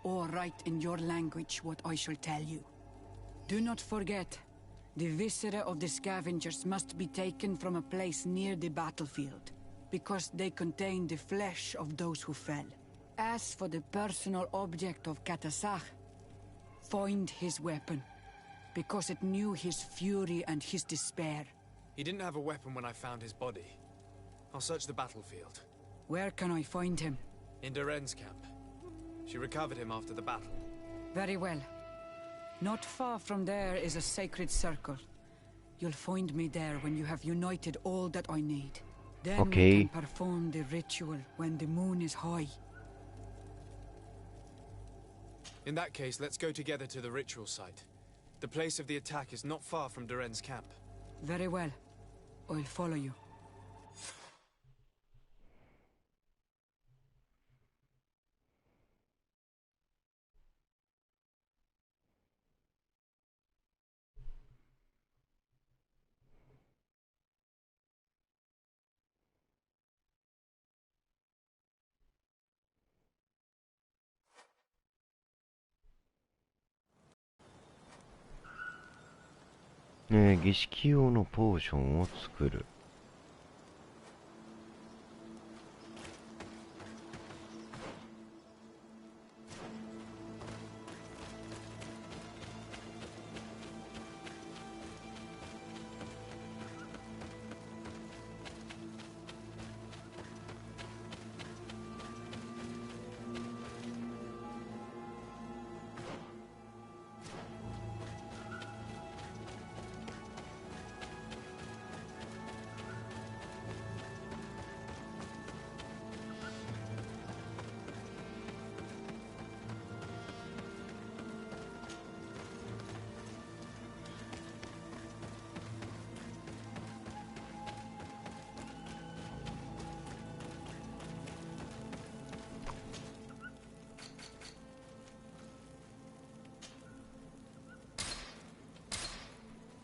Or write in your language what I shall tell you. Do not forget, the viscera of the scavengers must be taken from a place near the battlefield, because they contain the flesh of those who fell. As for the personal object of Katasach, find his weapon, because it knew his fury and his despair. He didn't have a weapon when I found his body. I'll search the battlefield. Where can I find him? In Duren's camp. She recovered him after the battle. Very well. Not far from there is a sacred circle. You'll find me there when you have united all that I need. Then we can perform the ritual when the moon is high. In that case, let's go together to the ritual site. The place of the attack is not far from Duren's camp. Very well. I'll follow you. 儀式用のポーションを作る。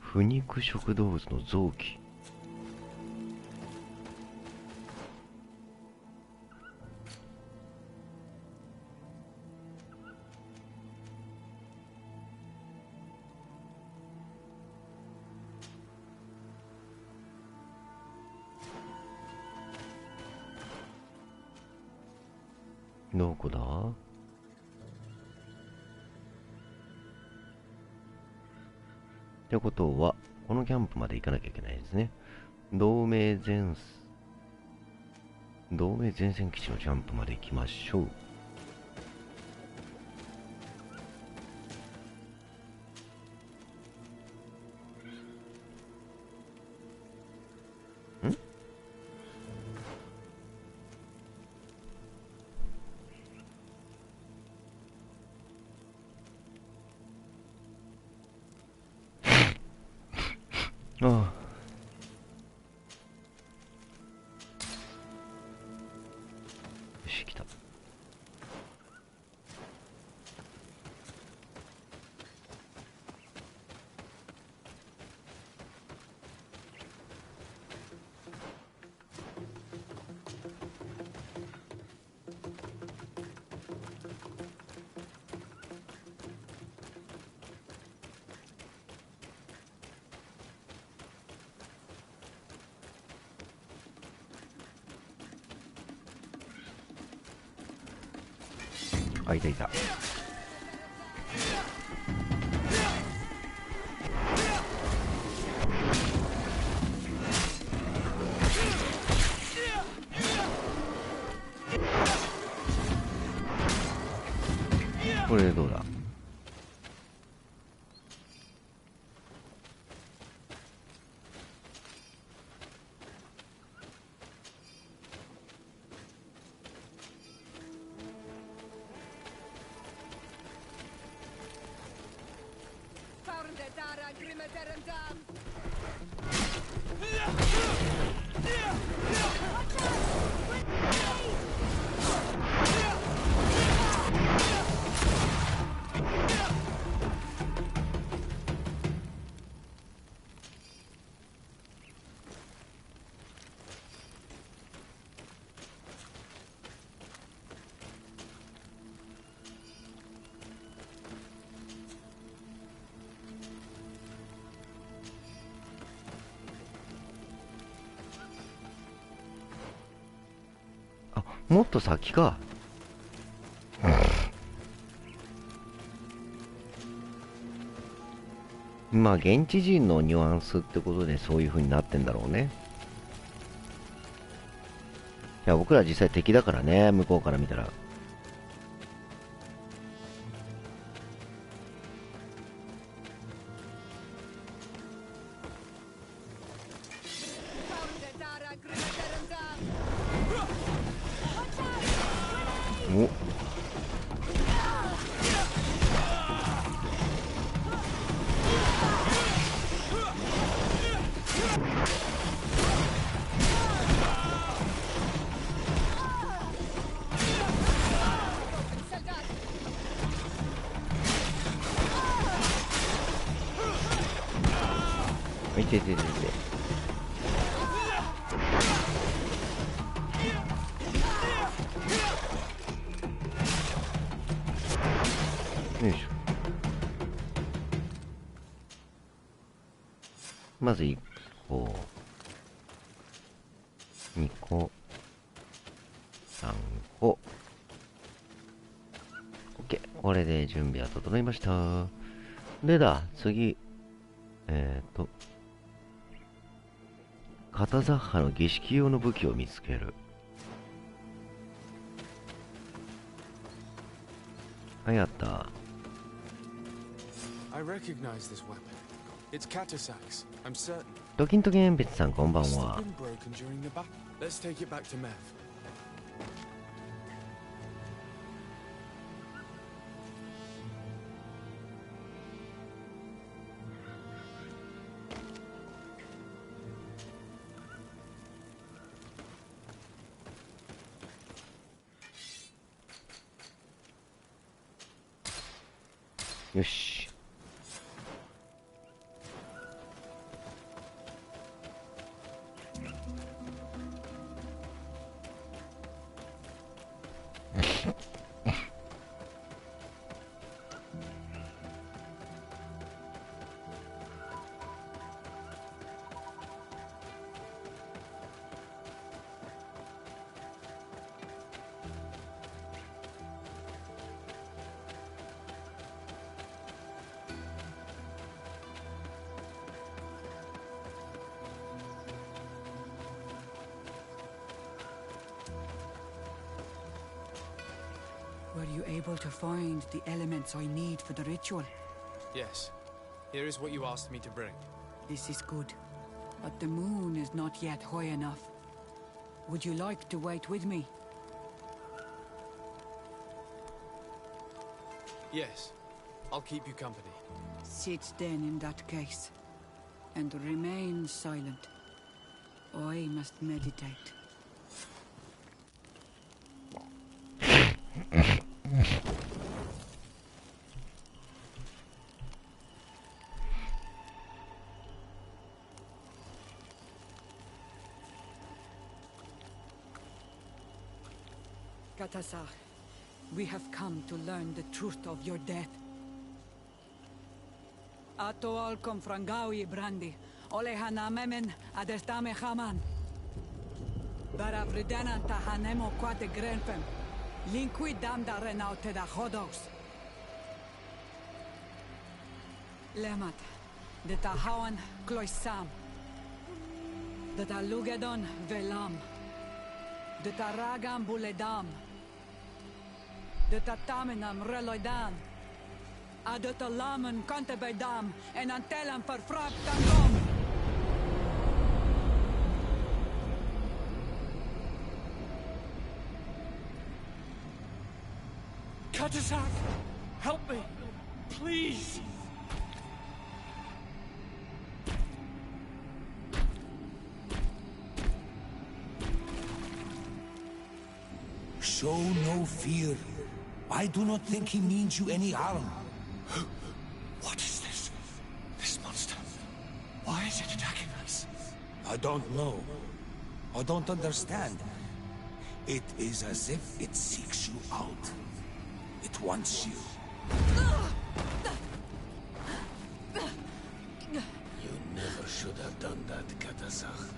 腐肉食動物の臓器。どこだ？ってことは、このキャンプまで行かなきゃいけないですね。同盟前線基地のキャンプまで行きましょう。ああ。よし、来た。あ、いたいた。これでどうだ。もっと先か。まあ現地人のニュアンスってことでそういう風になってんだろうね。いや、僕ら実際敵だからね、向こうから見たら。お、いてててて。よいしょ。まず1個、2個、3個。OK。これで準備は整いました。でだ、次。片ザッハの儀式用の武器を見つける。はい、あった。ドキントキ鉛筆さん、こんばんは。よし。Were you able to find the elements I need for the ritual? Yes. Here is what you asked me to bring. This is good. But the moon is not yet high enough. Would you like to wait with me? Yes. I'll keep you company. Sit then in that case. And remain silent. I must meditate. Katasar, we have come to learn the truth of your death. Ato al confrangawi brandi, olehana memen adestame haman. Bara vridena tahanemo quate grenfem. Linquidam da renaute da hodos. Lemat, de ta hawan kloisam. De ta lugedon velam. De ta ragam buledam. De ta tamenam reloidan. A de ta lamen kantebedam. En antelam verfraptangom. Katasak, help me, please. Show no fear. I do not think he means you any harm. What is this? This monster. Why is it attacking us? I don't know. I don't understand. It is as if it seeks you out. It wants you. You never should have done that, Katazakh.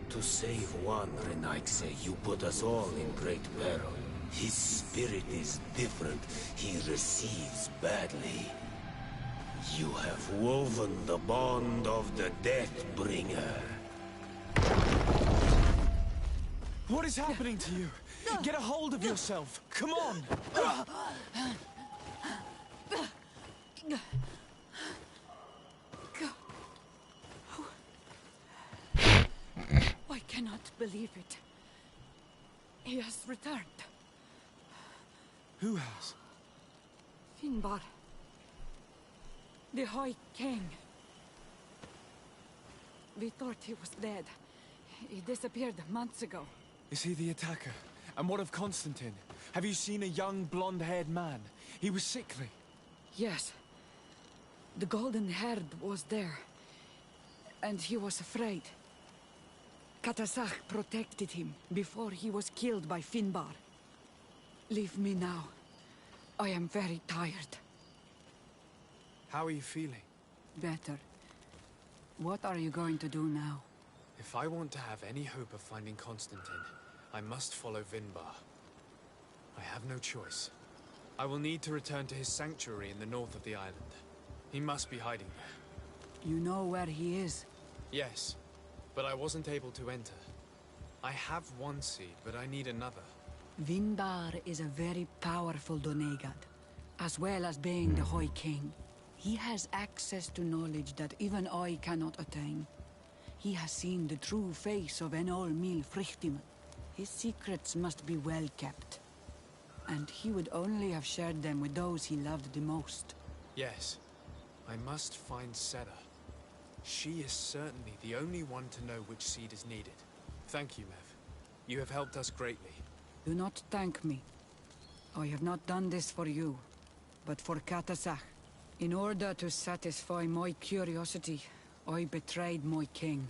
To save one Renaikse, you put us all in great peril. His spirit is different. He receives badly. You have woven the bond of the Deathbringer. What is happening to you? Get a hold of yourself. Come on. I cannot believe it. He has returned. Who has? Finbar. The High King. We thought he was dead. He disappeared months ago. Is he the attacker? And what of Constantine? Have you seen a young blonde-haired man? He was sickly. Yes. The golden-haired was there. And he was afraid. Katazakh protected him before he was killed by Finbar. Leave me now. I am very tired. How are you feeling? Better. What are you going to do now? If I want to have any hope of finding Constantine, I must follow Vinbar. I have no choice. I will need to return to his sanctuary in the north of the island. He must be hiding there. You know where he is? Yes, but I wasn't able to enter. I have one seed, but I need another. Vinbar is a very powerful Donegad, as well as being the High King. He has access to knowledge that even I cannot attain. He has seen the true face of Enol Mil Frichtiman. His secrets must be well kept. And he would only have shared them with those he loved the most. Yes, I must find Seda. She is certainly the only one to know which seed is needed. Thank you, Mev. You have helped us greatly. Do not thank me. I have not done this for you, but for Katazakh. In order to satisfy my curiosity, I betrayed my king.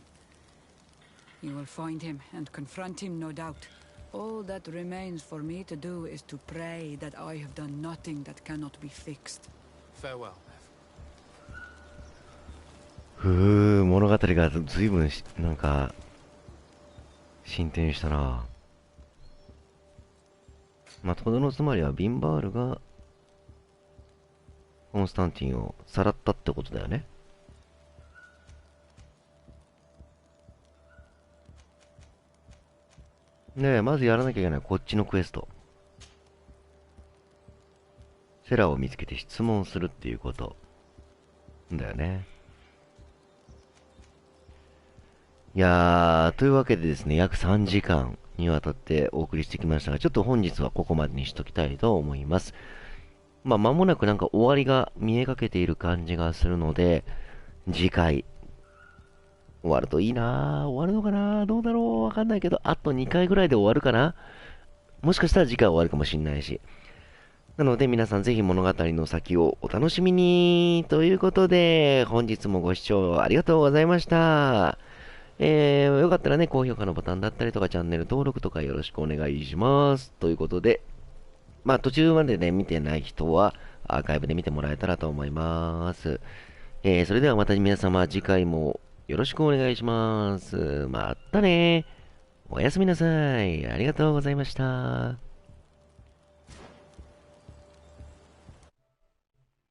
You will find him and confront him, no doubt. All that remains for me to do is to pray that I have done nothing that cannot be fixed. Farewell, Mev. 物語が随分なんか進展したな。まあ、とどのつまりはビンバールがコンスタンティンをさらったってことだよね。で、まずやらなきゃいけないこっちのクエスト。セラを見つけて質問するっていうことだよね。いやー、というわけでですね、約3時間にわたってお送りしてきましたが、ちょっと本日はここまでにしときたいと思います。まあ、間もなくなんか終わりが見えかけている感じがするので、次回、終わるといいなぁ。終わるのかなぁ。どうだろう。わかんないけど、あと2回ぐらいで終わるかな。もしかしたら次回終わるかもしんないし。なので皆さんぜひ物語の先をお楽しみに。ということで、本日もご視聴ありがとうございました。よかったらね、高評価のボタンだったりとか、チャンネル登録とかよろしくお願いします。ということで、まあ途中までね、見てない人は、アーカイブで見てもらえたらと思います。それではまた皆様、次回もよろしくお願いします。またね。おやすみなさい。ありがとうございました。